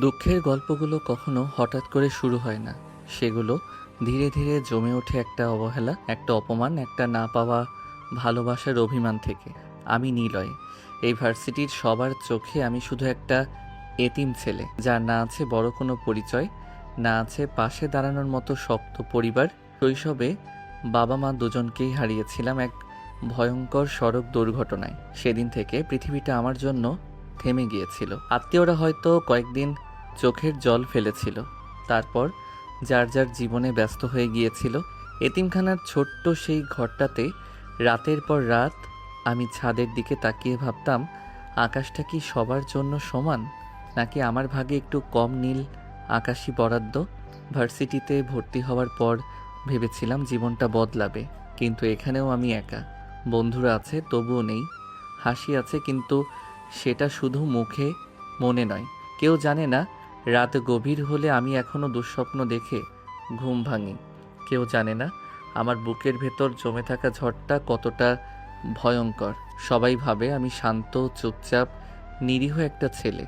দুঃখের গল্পগুলো কখনো হঠাৎ করে শুরু হয় না। সেগুলো ধীরে ধীরে জমে ওঠে একটা অবহেলা, একটা অপমান, একটা না পাওয়া ভালোবাসার অভিমান থেকে। আমি নিলয়। এই ভার্সিটির সবার চোখে আমি শুধু একটা এতিম ছেলে, যার না আছে বড় কোনো পরিচয়, না আছে পাশে দাঁড়ানোর মতো শক্ত পরিবার। শৈশবে বাবা মা দুজনকেই হারিয়েছিলাম এক ভয়ঙ্কর সড়ক দুর্ঘটনায়। সেদিন থেকে পৃথিবীটা আমার জন্য থেমে গিয়েছিল। আত্মীয়রা হয়তো কয়েকদিন চোখের জল ফেলেছিল, তারপর যার যার জীবনে ব্যস্ত হয়ে গিয়েছিল। এতিমখানার ছোট্ট সেই ঘরটাতে রাতের পর রাত আমি ছাদের দিকে তাকিয়ে ভাবতাম, আকাশটা কি সবার জন্য সমান, নাকি আমার ভাগে একটু কম নীল আকাশই বরাদ্দ। ভার্সিটিতে ভর্তি হওয়ার পর ভেবেছিলাম জীবনটা বদলাবে, কিন্তু এখানেও আমি একা। বন্ধুরা আছে, তবুও নেই। হাসি আছে, কিন্তু সেটা শুধু মুখে, মনে নয়। কেউ জানে না রাত গভীর হলে আমি এখনো দুঃস্বপ্ন দেখে ঘুম ভাঙি। কেউ জানে না আমার বুকের ভেতর জমে থাকা ঝড়টা কতটা ভয়ঙ্কর। সবাই ভাবে আমি শান্ত, চুপচাপ, নিরীহ একটা ছেলে।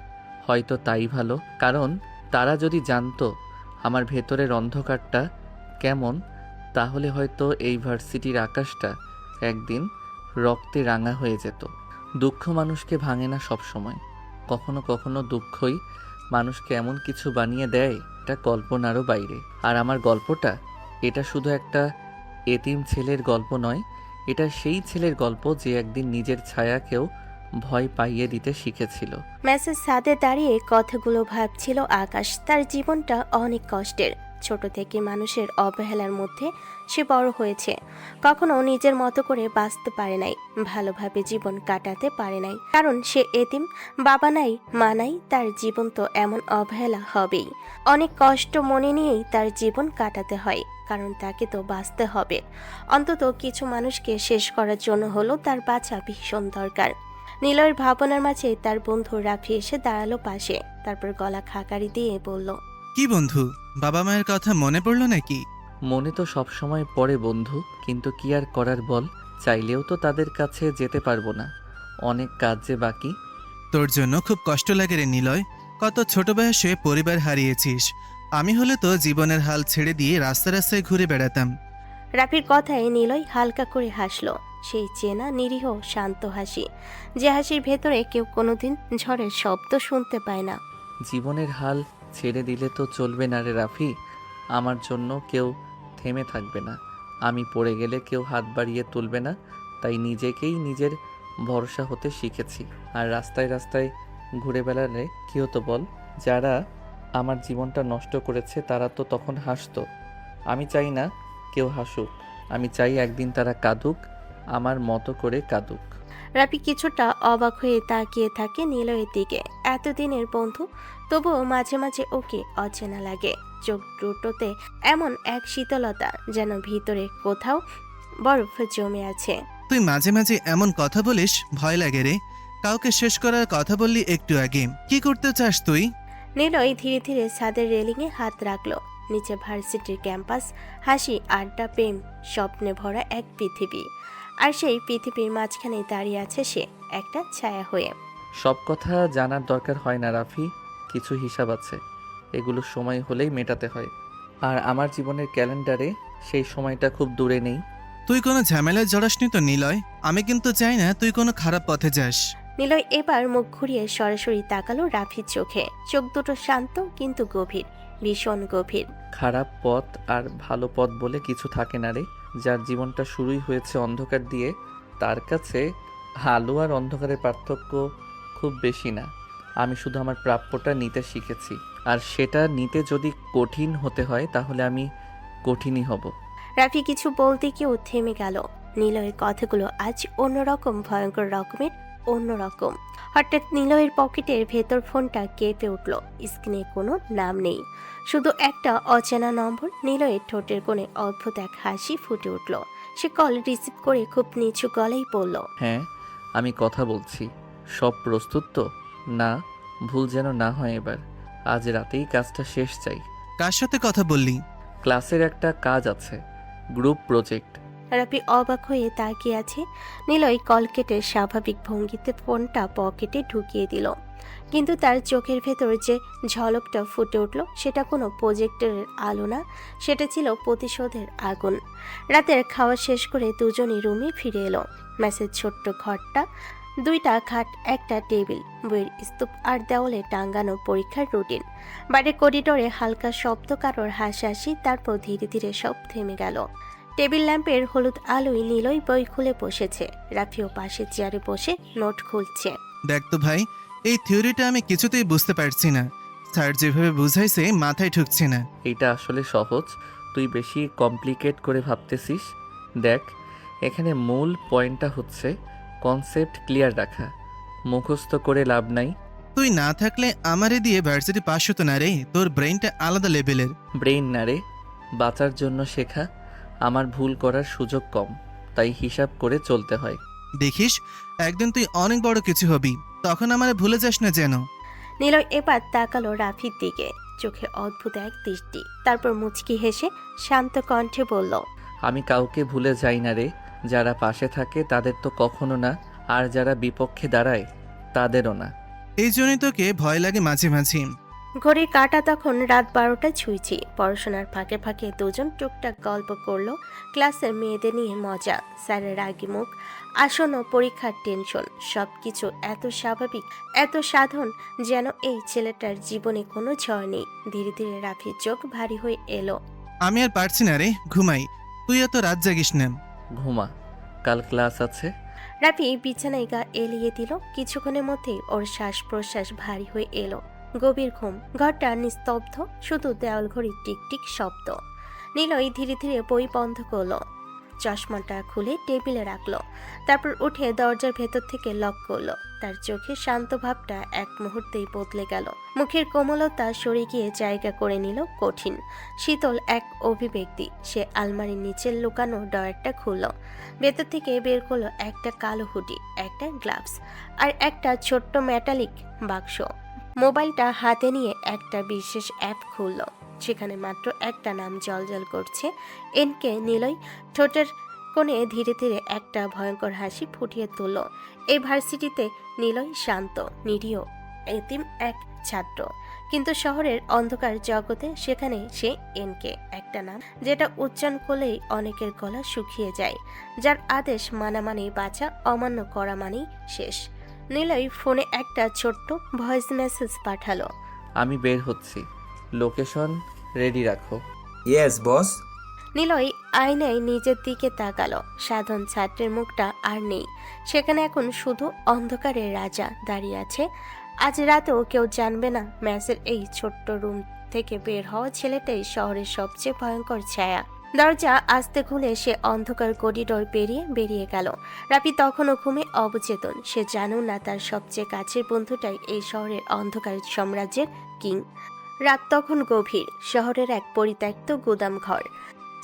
হয়তো তাই ভালো, কারণ তারা যদি জানতো আমার ভেতরের অন্ধকারটা কেমন, তাহলে হয়তো এই ভার্সিটির আকাশটা একদিন রক্তে রাঙা হয়ে যেত। দুঃখ মানুষকে ভাঙে না সব সময়। কখনো কখনো দুঃখই মানুষকে এমন কিছু বানিয়ে দেয়, এটা কল্পনারও বাইরে। আর আমার গল্পটা, এটা শুধু একটা এতিম ছেলের গল্প নয়, এটা সেই ছেলের গল্প যে একদিন নিজের ছায়াকেও ভয় পাইয়ে দিতে শিখেছিল। মেসের ছাদে দাঁড়িয়ে কথাগুলো ভাবছিল আকাশ। তার জীবনটা অনেক কষ্টের। ছোট থেকে মানুষের অবহেলার মধ্যে সে বড় হয়েছে। কখনো নিজের মতো করে বাঁচতে পারে নাই, ভালোভাবে জীবন কাটাতে পারে নাই, কারণ সে এতিম। বাবা নাই, মা নাই, তার জীবন তো এমন অবহেলা হবেই। অনেক কষ্ট মনে নিয়েই তার জীবন কাটাতে হয়, কারণ তাকে তো বাঁচতে হবে। অন্তত কিছু মানুষকে শেষ করার জন্য হলো তার বাঁচা ভীষণ দরকার। নিলয়ের ভাবনার মাঝে তার বন্ধু রাফি এসে দাঁড়ালো পাশে। তারপর গলা খাকারি দিয়ে বলল, কি বন্ধু, বাবা মায়ের কথা মনে পড়লো নাকি? মনে তো সব সময় পড়ে বন্ধু, কিন্তু কি আর করার বল। চাইলেও তো তাদের কাছে যেতে পারবো না, অনেক কাজ যে বাকি। তোর জন্য খুব কষ্ট লাগে রে নিলয়। কত ছোট বয়সে পরিবার হারিয়েছিস। আমি হলে তো জীবনের হাল ছেড়ে দিয়ে রাস্তা রাস্তায় ঘুরে বেড়াতাম। রাফির কথায় নিলয় হালকা করে হাসলো। সেই চেনা নিরীহ শান্ত হাসি, যে হাসির ভেতরে কেউ কোনোদিন ঝড়ের শব্দ শুনতে পায় না। জীবনের হাল ছেড়ে দিলে তো চলবে না রে রাফি। আমার জন্য কেউ থেমে থাকবে না। আমি পড়ে গেলে কেউ হাত বাড়িয়ে তুলবে না। তাই নিজেকেই নিজের ভরসা হতে শিখেছি। আর রাস্তায় রাস্তায় ঘুরে বেড়ালে কী হতো বল? যারা আমার জীবনটা নষ্ট করেছে তারা তো তখন হাসতো। আমি চাই না কেউ হাসুক। আমি চাই একদিন তারা কাঁদুক, আমার মতো করে কাঁদুক। রাফি কিছুটা অবাক হয়ে তাকিয়ে থাকে নিলয়ের দিকে। এতদিনের বন্ধু, তবুও মাঝে মাঝে ওকে অচেনা লাগে। চোখ দুটোতে এমন এক শীতলতা, যেন ভিতরে কোথাও বরফ জমে আছে। তুই মাঝে মাঝে এমন কথা বলিস, ভয় লাগে রে। কাউকে শেষ করার কথা বললি একটু আগে। কি করতে চাস তুই? নিলয় ধীরে ধীরে ছাদের রেলিংয়ে হাত রাখলো। নিচে ভার্সিটির ক্যাম্পাস, হাসি, আড্ডা, প্রেম, স্বপ্নে ভরা এক পৃথিবী। আর সেই পৃথিবীর মাঝখানে দাঁড়িয়ে আছে সে, একটা ছায়া হয়ে। সব কথা জানার দরকার হয় না রাফি। কিছু হিসাব আছে, এগুলো সময় হলেই মেটাতে হয়। আর আমার জীবনের ক্যালেন্ডারে সেই সময়টা খুব দূরে নেই। তুই কোনো ঝামেলায় জড়াসনি তো নিলয়? আমি কিন্তু চাই না তুই কোনো খারাপ পথে যাস। নিলয় এবার মুখ ঘুরিয়ে সরাসরি তাকালো রাফির চোখে। চোখ দুটো শান্ত কিন্তু গভীর, ভীষণ গভীর। খারাপ পথ আর ভালো পথ বলে কিছু থাকে না রে। যার জীবনটা শুরুই হয়েছে অন্ধকার দিয়ে, তার কাছে আলো আর অন্ধকারের পার্থক্য খুব বেশি না। আমি শুধু আমার প্রাপ্যটা নিতে শিখেছি, আর সেটা নিতে যদি কঠিন হতে হয় তাহলে আমি কঠিনই হব। রাফি কিছু বলতে গিয়েও থেমে গেল। নিলয়ের কথাগুলো আজ অন্যরকম, ভয়ঙ্কর রকমের অন্যরকম। হঠাৎ নিলয়ের পকেটের ভেতর ফোনটা কেঁপে উঠল। স্ক্রিনে কোনো নাম নেই, শুধু একটা অচেনা নম্বর। নিলয়ের ঠোঁটের কোণে অদ্ভুত এক হাসি ফুটে উঠল। সে কল রিসিভ করে খুব নিচু গলায় বলল, হ্যাঁ, আমি কথা বলছি। সব প্রস্তুত তো? না, ভুল যেন না হয় এবার। আজ রাতেই কাজটা শেষ, চাই। কার সাথে কথা বললি? ক্লাসের একটা কাজ আছে, গ্রুপ প্রজেক্ট। রাফি অবাক হয়ে তাকিয়ে আছে। নিলয় কল কেটে স্বাভাবিক ভঙ্গিতে ফোনটা পকেটে ঢুকিয়ে দিল, কিন্তু তার চোখের ভেতর যে ঝলকটা ফুটে উঠল সেটা কোনো প্রজেক্টরের আলো না, সেটা ছিল প্রতিশোধের আগুন। রাতের খাওয়া শেষ করে দুজনই রুমে ফিরে এলো। ম্যাসের ছোট্ট ঘরটা, 2টা খাট, একটা টেবিল, বইয়ের স্তূপ আর দেওয়ালে টাঙ্গানো পরীক্ষার রুটিন। বাইরে করিডোরে হালকা শব্দ, কারোর হাসাহাসি, তারপর ধীরে ধীরে সব থেমে গেল। টেবিল ল্যাম্পের হলুদ আলোয় নিলয় বই খুলে বসেছে। রাফিও পাশে চেয়ারে বসে নোট খুলছে। দেখ তো ভাই, এই থিওরিটা আমি কিছুতেই বুঝতে পারছি না। স্যার যেভাবে বুঝাইছে মাথায় ঢুকছে না। এটা আসলে সহজ, তুই বেশি কমপ্লিকেট করে ভাবতেছিস। দেখ, এখানে মূল পয়েন্টটা হচ্ছে কনসেপ্ট ক্লিয়ার রাখা, মুখস্থ করে লাভ নাই। তুই না থাকলে আমারে দিয়ে ভার্সিটি পাস হতো না রে, তোর ব্রেইনটা আলাদা লেভেলের। ব্রেইন না রে, বাঁচার জন্য শেখা। আমার ভুল করার সুযোগ কম, তাই হিসাব করে চলতে হয়। দেখিস, একদিন তুই অনেক বড় কিছু হবি, তখন আমারে ভুলে যাস না যেন। নিলয় এবার তাকালো রাফির দিকে, চোখে অদ্ভুত এক দৃষ্টি। তারপর মুচকি হেসে শান্ত কণ্ঠে বলল, আমি কাউকে ভুলে যাই না রে। যারা পাশে থাকে তাদের তো কখনো না, আর যারা বিপক্ষে দাঁড়ায় তাদেরও না। এই জন্যই তোকে ভয় লাগে মাঝে মাঝে। ঘড়ির কাঁটা তখন রাত 12টা ছুঁইছি। পড়াশোনার ফাঁকে ফাঁকে দুজন টুকটাক গল্প করলো। ক্লাসের মেয়েদের নিয়ে মজা, স্যারের রাগী মুখ, আসন্ন পরীক্ষার টেনশন, সবকিছু এত স্বাভাবিক, এত সাধারণ, যেন এই ছেলেটার জীবনে কোনো ঝড় নেই। ধীরে ধীরে রাফির চোখ ভারী হয়ে এলো। আমি আর পারছি না রে, ঘুমাই। তুই এত রাত জাগিস না। ঘুমা, কাল ক্লাস আছে। রাফি বিছানায় গা এলিয়ে দিল। কিছুক্ষণের মধ্যেই ওর শ্বাস প্রশ্বাস ভারী হয়ে এলো। গভীর ঘুম। ঘরটা নিস্তব্ধ, শুধু দেওয়াল ঘড়ির টিকটিক শব্দ। নিলয় ধীরে ধীরে বই বন্ধ করলো, চশমাটা খুলে টেবিলে রাখলো, তারপর উঠে দরজার ভেতর থেকে লক করলো। তার চোখে শান্ত ভাবটা এক মুহূর্তেই বদলে গেল। মুখের কোমলতা সরে গিয়ে জায়গা করে নিল কঠিন শীতল এক অভিব্যক্তি। সে আলমারির নিচের লুকানো ডয়ারটা খুলল, ভেতর থেকে বের করলো একটা কালো হুডি, একটা গ্লাভস আর একটা ছোট্ট মেটালিক বাক্স। মোবাইলটা হাতে নিয়ে একটা বিশেষ অ্যাপ খুলল, সেখানে মাত্র একটা নাম জলজল করছে, এনকে। নিলয় ঠোঁটের কোণে ধীরে ধীরে একটা ভয়ঙ্কর হাসি ফুটিয়ে তুলল। এই ভার্সিটিতে নিলয় শান্ত, নিরীহ, এতিম এক ছাত্র, কিন্তু শহরের অন্ধকার জগতে সেখানে সে এনকে, একটা নাম যেটা উচ্চারণ করলেই অনেকের গলা শুকিয়ে যায়, যার আদেশ মানা মানেই বাঁচা, অমান্য করা মানেই শেষ। নিলয় ফোনে একটা ছোট্ট ভয়েস মেসেজ পাঠালো। আমি বের হচ্ছি, লোকেশন রেডি রাখো। Yes boss. নিলয় আয়নায় নিজের দিকে তাকালো। সাধারণ ছাত্রের মুখটা আর নেই, সেখানে এখন শুধু অন্ধকারের রাজা দাঁড়িয়ে আছে। আজ রাতেও কেউ জানবে না ম্যাসের এই ছোট্ট রুম থেকে বের হওয়া ছেলেটাই শহরের সবচেয়ে ভয়ঙ্কর ছায়া। দরজা আস্তে খুলে সে অন্ধকার করিডোর পেরিয়ে বেরিয়ে গেল। রাফি তখনও ঘুমে অবচেতন। সে জানো না তার সবচেয়ে কাছের বন্ধুটাই এই শহরের অন্ধকার সাম্রাজ্যের কিং। রাত তখন গভীর। শহরের এক পরিত্যক্ত গুদাম ঘর,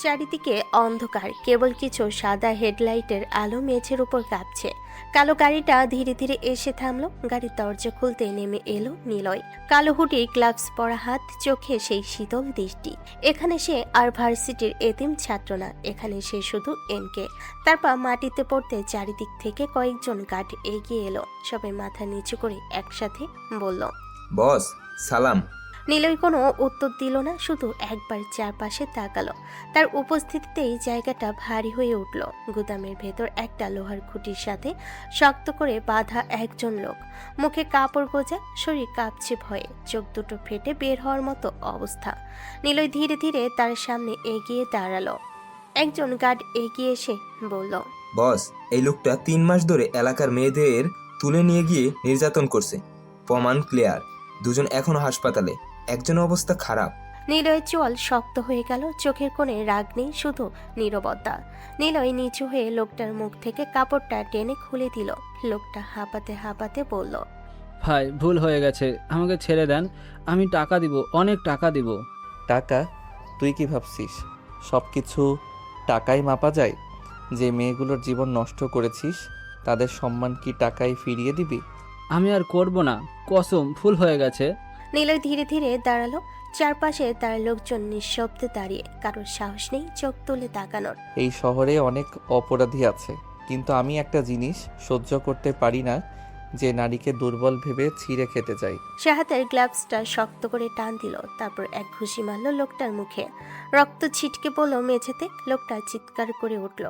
চারিদিকে অন্ধকার, কেবল কিছু সাদা হেডলাইটের আলো মেঝের উপর কাঁপছে। কালো গাড়িটা ধীরে ধীরে এসে থামলো। গাড়ির দরজা খুলতে নেমে এলো নিলয়। কালো হুডি, গ্লাভস পরা হাত, চোখে সেই শীতল দৃষ্টি। এখানে সে আর ভার্সিটির এতিম ছাত্র না, এখানে সে শুধু এনকে। তারপর মাটিতে পড়তে চারিদিক থেকে কয়েকজন গার্ড এগিয়ে এলো। সবাই মাথা নিচু করে একসাথে বলল, বস সালাম। নিলয় কোনো উত্তর দিল না, শুধু একবার চারপাশে তাকালো। তার উপস্থিতিতেই জায়গাটা ভারী হয়ে উঠল। গুদামের ভেতর একটা লোহার খুঁটির সাথে শক্ত করে বাঁধা একজন লোক, মুখে কাপড় গোজা, শরীর কাঁপছে ভয়ে, চোখ দুটো ফেটে বের হওয়ার মতো অবস্থা। নিলয় ধীরে ধীরে তার সামনে এগিয়ে দাঁড়ালো। একজন গার্ড এগিয়ে এসে বলল, বস, এই লোকটা 3 মাস ধরে এলাকার মেয়েদের তুলে নিয়ে গিয়ে নির্যাতন করছে। প্রমাণ ক্লিয়ার। 2 জন এখনো হাসপাতালে, একজনের অবস্থা খারাপ। নিলয়ের চোয়াল শক্ত হয়ে গেল, চোখের কোণে রাগ নেই, শুধু নীরবতা। নিলয় নিচু হয়ে লোকটার মুখ থেকে কাপড়টা টেনে খুলে দিল। লোকটা হাঁপাতে হাঁপাতে বলল, ভাই ভুল হয়ে গেছে, আমাকে ছেড়ে দেন, আমি টাকা দিব, অনেক টাকা দিব। টাকা? তুই কি ভাবছিস সব কিছু টাকায় মাপা যায়? যে মেয়েগুলোর জীবন নষ্ট করেছিস তাদের সম্মান কি টাকায় ফিরিয়ে দিবি? আমি আর করব না, কসম, ভুল হয়ে গেছে। নিলয় ধীরে ধীরে দাঁড়ালো। চারপাশে তার লোকজন নিঃশব্দে দাঁড়িয়ে, কারোর সাহস নেই চোখ তুলে তাকানোর। এই শহরে অনেক অপরাধী আছে, কিন্তু আমি একটা জিনিস সহ্য করতে পারি না, যে নারীকে দুর্বল ভেবে ছিঁড়ে খেতে চাই। সে হাতের গ্লাভসটা শক্ত করে টান দিল, তারপর এক ঘুষি মারল লোকটার মুখে। রক্ত ছিটকে পড়ল মেঝেতে। লোকটা চিৎকার করে উঠল।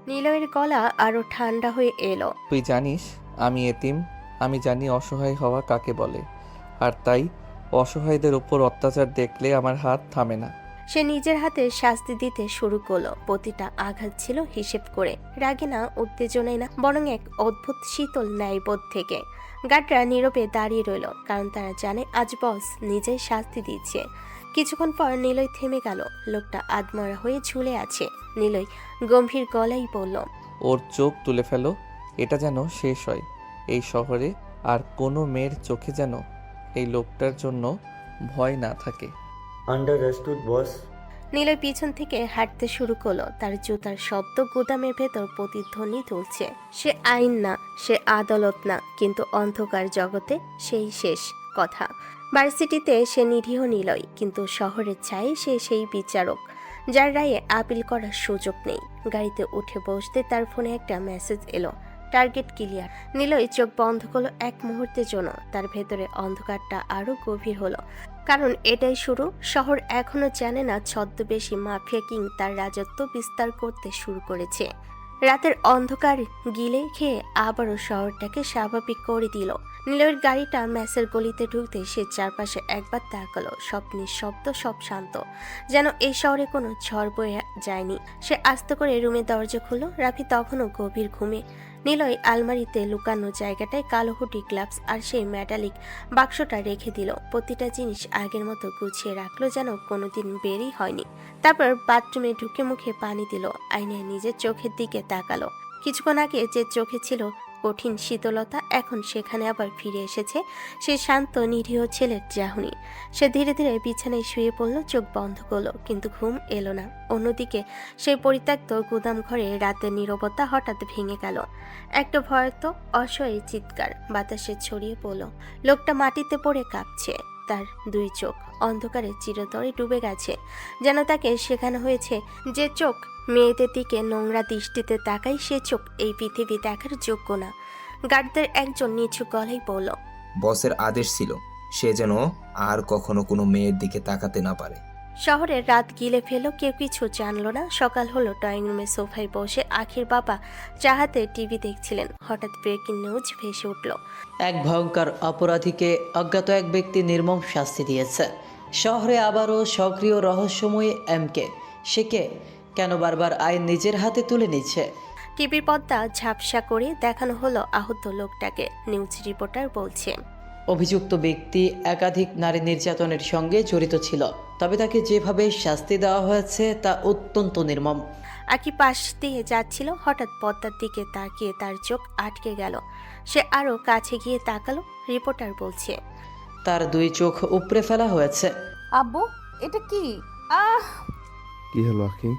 নিলয়ের গলা আরো ঠান্ডা হয়ে এলো। তুই জানিস আমি এতিম, আমি জানি অসহায় হওয়া কাকে বলে, আর তাই অসহায়দের উপর অত্যাচার দেখলে আমার হাত থামে না। সে নিজের হাতে শাস্তি দিতে শুরু করলো। প্রতিটা আঘাত ছিল হিসেব করে, রাগে না, উত্তেজনায় না, বরং এক অদ্ভুত শীতল ন্যায়বোধ থেকে। গার্ডরা নীরবে দাঁড়িয়ে রইল, কারণ তারা জানে আজ বস নিজেই শাস্তি দিচ্ছে। কিছুক্ষণ পর নিলয় থেমে গেল। লোকটা আদমরা হয়ে ঝুলে আছে। নিলয় গম্ভীর গলায় বলল, ওর চোখ তুলে ফেলো, এটা যেন শেষ হয়। এই শহরে আর কোনো মেয়ের চোখে যেন এই লোকটার জন্য ভয় না থাকে। আন্ডারস্টুড বস। নিলয় পিছন থেকে হাঁটতে শুরু করলো। তার জুতার শব্দ গুদামের ভেতর প্রতিধ্বনি তুলছে। সে আইন না, সে আদালত না, কিন্তু অন্ধকার জগতে সেই শেষ কথা। ভার্সিটিতে সে নিরীহ নিলয়, কিন্তু শহরের ছায়ে সে সেই বিচারক যার রায়ে আপিল করার সুযোগ নেই। গাড়িতে উঠে বসতে তার ফোনে একটা মেসেজ এলো, টার্গেট ক্লিয়ার। নিলয় চোখ বন্ধ করলো এক মুহূর্তের জন্য। তার ভেতরে অন্ধকারটা আরো গভীর হলো, কারণ এটাই শুরু। শহর এখনো জানে না ছদ্মবেশী মাফিয়া কিং তার রাজত্ব বিস্তার করতে শুরু করেছে। রাতের অন্ধকার গিলে খেয়ে আবারও শহরটাকে স্বাভাবিক করে দিল। নিলয়ের গাড়িটা ম্যাসের গলিতে ঢুকতে সে চারপাশে একবার তাকালো। সব নিঃশব্দ, সব শান্ত, যেন এই শহরে কোনো ঝড় বয়ে যায়নি। সে আস্তে করে রুমের দরজা খুলল। রাফি তখনও গভীর ঘুমে। নিলয় আলমারিতে লুকানো জায়গাটায় কালো হুডি, গ্লাভস আর সেই মেটালিক বাক্সটা রেখে দিল। প্রতিটা জিনিস আগের মতো গুছিয়ে রাখলো, যেন কোনোদিন বেরই হয়নি। তারপর বাথরুমে ঢুকে মুখে পানি দিল। আয়নায় নিজের চোখের দিকে তাকালো। কিছুক্ষণ আগে যে চোখে ছিল কঠিন শীতলতা, এখন সেখানে আবার ফিরে এসেছে সেই শান্ত নিরীহ ছেলের চাহনি। সে ধীরে ধীরে বিছানায় শুয়ে পড়ল, চোখ বন্ধ করলো, কিন্তু ঘুম এলো না। অন্যদিকে সেই পরিত্যক্ত গুদাম ঘরে রাতের নীরবতা হঠাৎ ভেঙে গেল। একটা ভয়ার্ত অসহায় চিৎকার বাতাসে ছড়িয়ে পড়ল। লোকটা মাটিতে পড়ে কাঁপছে। তার দুই চোখ অন্ধকারে চিরতরে ডুবে গেছে, যেন তাকে শেখানো হয়েছে যে চোখ মেয়েদের দিকে নোংরা দৃষ্টিতে তাকায়, সে চোখ এই পৃথিবী দেখার যোগ্য না। গার্ডদের একজন নিচু গলায় বলল, বসের আদেশ ছিল সে যেন আর কখনো কোনো মেয়ের দিকে তাকাতে না পারে। শহরের রাত গিলে ফেল, কেউ কিছু জানলো না। সকাল হলো, ড্রয়িং রুমে সোফায় বসে আখির বাবা চাহাতে টিভি দেখছিলেন। হঠাৎ ব্রেকিং নিউজ ভেসে উঠল। এক ভয়ঙ্কর অপরাধীকে অজ্ঞাত এক ব্যক্তি নির্মম শাস্তি দিয়েছে। শহরে আবারও সক্রিয় রহস্যময়ী এমকে। সে কে? কেন বারবার আইন নিজের হাতে তুলে নিচ্ছে? টিভির পর্দা ঝাপসা করে দেখানো হলো আহত লোকটাকে। নিউজ রিপোর্টার বলছে, অভিযুক্ত ব্যক্তি একাধিক নারী নির্যাতনের সঙ্গে জড়িত ছিল, তবে তাকে যেভাবে শাস্তি দেওয়া হয়েছে তা অত্যন্ত নির্মম। আকি পাশ দিয়ে যাচ্ছিল, হঠাৎ পর্দার দিকে তাকিয়ে তার চোখ আটকে গেল। সে আরো কাছে গিয়ে তাকালো। রিপোর্টার বলছে, তার দুই চোখ উপড়ে ফেলা হয়েছে। আব্বু, এটা কি? আহ! কি হলো আখি?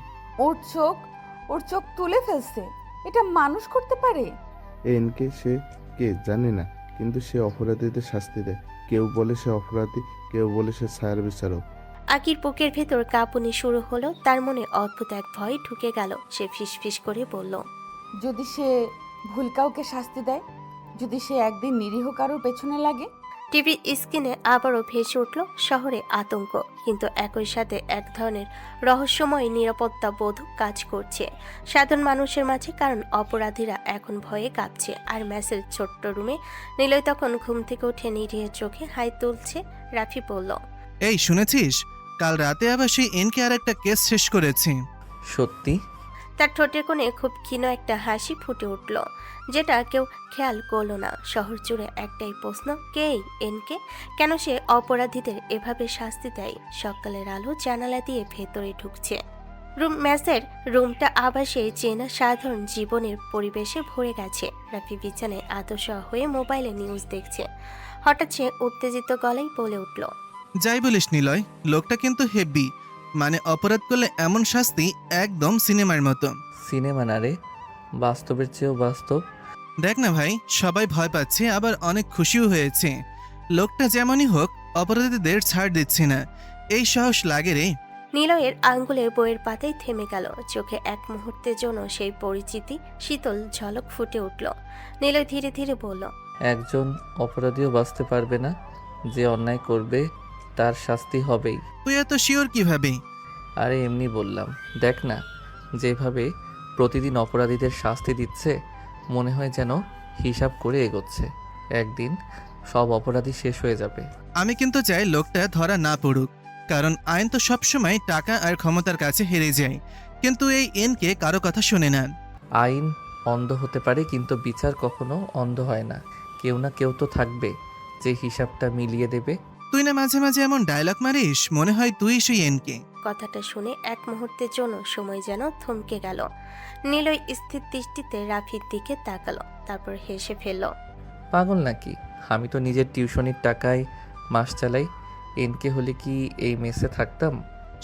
ওর চোখ তুলে ফেলছে। এটা মানুষ করতে পারে? এনকে সে কে জানে না, কিন্তু সে অপরাধীদের শাস্তি দেয়। কেউ বলে সে অপরাধী, কেউ বলে সে ছায়ার বিচারক। আকির বুকের ভেতর কাঁপুনি শুরু হলো। তার মনে অদ্ভুত এক ভয় ঢুকে গেল। সে ফিসফিস করে বলল, যদি সে ভুল কাউকে শাস্তি দেয়, যদি সে একদিন নিরীহ কারোর পেছনে লাগে? টিভি স্ক্রিনে আবারও ভেসে উঠল শহরে আতঙ্ক, কিন্তু একই সাথে এক ধরনের রহস্যময় নিরাপত্তা বোধ কাজ করছে সাধারণ মানুষের মাঝে, কারণ অপরাধীরা এখন ভয়ে কাঁপছে। আর ম্যাসের ছোট্ট রুমে নিলয় তখন ঘুম থেকে উঠে নিরীহ চোখে হাই তুলছে। রাফি বলল, এই শুনেছিস, কাল রাতে আবার সেই এনকে আর একটা কেস শেষ করেছি। সত্যি? তার ঠোঁটের কোণে খুব ক্ষীণ একটা হাসি ফুটে উঠল, যেটা কেউ খেয়াল করলো না। শহর জুড়ে একটাই প্রশ্ন, কে এনকে? কেন সে অপরাধীদের এভাবে শাস্তি দেয়? সকালের আলো জানালা দিয়ে ভেতরে ঢুকছে। ম্যাসের রুমটা আবার সেই চেনা সাধারণ জীবনের পরিবেশে ভরে গেছে। রাফি বিছানায় আদর্শা হয়ে মোবাইলে নিউজ দেখছে। হঠাৎ সে উত্তেজিত গলায় বলে উঠল, যাই বলিস নিলয়, লোকটা কিন্তু হেব্বি। মানে অপরাধ করলে এমন শাস্তি, একদম সিনেমার মতো। সিনেমা না রে, বাস্তবের চেয়েও বাস্তব। দেখ না ভাই, সবাই ভয় পাচ্ছে, আবার অনেক খুশিও হয়েছে। লোকটা যেমনই হোক, অপরাধীদের ছাড় দিচ্ছে না। এই সাহস লাগে রে। নিলয়ের আঙ্গুলের বইয়ের পাতায় থেমে গেল, চোখে এক মুহূর্তের জন্য সেই পরিচিতি শীতল ঝলক ফুটে উঠল। নিলয় ধীরে ধীরে বলল, একজন অপরাধীও বাঁচতে পারবে না। যে অন্যায় করবে তার শাস্তি হবেই। তুই এত শিওর কিভাবে? আরে এমনি বললাম, দেখ না যেভাবে প্রতিদিন অপরাধীদের শাস্তি দিচ্ছে, মনে হয় যেন হিসাব করে এগোচ্ছে। একদিন সব অপরাধী শেষ হয়ে যাবে। আমি কিন্তু চাই লোকটা ধরা না পড়ুক, কারণ আইন তো সবসময় টাকা আর ক্ষমতার কাছে হেরে যায়। কিন্তু এই এনকে কারো কথা শোনে না। আইন অন্ধ হতে পারে, কিন্তু বিচার কখনো অন্ধ হয় না। কেউ না কেউ তো থাকবে যে হিসাবটা মিলিয়ে দেবে। তুই না মাঝে মাঝে এমন ডায়লগ মারিস, মনে হয় তুই সেই এনকে। কথাটা শুনে এক মুহূর্তের জন্য সময় যেন থমকে গেল। নিলয় স্থির দৃষ্টিতে রাফির দিকে তাকালো, তারপর হেসে ফেলল। পাগল নাকি? আমি তো নিজের টিউশনির টাকায় মাস চালাই। এনকে হলে কি এই মেসে থাকতাম?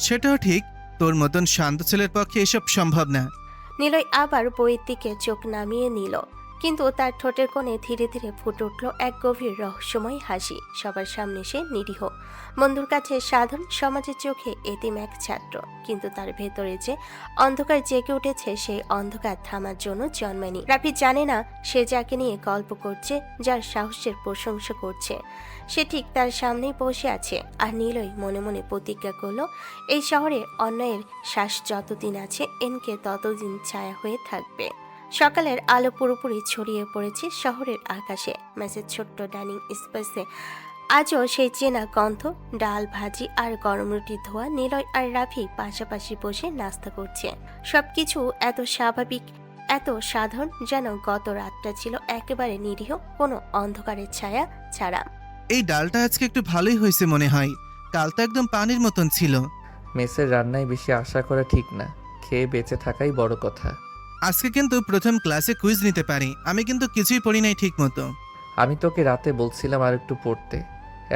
সেটাও ঠিক, তোর মতন শান্ত ছেলের পক্ষে এসব সম্ভব না। নিলয় আবার বইয়ের দিকে চোখ নামিয়ে নিল, কিন্তু তার ঠোঁটের কোণে ধীরে ধীরে ফুটে উঠল এক গভীর রহস্যময় হাসি। সবার সামনে সে নিরীহ, বন্ধুর কাছে সাধারণ, সমাজের চোখে এতিম এক ছাত্র, কিন্তু তার ভেতরে যে অন্ধকার জেগে উঠেছে, সেই অন্ধকার থামার জন্য জন্মায়নি। রাফি জানে না সে যাকে নিয়ে গল্প করছে, যার সাহসের প্রশংসা করছে, সে ঠিক তার সামনেই বসে আছে। আর নিলয় মনে মনে প্রতিজ্ঞা করল, এই শহরে অন্যায়ের শ্বাস যতদিন আছে, এনকে ততদিন ছায়া হয়ে থাকবে। সকালের আলো পুরোপুরি ছড়িয়ে পড়েছে শহরের আকাশে। মেসের ছোট্ট ডাইনিং স্পেসে আজও সেই চেনা গন্ধ, ডাল ভাজি আর গরম রুটির ধোয়া। নিলয় আর রাফি পাশাপাশি বসে নাস্তা করছে। সবকিছু এত স্বাভাবিক, এত সাধারণ, যেন গত রাতটা ছিল একেবারে নিরীহ, কোনো অন্ধকারের ছায়া ছাড়া। এই ডালটা আজকে একটু ভালোই হয়েছে মনে হয়, কাল তো একদম পানির মতন ছিল। মেসের রান্নায় বেশি আশা করা ঠিক না, খেয়ে বেঁচে থাকাই বড় কথা। আজকে কিন্তু প্রথম ক্লাসে কুইজ নিতে পারি, আমি কিন্তু কিছুই পড়ি নাই ঠিক মতো। আমি তোকে রাতে বলছিলাম আর একটু পড়তে।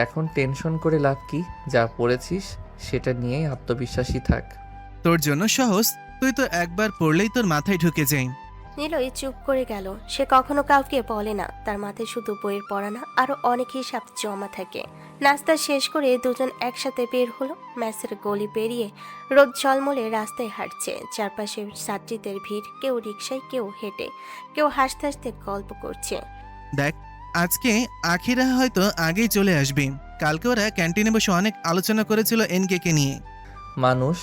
এখন টেনশন করে লাভ কি? যা পড়েছিস সেটা নিয়েই আত্মবিশ্বাসী থাক। তোর জন্য সহজ, তুই তো একবার পড়লেই তোর মাথায় ঢুকে যায়। নিলয় চুপ করে গেল। সে কখনো কাউকে বলে না, তার মাথায় শুধু বইয়ের পড়া না, আরো অনেক হিসাব জমা থাকে। নাস্তা শেষ করে দুজন একসাথে বের হলো। ম্যাসের গলি পেরিয়ে রোদ ঝলমলে রাস্তায় হাঁটছে। চারপাশে ছাত্রীদের ভিড়, কেউ রিকশায়, কেউ হেঁটে, কেউ হাসতে হাসতে গল্প করছে। দেখ, আজকে আখিরা হয়তো আগেই চলে আসবে। কালকে ওরা ক্যান্টিনে বসে অনেক আলোচনা করেছিল এনকে নিয়ে। মানুষ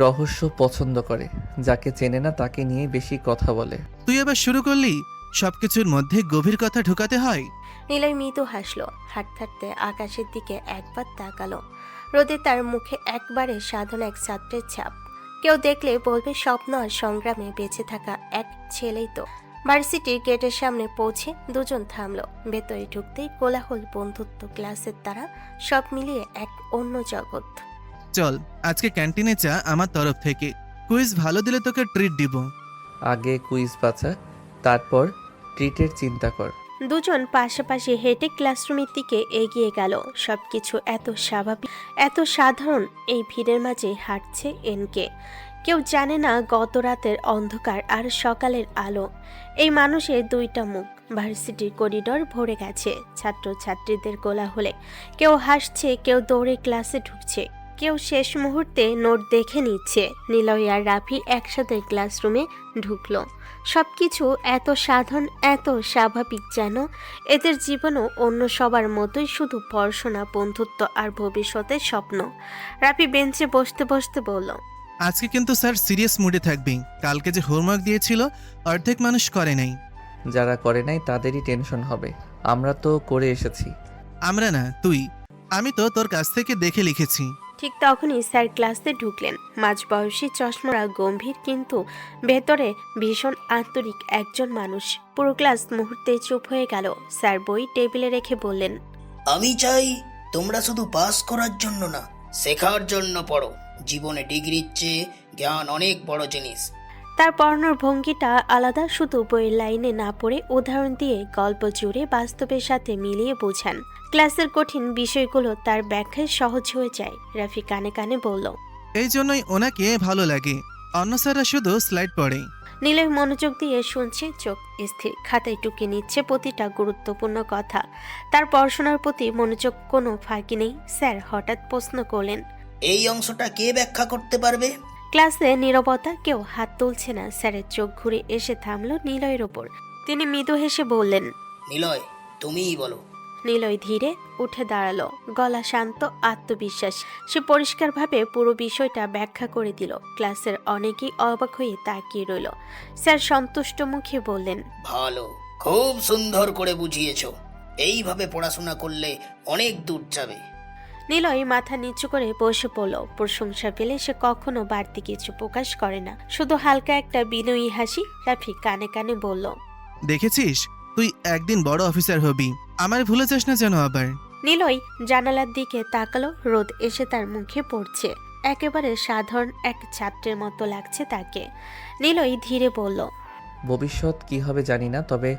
রহস্য পছন্দ করে, যাকে চেনে না তাকে নিয়ে বেশি কথা বলে। তুই আবার শুরু করলি, সবকিছুর মধ্যে গভীর কথা ঢুকাতে হয়। নিলয় মৃদু হাসলো, হাঁটতে হাঁটতে আকাশের দিকে একবার তাকালো। রোদে তার মুখে একবারে সাধারণ এক ছাত্রের ছাপ। কেউ দেখলে বলবে স্বপ্ন আর সংগ্রামে বেঁচে থাকা এক ছেলেই তো। ভার্সিটির গেটের সামনে পৌঁছে দুজন থামলো। ভেতরে ঢুকতেই কোলাহল, বন্ধুত্ব, ক্লাসের তারা, সব মিলিয়ে এক অন্য জগৎ। চল আজকে ক্যান্টিনে চা আমার তরফ থেকে, কুইজ ভালো দিলে তোকে ট্রিট দিব। আগে কুইজ বাঁচা, তারপর ট্রিটের চিন্তা কর। দুজন পাশাপাশি হেঁটে ক্লাসরুমের দিকে এগিয়ে গেল। সবকিছু এত স্বাভাবিক, এত সাধারণ। এই ভিড়ের মাঝে হাঁটছে এনকে। কেউ জানে না গত রাতের অন্ধকার আর সকালের আলো। এই মানুষের দুইটা মুখ। ভার্সিটির করিডর ভরে গেছে ছাত্র ছাত্রীদের কোলাহলে। কেউ হাসছে, কেউ দৌড়ে ক্লাসে ঢুকছে, কেউ শেষ মুহূর্তে নোট দেখে নিচ্ছে। নিলয় আর রাফি একসাথে ক্লাসরুমে ঢুকলো। সবকিছু এত সাধারণ, এত স্বাভাবিক, যেন এদের জীবনও অন্য সবার মতোই, শুধু পড়াশোনা, বন্ধুত্ব আর ভবিষ্যতের স্বপ্ন। রাফি বেঞ্চে বসতে বসতে বলল, আজকে কিন্তু স্যার সিরিয়াস মুডে থাকবি। কালকে যে হোমওয়ার্ক দিয়েছিল অর্ধেক মানুষ করে নাই। যারা করে নাই তাদেরই টেনশন হবে, আমরা তো করে এসেছি। আমরা না, তুই। আমি তো তোর কাছ থেকে দেখে লিখেছি। ঠিক তখনই স্যার ক্লাসে ঢুকলেন। মাঝবয়সী, চশমা, গম্ভীর, কিন্তু ভেতরে ভীষণ আন্তরিক একজন মানুষ। পুরো ক্লাস মুহূর্তে চুপ হয়ে গেল। স্যার বই টেবিলে রেখে বললেন, আমি চাই তোমরা শুধু পাস করার জন্য না, শেখার জন্য পড়ো। জীবনে ডিগ্রির চেয়ে জ্ঞান অনেক বড় জিনিস। তার পড়ানোর ভঙ্গিটা আলাদা। শুধু বইয়ের লাইনে না পড়ে উদাহরণ দিয়ে, গল্প জুড়ে বাস্তবের সাথে মিলিয়ে বোঝান। ক্লাসের কঠিন বিষয়গুলো তার ব্যাখ্যায় সহজ হয়ে যায়। রাফি কানে কানে বলল, এই জন্যই ওনাকে ভালো লাগে। অন্য স্যাররা শুধু স্লাইড পড়ে। নীলয় মনোযোগ দিয়ে শুনছে, চোখ স্থির, খাতায় টুকে নিচ্ছে প্রতিটা গুরুত্বপূর্ণ কথা। তার পড়াশোনার প্রতি মনোযোগ, কোনো ফাঁকি নেই। স্যার হঠাৎ প্রশ্ন করলেন, এই অংশটা কে ব্যাখ্যা করতে পারবে? ক্লাসে নীরবতা, কেউ হাত তুলছে না। স্যারের চোখ ঘুরে এসে থামলো নিলয়ের ওপর। তিনি মৃদু হেসে বললেন, নিলয়, তুমিই বলো। নিলয় ধীরে উঠে দাঁড়ালো, গলা শান্ত, আত্মবিশ্বাস। সে পরিষ্কারভাবে পুরো বিষয়টা ব্যাখ্যা করে দিল। ক্লাসের অনেকেই অবাক হয়ে তাকিয়ে রইল। স্যার সন্তুষ্ট মুখে বললেন, ভালো, খুব সুন্দর করে বুঝিয়েছো। এইভাবে পড়াশোনা করলে অনেক দূর যাবে। নিলয় মাথা নিচু করে বসে পড়ল। প্রশংসা পেলে সে কখনো বাড়তি কিছু প্রকাশ করে না, শুধু হালকা একটা বিনয়ী হাসি। রাফি কানে কানে বলল, দেখেছিস, তুই একদিন বড় অফিসার হবি, আমার ভুলে যাস না যেন আবার। নিলয় জানালার দিকে তাকালো। রোদ এসে তার মুখে পড়ছে। একেবারে সাধারণ এক ছাত্রের মতো লাগছে তাকে। নিলয় ধীরে বলল, ভবিষ্যৎ কি হবে জানি না, তবে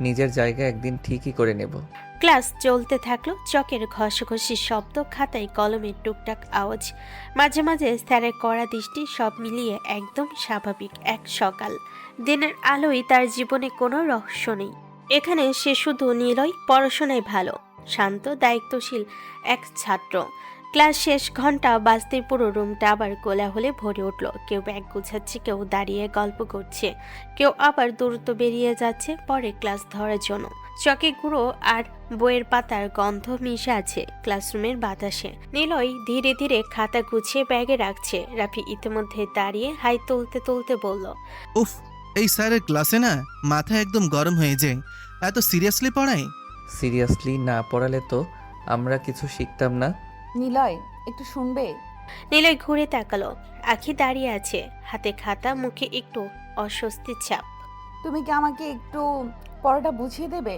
নিজের জায়গা একদিন ঠিকই করে নেব। ক্লাস চলতে থাকলো। চকের ঘষঘষি শব্দ, খাতায় কলমের টুকটাক আওয়াজ, মাঝে মাঝে স্যারের কড়া দৃষ্টি, সব মিলিয়ে একদম স্বাভাবিক এক সকাল। দিনের আলোয় তার জীবনে কোনো রহস্য নেই। এখানে সে শুধু নিলয়, পড়াশোনায় ভালো, শান্ত, দায়িত্বশীল এক ছাত্র। ক্লাস শেষ, ঘন্টা বাজতে পুরো রুমটা আবার কোলাহলে ভরে উঠল। কেউ ব্যাগ গুছাচ্ছে, কেউ দাঁড়িয়ে গল্প করছে, কেউ আবার দ্রুত বেরিয়ে যাচ্ছে পরে ক্লাস ধরার জন্য। চকে গুঁড়ো আর বইয়ের পাতার গন্ধ মিশে আছে ক্লাসরুমের বাতাসে। নিলয় ধীরে ধীরে খাতা গুছিয়ে ব্যাগে রাখছে। রাফি ইতিমধ্যে দাঁড়িয়ে হাই তুলতে তুলতে বলল, উফ, এই স্যারের ক্লাসে না মাথা একদম গরম হয়ে যায়। এত সিরিয়াসলি পড়ায়। সিরিয়াসলি না পড়ালে তো আমরা কিছু শিখতাম না। নিলয়, একটু শুনবে? নিলয় ঘুরে তাকালো। আখি দাঁড়িয়ে আছে, হাতে খাতা, মুখে একটু অস্বস্তির ছাপ। তুমি কি আমাকে একটু পড়াটা বুঝিয়ে দেবে?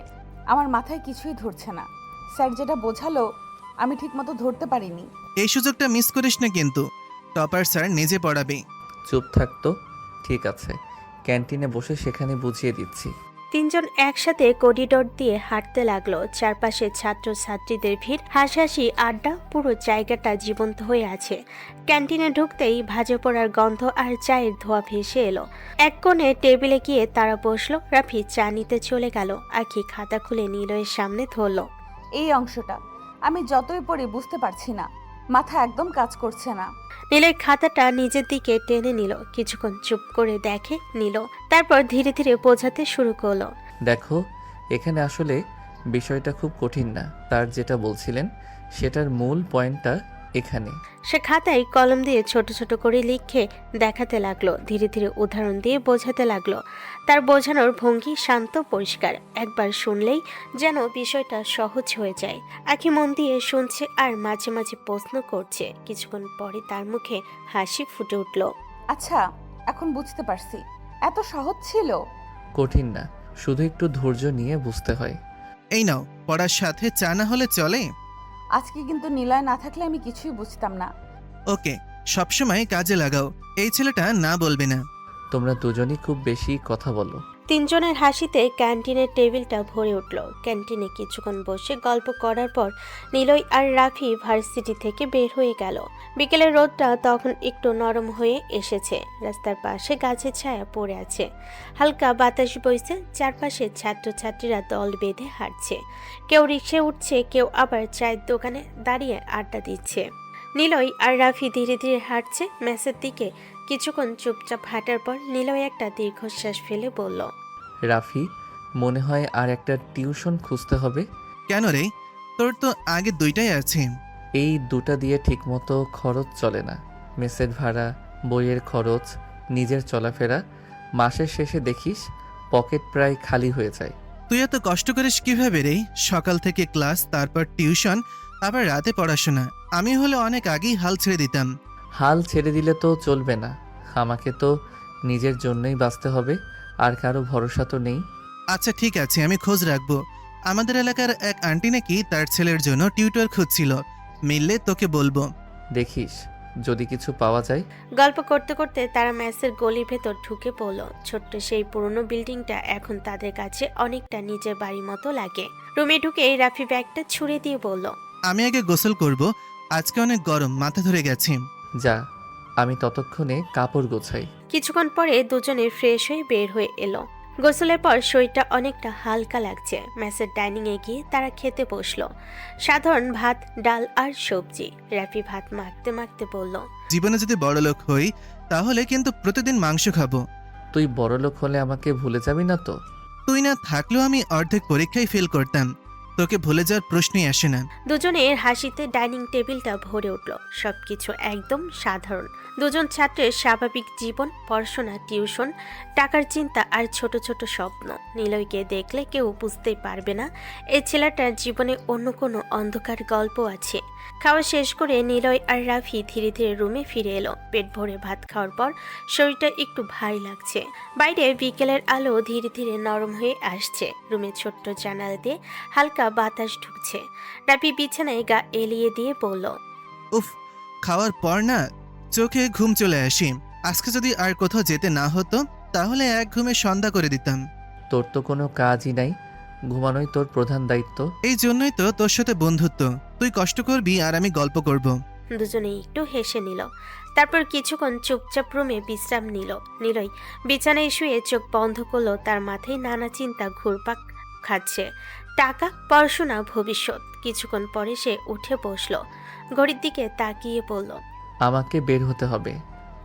আমার মাথায় কিছুই ধরছে না। স্যার যেটা বোঝালো আমি ঠিকমতো ধরতে পারিনি। এই সুযোগটা মিস করিস না কিন্তু, টপার স্যার নিজে পড়াবে। চুপ থাকতো। ঠিক আছে, ক্যান্টিনে বসে সেখানে বুঝিয়ে দিচ্ছি। তিনজন একসাথে করিডোর দিয়ে হাঁটতে লাগলো। চারপাশে ছাত্র ছাত্রীদের ভিড়, হাসাহাসি, আড্ডা, পুরো জায়গাটা জীবন্ত হয়ে আছে। ক্যান্টিনে ঢুকতেই ভাজা পোড়ার গন্ধ আর চায়ের ধোয়া ভেসে এলো। এক কোণে টেবিলে গিয়ে তারা বসলো। রাফি চা নিতে চলে গেল। আখি খাতা খুলে নিলয়ের সামনে ধরলো। এই অংশটা আমি যতই পড়ি বুঝতে পারছি না, মাথা একদম কাজ করছে না। নিলয় খাতাটা নিজের দিকে টেনে নিল। কিছুক্ষণ চুপ করে দেখে নিল, তারপর ধীরে ধীরে বোঝাতে শুরু করলো। দেখো, এখানে আসলে বিষয়টা খুব কঠিন না। তার যেটা বলছিলেন সেটার মূল পয়েন্টটা এখানে। সে খাতায় কলম দিয়ে ছোট ছোট করে লিখে দেখাতে লাগলো। ধীরে ধীরে উদাহরণ দিয়ে বোঝাতে লাগলো। তার বোঝানোর ভঙ্গি শান্ত, পরিষ্কার। একবার শুনলেই যেন বিষয়টা সহজ হয়ে যায়। আখি মন দিয়ে শুনছে আর মাঝে মাঝে প্রশ্ন করছে। কিছুক্ষণ পরে তার মুখে হাসি ফুটে উঠল। আচ্ছা, এখন বুঝতে পারছি। এত সহজ ছিল? কঠিন না, শুধু একটু ধৈর্য নিয়ে বুঝতে হয়। এই নাও, পড়ার সাথে চা না হলে চলে? আজকে কিন্তু নিলয় না থাকলে আমি কিছুই বুঝতাম না। ওকে, সবসময় কাজে লাগাও। এই ছেলেটা না বলবে না। তোমরা দুজনই খুব বেশি কথা বলো। তিনজনের হাসিতে ক্যান্টিনের টেবিলটা ভরে উঠল। ক্যান্টিনে কিছুক্ষণ বসে গল্প করার পর নিলয় আর রাফি ভার্সিটি থেকে বের হয়ে গেল। বিকেলের রোদটা তখন একটু নরম হয়ে এসেছে। রাস্তার পাশে গাছের ছায়া পড়ে আছে, হালকা বাতাস বইছে। চারপাশে ছাত্রছাত্রীরা দল বেঁধে হাঁটছে, কেউ রিকশায় উঠছে, কেউ আবার চায়ের দোকানে দাঁড়িয়ে আড্ডা দিচ্ছে। নিলয় আর রাফি ধীরে ধীরে হাঁটছে মেসের দিকে। কিছুক্ষণ চুপচাপ হাঁটার পর নিলয় একটা দীর্ঘশ্বাস ফেলে বলল, রাফি, মনে হয় আর একটা টিউশন খুঁজতে হবে। কেন রে, তোর তো আগে দুইটাই আছে। এই দুটা দিয়ে ঠিকমতো খরচ চলে না। মেসের ভাড়া, বইয়ের খরচ, নিজের চলাফেরা। মাসের শেষে দেখিস পকেট প্রায় খালি হয়ে যায়। তুই এত কষ্ট করিস কিভাবে রে? সকাল থেকে ক্লাস, তারপর টিউশন, আবার রাতে পড়াশোনা। আমি হলে অনেক আগেই হাল ছেড়ে দিতাম। হাল ছেড়ে দিলে তো চলবে না, আমাকে তো নিজের জন্যই বাঁচতে হবে, আর কারো ভরসা তো নেই। আচ্ছা ঠিক আছে, আমি খোঁজ রাখবো। আমাদের এলাকার এক আন্টি নাকি তার ছেলের জন্য টিউটর খুঁজছিল, মিললে তোকে বলবো। দেখিস যদি কিছু পাওয়া যায়। গল্প করতে করতে তারা মেসের গলির ভেতর ঢুকে পড়ল। ছোট্ট সেই পুরনো বিল্ডিংটা এখন তাদের কাছে অনেকটা নিজের বাড়ির মতো লাগে। রুমে ঢুকে রাফি ব্যাগটা ছুঁড়ে দিয়ে বলল, আমি আগে গোসল করব, আজকে অনেক গরম, মাথা ধরে গেছে। যা, আমি ততক্ষণে কাপড় গোছাই। কিছুক্ষণ পরে দুজনে ফ্রেশ হয়ে বের হয়ে এলো। গোসলের পর শরীরটা অনেকটা হালকা লাগছে। মেসের ডাইনিংয়ে গিয়ে তারা খেতে বসলো। সাধারণ ভাত, ডাল আর সবজি। রাফি ভাত মাখতে মাখতে বলল, জীবনে যদি বড়লোক হই তাহলে কিন্তু প্রতিদিন মাংস খাবো। তুই বড়লোক হলে আমাকে ভুলে যাবি না তো? তুই না থাকলেও আমি অর্ধেক পরীক্ষায় ফেল করতাম, তোকে ভুলে যাওয়ার প্রশ্নই আসে না। দুজনের হাসিতে ডাইনিং টেবিলটা ভরে উঠল। সবকিছু একদম সাধারণ। দুজন ছাত্রের স্বাভাবিক জীবন, পড়াশোনা, টিউশন, টাকার চিন্তা আর ছোট ছোট স্বপ্ন। নিলয়কে দেখলে কেউ বুঝতেই পারবে না এই ছেলেটার জীবনে অন্য কোনো অন্ধকার গল্প আছে। খাওয়া শেষ করে নিলয় আর রাফি ধীরে ধীরে রুমে ফিরে এলো। পেট ভরে ভাত খাওয়ার পর শরীরটা একটু ভারী লাগছে। বাইরে বিকেলের আলো ধীরে ধীরে নরম হয়ে আসছে। রুমের ছোট্ট জানালা দিয়ে হালকা বাতাস ঢুকছে। রাফি বিছানায় গা এলিয়ে দিয়ে বলল, উফ, খাওয়ার পর না চোখে ঘুম চলে আসি। আজকে যদি আর কোথাও যেতে না হতো তাহলে এক ঘুমে সন্ধ্যা করে দিতাম। তোর তো কোনো কাজই নাই, ঘুমানোই তোর প্রধান দায়িত্ব। এই জন্যই তো তোর সাথে বন্ধুত্ব, তুই কষ্ট করবি আর আমি গল্প করব। দুজনেই একটু হেসে নিল। তারপর কিছুক্ষণ চুপচাপ রুমে বিশ্রাম নিল। নিলয় বিছানায় শুয়ে চোখ বন্ধ করলো। তার মাথায় নানা চিন্তা ঘুরপাক খাচ্ছে। টাকা, পড়াশোনা, ভবিষ্যৎ। কিছুক্ষণ পরে সে উঠে বসলো। ঘড়ির দিকে তাকিয়ে বলল, আমাকে বের হতে হবে,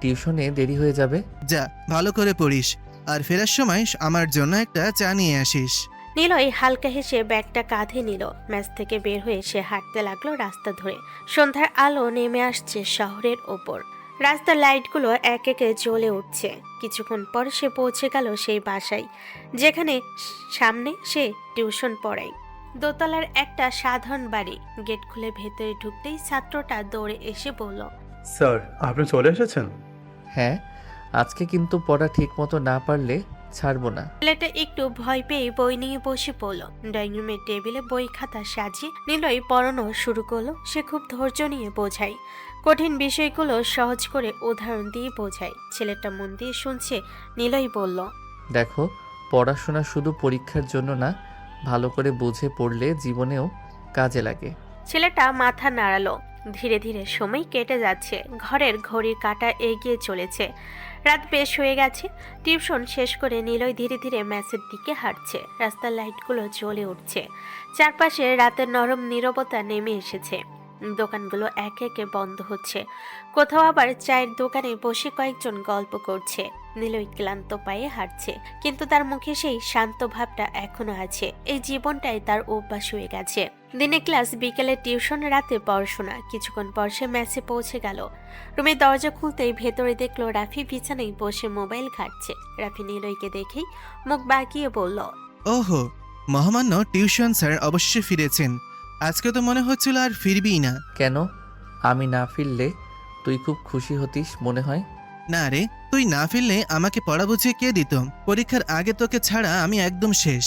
টিউশনে দেরি হয়ে যাবে। যা, ভালো করে পড়িস আর ফেরার সময় আমার জন্য একটা চা নিয়ে আসিস। নিলয় হালকা হেসে ব্যাগটা কাঁধে নিল। ম্যাচ থেকে বের হয়ে সে হাঁটতে লাগলো রাস্তা ধরে। সন্ধ্যার আলো নেমে আসছে শহরের ওপর। রাস্তার লাইটগুলো এক একে জ্বলে উঠছে। কিছুক্ষণ পর সে পৌঁছে গেল সেই বাসায় যেখানে সামনে সে টিউশন পড়ায়। দোতলার একটা সাধারণ বাড়ি। গেট খুলে ভেতরে ঢুকতেই ছাত্রটা দৌড়ে এসে বলল, স্যার, আপনি চলে এসেছেন? হ্যাঁ, আজকে কিন্তু পড়া ঠিক মতো না পারলে ছাড়বো না। ছেলেটা একটু ভয় পেয়ে বই নিয়ে বসে পড়ল। ড্রয়িং রুমের টেবিলে বই খাতা সাজিয়ে নিলয় পড়ানো শুরু করলো। সে খুব ধৈর্য নিয়ে বোঝায়, কঠিন বিষয়গুলো সহজ করে উদাহরণ দিয়ে বোঝায়। ছেলেটা মন দিয়ে শুনছে। নিলয় বলল, দেখো, পড়াশোনা শুধু পরীক্ষার জন্য না, ভালো করে বুঝে পড়লে জীবনেও কাজে লাগে। ছেলেটা মাথা নাড়ালো। ধীরে ধীরে সময় কেটে যাচ্ছে। ঘরের ঘড়ির কাঁটা এগিয়ে চলেছে। রাত বেশ হয়ে গেছে। টিউশন শেষ করে নিলয় ধীরে ধীরে ম্যাচের দিকে হাঁটছে। রাস্তার লাইটগুলো জ্বলে উঠছে। চারপাশে রাতের নরম নীরবতা নেমে এসেছে। দোকানগুলো একে একে বন্ধ হচ্ছে। কোথাও আবার চায়ের দোকানে বসে কয়েকজন গল্প করছে। নিলয় ক্লান্ত পায়ে হাঁটছে, কিন্তু তার মুখে সেই শান্ত ভাবটা এখনো আছে। এই জীবনটাই তার অভ্যাস হয়ে গেছে। দিনে ক্লাস, বিকেলে টিউশন, রাতে পড়াশোনা। কিছুক্ষণ পর সে ম্যাচে পৌঁছে গেল। রুমের দরজা খুলতেই ভেতরে দেখলো রাফি বিছানায় বসে মোবাইল ঘাঁটছে। রাফি নিলয়কে দেখেই মুখ বাঁকিয়ে বলল, ওহো, মহামান্য টিউশন স্যার অবশ্যই ফিরেছেন। আজকে তো মনে হচ্ছিল আর ফিরবিই না। কেন? আমি না ফিরলে তুই খুব খুশি হতিস মনে হয়। না রে, তুই না ফিরলে আমাকে পড়া বুঝিয়ে কে দিত? পরীক্ষার আগে তোকে ছাড়া আমি একদম শেষ।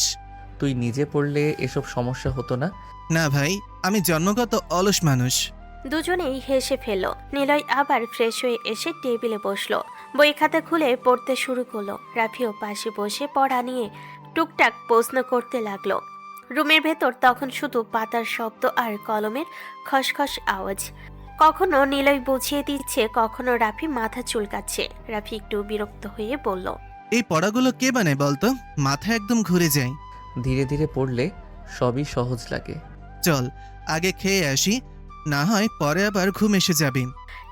তুই নিজে পড়লে এসব সমস্যা হতো না। না ভাই, আমি জন্মগত অলস মানুষ। দুজনেই হেসে ফেলল। নিলয় আবার ফ্রেশ হয়ে এসে টেবিলে বসলো। বই খাতা খুলে পড়তে শুরু করলো। রাফিও পাশে বসে পড়া নিয়ে টুকটাক প্রশ্ন করতে লাগলো। রুমের ভেতর তখন শুধু পাতার শব্দ আর কলমের খসখস আওয়াজ। কখনো নিলয় বুঝিয়ে দিচ্ছে, কখনো রাফি মাথা চুলকাচ্ছে। রাফি একটু বিরক্ত হয়ে বলল, এই পড়াগুলো কে বানায় বলতো? মাথা একদম ঘুরে যায়। ধীরে ধীরে পড়লে সবই সহজ লাগে। চল আগে খেয়ে আসি, না হয় পরে আবার ঘুম এসে যাবে।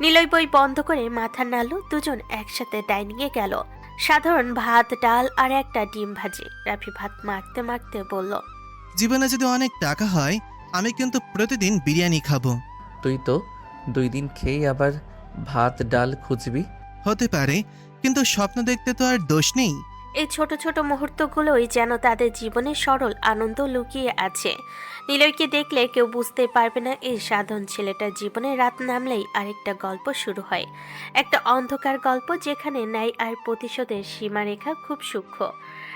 নিলয় বই বন্ধ করে মাথা নাড়ল। দুজন একসাথে ডাইনিংয়ে গেল। সাধারণ ভাত, ডাল আর একটা ডিম ভাজি। রাফি ভাত মাখতে মাখতে বলল, জীবনে যদি অনেক টাকা হয় আমি কিন্তু প্রতিদিন বিরিয়ানি খাবো। তুই তো 2 দিন খেয়েই আবার ভাত ডাল খুঁজবি। হতে পারে, কিন্তু স্বপ্ন দেখতে তো আর দোষ নেই। এই ছোট ছোট মুহূর্তগুলোই যেন তাদের জীবনে সরল আনন্দ লুকিয়ে আছে। নিলয়কে দেখলে কেউ বুঝতে পারবে না এই সাধারণ ছেলেটার জীবনে রাত নামলেই আরেকটা গল্প শুরু হয়। একটা অন্ধকার গল্প যেখানে ন্যায় আর প্রতিশোধের সীমারেখা খুব সূক্ষ্ম।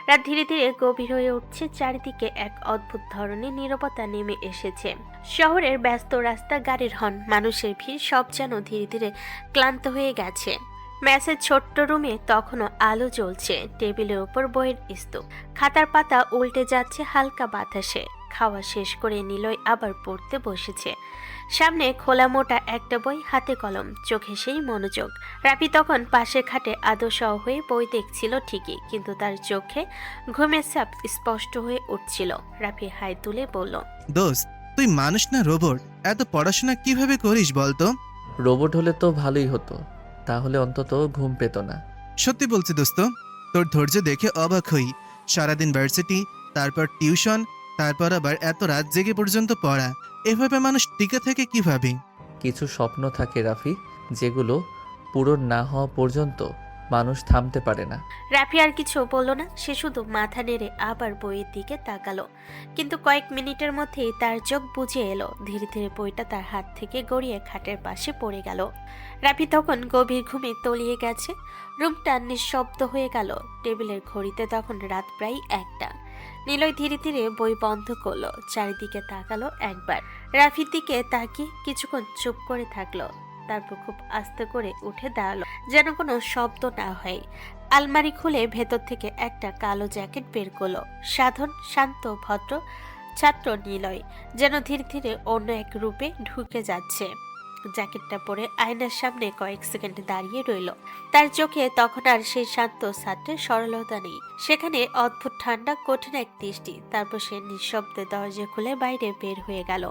রাত ধীরে ধীরে গভীর হয়ে উঠছে। চারিদিকে এক অদ্ভুত ধরনের নীরবতা নেমে এসেছে। শহরের ব্যস্ত রাস্তা, গাড়ির হর্ন, মানুষের ভিড় সব যেন ধীরে ধীরে ক্লান্ত হয়ে গেছে। ম্যাচের ছোট্ট রুমে তখনও আলো জ্বলছে। টেবিলের ওপর বইয়ের স্তূপ, খাতার পাতা উল্টে যাচ্ছে হালকা বাতাসে। খাওয়া শেষ করে নিলয় আবার পড়তে বসেছে। সামনে খোলা মোটা একটা বই, হাতে কলম, চোখে সেই মনোযোগ। রাফি তখন পাশে খাটে আদশাও হয়ে বই দেখছিল ঠিকই, কিন্তু তার চোখে ঘুমের ছাপ স্পষ্ট হয়ে উঠছিল। রাফি হাই তুলে বলল, দোস্ত, তুই মানুষ না রোবট? এত পড়াশোনা কিভাবে করিস বলতো? রোবট হলে তো ভালোই হতো, তাহলে অন্তত ঘুম পেত না। সত্যি বলছি দোস্ত, তোর ধৈর্য দেখে অবাক হই। সারাদিন ভার্সিটি, তারপর টিউশন, তারপর আবার এত রাত জেগে পর্যন্ত পড়া। এভাবে মানুষ টিকে থাকে কিভাবে? কিছু স্বপ্ন থাকে রাফি, যেগুলো পূরণ না হওয়া পর্যন্ত মানুষ থামতে পারে না। রাফি আর কিছু বলল না, সে শুধু মাথা নেড়ে আবার বইয়ের দিকে তাকালো। কিন্তু কয়েক মিনিটের মধ্যেই তার চোখ বুজে এলো। ধীরে ধীরে বইটা তার হাত থেকে গড়িয়ে খাটের পাশে পড়ে গেল। রাফি তখন গভীর ঘুমে তলিয়ে গেছে। রুমটা নিঃশব্দ হয়ে গেল। টেবিলের ঘড়িতে তখন রাত প্রায় 1টা। নিলয় ধীরে ধীরে বই বন্ধ করলো, চারিদিকে তাকালো একবার। রাফির দিকে তাকিয়ে কিছুক্ষণ চুপ করে থাকলো। তারপর খুব আস্তে করে উঠে দাঁড়ালো, যেন কোনো শব্দ না হয়। আলমারি খুলে ভেতর থেকে একটা কালো জ্যাকেট বের করলো। সাধন, শান্ত, ভদ্র ছাত্র নিলয় যেন ধীরে ধীরে অন্য এক রূপে ঢুকে যাচ্ছে। জ্যাকেটটা পরে আয়নার সামনে কয়েক সেকেন্ড দাঁড়িয়ে রইল। তার চোখে তখন আর সেই শান্ত ছাত্রের সরলতা নেই, সেখানে অদ্ভুত ঠান্ডা, কঠিন এক দৃষ্টি। তারপর সে নিঃশব্দে দরজা খুলে বাইরে বের হয়ে গেল।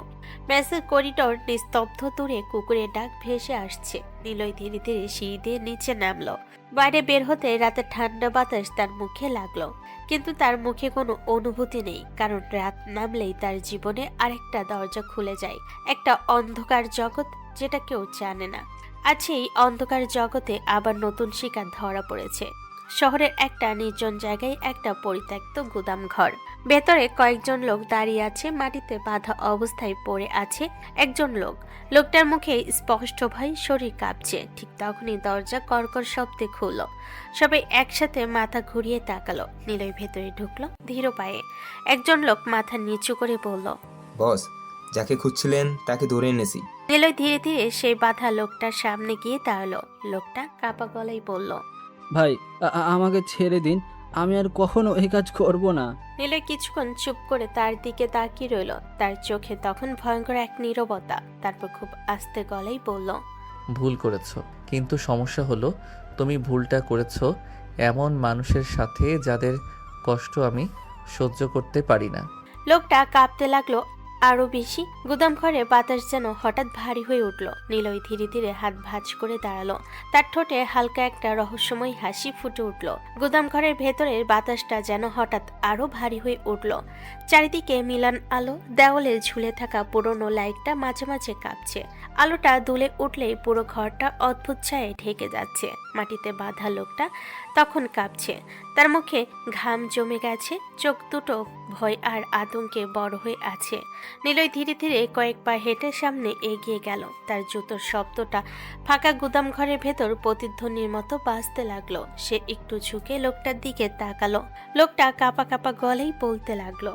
মেসের করিডোর নিস্তব্ধ, দূরে কুকুরের ডাক ভেসে আসছে। নিলয় ধীরে ধীরে সিঁড়ি দিয়ে নিচে নামলো। বাইরে বের হতে রাতের ঠান্ডা বাতাস তার মুখে লাগলো, কিন্তু তার মুখে কোনো অনুভূতি নেই, কারণ রাত নামলেই তার জীবনে আরেকটা দরজা খুলে যায়, একটা অন্ধকার জগৎ যেটা কেউ জানে না। আজ এই অন্ধকার জগতে আবার নতুন শিকার ধরা পড়েছে। শহরের একটা নির্জন জায়গায় একটা পরিত্যক্ত গুদাম ঘর। ভেতরে কয়েকজন লোক দাঁড়িয়ে আছে, মাটিতে বাঁধা অবস্থায় পড়ে আছে একজন লোক। লোকটার মুখে স্পষ্ট ভয়, শরীর কাঁপছে। ঠিক তখনই দরজা কর্কর শব্দে খুলল। সবাই একসাথে মাথা ঘুরিয়ে তাকালো। নিলয় ভেতরে ঢুকলো ধীর পায়ে। একজন লোক মাথা নিচু করে বলল, বস, যাকে খুঁজছিলেন তাকে ধরে এনেছি। নিলয় ধীরে ধীরে সেই বাঁধা লোকটার সামনে গিয়ে দাঁড়ালো। লোকটা কাঁপা গলায় বলল, ভাই, আমাকে ছেড়ে দিন, আমি আর কখনো এই কাজ করব না। নিলয় কিছুক্ষণ চুপ করে তার দিকে তাকিয়ে রইল। তার চোখে তখন ভয়ঙ্কর এক নীরবতা। তারপর খুব আস্তে গলায় বলল, ভুল করেছো, কিন্তু সমস্যা হলো তুমি ভুলটা করেছো এমন মানুষের সাথে যাদের কষ্ট আমি সহ্য করতে পারি না। লোকটা কাঁপতে লাগলো আরো বেশি। গুদাম ঘরে বাতাস যেন হঠাৎ ভারী হয়ে উঠল। নিলয় ধীরে ধীরে হাত ভাঁজ করে দাঁড়ালো। তার ঠোঁটে হালকা একটা রহস্যময় হাসি ফুটে উঠল। গুদাম ঘরের ভেতরের বাতাসটা যেন হঠাৎ আরো ভারী হয়ে উঠল। চারিদিকে মিলান আলো, দেওয়ালে ঝুলে থাকা পুরনো লাইটটা মাঝে মাঝে কাঁপছে। আলোটা দুলে উঠলেই পুরো ঘরটা অদ্ভুত ছায়ায় ঢেকে যাচ্ছে। মাটিতে বাঁধা লোকটা তখন কাঁপছে, তার মুখে ঘাম জমে গেছে, চোখ দুটো ভয় আর আতঙ্কে বড় হয়ে আছে। নিলয় ধীরে ধীরে কয়েক পা হেঁটে সামনে এগিয়ে গেল। তার জুতোর শব্দটা ফাঁকা গুদাম ঘরের ভেতর প্রতিধ্বনির মতো বাজতে লাগলো। সে একটু ঝুঁকে লোকটার দিকে তাকালো। লোকটা কাঁপা কাঁপা গলেই বলতে লাগলো,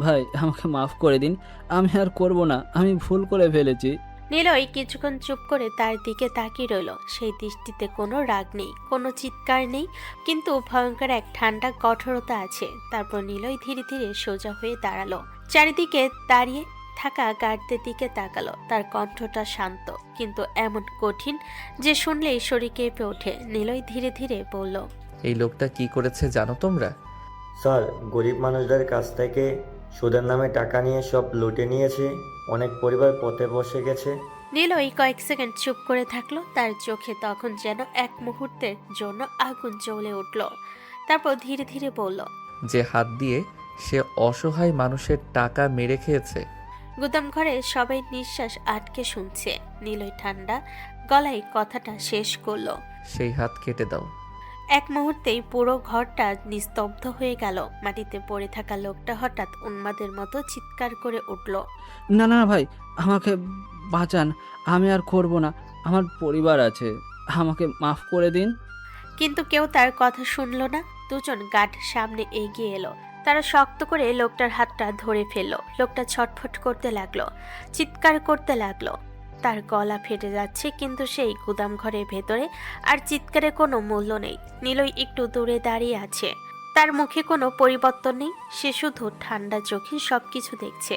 ভাই, আমাকে মাফ করে দিন, আমি আর করব না, আমি ভুল করে ফেলেছি। নিলয় কিছুক্ষণ চুপ করে তার দিকে তাকিয়ে রইল। সেই দৃষ্টিতে কোনো রাগ নেই, কোনো চিৎকার নেই, কিন্তু ভয়ঙ্কর এক ঠান্ডা কঠোরতা আছে। তারপর নিলয় ধীরে ধীরে সোজা হয়ে দাঁড়ালো। চারিদিকে দাঁড়িয়ে থাকা গার্ডদের দিকে তাকালো। তার কণ্ঠটা শান্ত, কিন্তু এমন কঠিন যে শুনলেই শরীর কেঁপে ওঠে। নিলয় ধীরে ধীরে বলল, এই লোকটা কি করেছে জানো তোমরা? স্যার, গরিব মানুষদের কাছ থেকে সুদের নামে টাকা নিয়ে সব লুটে নিয়েছে। অনেক পরিবার পথে বসে গেছে। নিলয় কয়েক সেকেন্ড চুপ করে থাকলো। তার চোখে তখন যেন এক মুহূর্তের জন্য আগুন জ্বলে উঠল। তারপর ধীরে ধীরে বলল, যে হাত দিয়ে সে অসহায় মানুষের টাকা মেরে খেয়েছে। গুদাম ঘরে সবাই নিঃশ্বাস আটকে শুনছে। নিলয় ঠান্ডা গলায় কথাটা শেষ করলো। সেই হাত কেটে দাও। এক মুহূর্তেই পুরো ঘরটা নিস্তব্ধ হয়ে গেল। মাটিতে পড়ে থাকা লোকটা হঠাৎ উন্মাদের মতো চিৎকার করে উঠল, না না ভাই, আমাকে বাঁচান, আমি আর করব না, আমার পরিবার আছে, আমাকে মাফ করে দিন। কিন্তু কেউ তার কথা শুনল না। দুজন গার্ড সামনে এগিয়ে এলো। তারা শক্ত করে লোকটার হাতটা ধরে ফেললো। লোকটা ছটফট করতে লাগলো, চিৎকার করতে লাগলো। তার গলা ফেটে যাচ্ছে, কিন্তু সেই গুদাম ঘরের ভেতরে আর চিৎকারে কোনো মূল্য নেই। নিলয় একটু দূরে দাঁড়িয়ে আছে। তার মুখে কোনো পরিবর্তন নেই, সে শুধু ঠান্ডা চোখে সবকিছু দেখছে।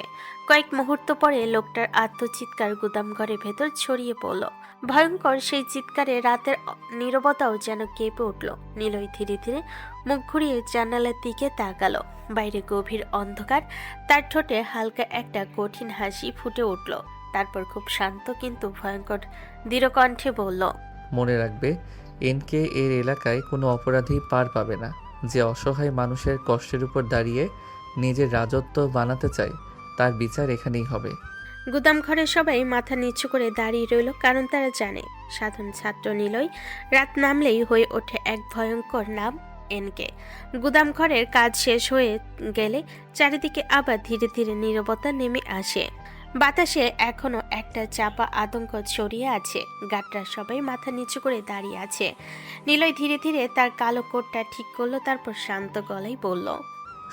কয়েক মুহূর্ত পরে লোকটার আত্মচিৎকার গুদামঘরের ভেতর ছড়িয়ে পড়ল। ভয়ঙ্কর সেই চিৎকারে রাতের নীরবতাও যেন কেঁপে উঠল। নিলয় ধীরে ধীরে মুখ ঘুরিয়ে জানালার দিকে তাকালো। বাইরে গভীর অন্ধকার, তার ঠোঁটে হালকা একটা কঠিন হাসি ফুটে উঠল। তারপর খুব শান্ত কিন্তু ভয়ঙ্কর দৃঢ় কণ্ঠে বলল, মনে রাখবে, এনকে এর এলাকায় কোনো অপরাধী পার পাবে না। যে অসহায় মানুষের কষ্টের উপর দাঁড়িয়ে নিজের রাজত্ব বানাতে চায়, তার বিচার এখানেই হবে। গুদামঘরে সবাই মাথা নিচু করে দাঁড়িয়ে রইল, কারণ তারা জানে সাধারণ ছাত্র নিলয় রাত নামলেই হয়ে ওঠে এক ভয়ঙ্কর নাম, এনকে। গুদামঘরের কাজ শেষ হয়ে গেলে চারিদিকে আবার ধীরে ধীরে নীরবতা নেমে আসে। বাতাসে এখনো একটা চাপা আতঙ্ক ছড়িয়ে আছে। গাটরা সবাই মাথা নিচু করে দাঁড়িয়ে আছে। নিলয় ধীরে ধীরে তার কালো কোটটা ঠিক করলো, তারপর শান্ত গলায় বলল,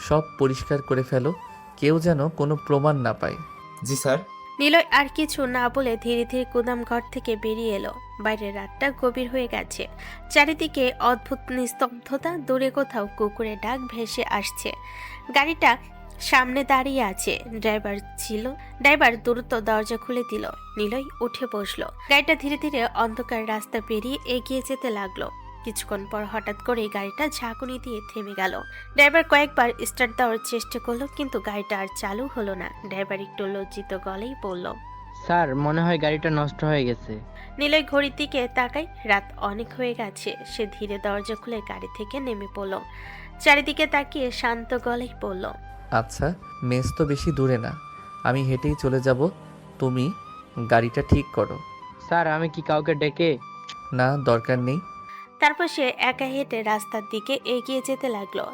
সব পরিষ্কার করে ফেলো, কেউ যেন কোনো প্রমাণ না পায়। জি স্যার। নিলয় আর কিছু না বলে ধীরে ধীরে গুদাম ঘর থেকে বেরিয়ে এলো। বাইরের রাতটা গভীর হয়ে গেছে, চারিদিকে অদ্ভুত নিস্তব্ধতা। দূরে কোথাও কুকুরের ডাক ভেসে আসছে। গাড়িটা সামনে দাঁড়িয়ে আছে, ড্রাইভার দ্রুত দরজা খুলে দিল। নিলয় উঠে বসলো। গাড়িটা ধীরে ধীরে অন্ধকার রাস্তা পেরিয়ে এগিয়ে যেতে লাগলো। কিছুক্ষণ পর হঠাৎ করে গাড়িটা ঝাঁকুনি দিয়ে থেমে গেল। ড্রাইভার কয়েকবার স্টার্ট দেওয়ার চেষ্টা করলো, কিন্তু গাড়িটা আর চালু হলো না। ড্রাইভার একটু লজ্জিত গলেই বলল, স্যার মনে হয় গাড়িটা নষ্ট হয়ে গেছে। নিলয় ঘড়ির দিকে তাকায়, রাত অনেক হয়ে গেছে। সে ধীরে দরজা খুলে গাড়ি থেকে নেমে পড়ল। চারিদিকে তাকিয়ে শান্ত গলেই বলল, আচ্ছা, মেস তো বেশি দূরে না, আমি হেঁটেই চলে যাব, তুমি গাড়িটা ঠিক করো। স্যার আমি কি কাউকে ডেকে? না, দরকার নেই। তারপর সে একা হেঁটে রাস্তার দিকে এগিয়ে যেতে লাগলো।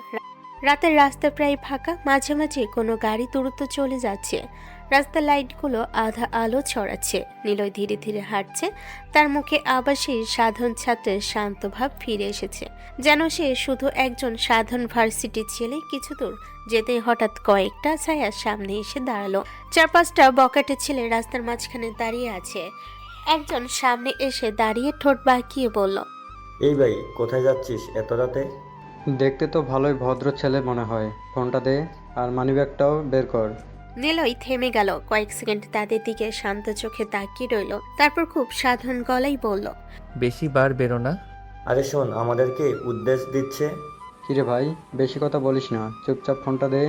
রাতের রাস্তা প্রায় ফাঁকা, মাঝে মাঝে কোনো গাড়ি দ্রুত চলে যাচ্ছে। রাস্তার লাইটগুলো আধা আলো ছড়াচ্ছে। নিলয় ধীরে ধীরে হাঁটছে, তার মুখে আবার সেই সাধারণ ছাত্রের শান্ত ভাব ফিরে এসেছে, যেন সে শুধু একজন সাধারণ ভার্সিটির ছেলে। কিছু দূর যেতেই হঠাৎ কয়েকটা ছায়া সামনে এসে দাঁড়ালো। 4-5টা বকাটে ছেলে রাস্তার মাঝখানে দাঁড়িয়ে আছে। একজন সামনে এসে দাঁড়িয়ে ঠোঁট বাঁকিয়ে বলল, এই ভাই, কোথায় যাচ্ছিস এত রাতে? দেখতে তো ভালোই ভদ্র ছেলে মনে হয়, ফোনটা দে আর মানিব্যাগটাও বের কর। নিলয় থেমে গেল। কয়েক সেকেন্ড তাদের দিকে শান্ত চোখে তাকিয়ে রইল, তারপর খুব সাধারণ গলায় বলল, বেশি বার বেরো না। আরে শোন, আমাদেরকে উদ্দেশ দিচ্ছে। কিরে ভাই, বেশি কথা বলিস না, চুপচাপ ফোনটা দে।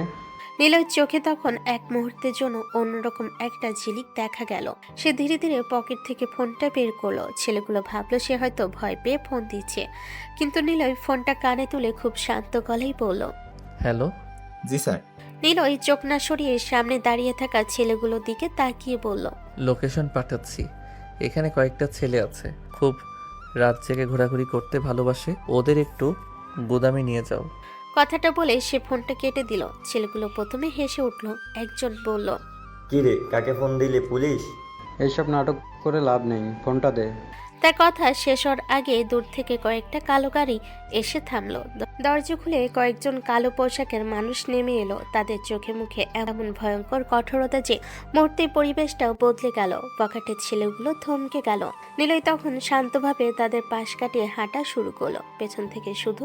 নিলয় চোখে তখন এক মুহূর্তের জন্য অন্যরকম একটা ঝিলিক দেখা গেল। সে ধীরে ধীরে পকেট থেকে ফোনটা বের করলো। ছেলেগুলো ভাবলো সে হয়তো ভয় পেয়ে ফোন দিচ্ছে, কিন্তু নিলয় ফোনটা কানে তুলে খুব শান্ত গলায় বলল, হ্যালো। জি স্যার। নিলয় চোখ না সরিয়ে সামনে দাঁড়িয়ে থাকা ছেলেগুলোর দিকে তাকিয়ে বলল, লোকেশন পাঠাচ্ছি। এখানে কয়েকটা ছেলে আছে, খুব রাত জেগে ঘোরাঘুরি করতে ভালোবাসে, ওদের একটু গুদামে নিয়ে যাও। কথাটা বলে সে ফোনটা কেটে দিল। ছেলেগুলো প্রথমে হেসে উঠল। একজন বলল, কি রে, কাকে ফোন দিলি? পুলিশ? এইসব নাটক করে লাভ নেই, ফোনটা দে। তার কথা শেষ হওয়ার আগে দূর থেকে কয়েকটা কালো গাড়ি এসে থামলো। দরজা খুলে কয়েকজন কালো পোশাকের মানুষ নেমে এলো। তাদের চোখে মুখে এমন ভয়ঙ্কর কঠোরতা যে মুহূর্তে পরিবেশটাও বদলে গেল। পকেটের ছেলেগুলো থমকে গেল। নিলয় তখন শান্তভাবে তাদের পাশ কাটিয়ে হাঁটা শুরু করলো। পেছন থেকে শুধু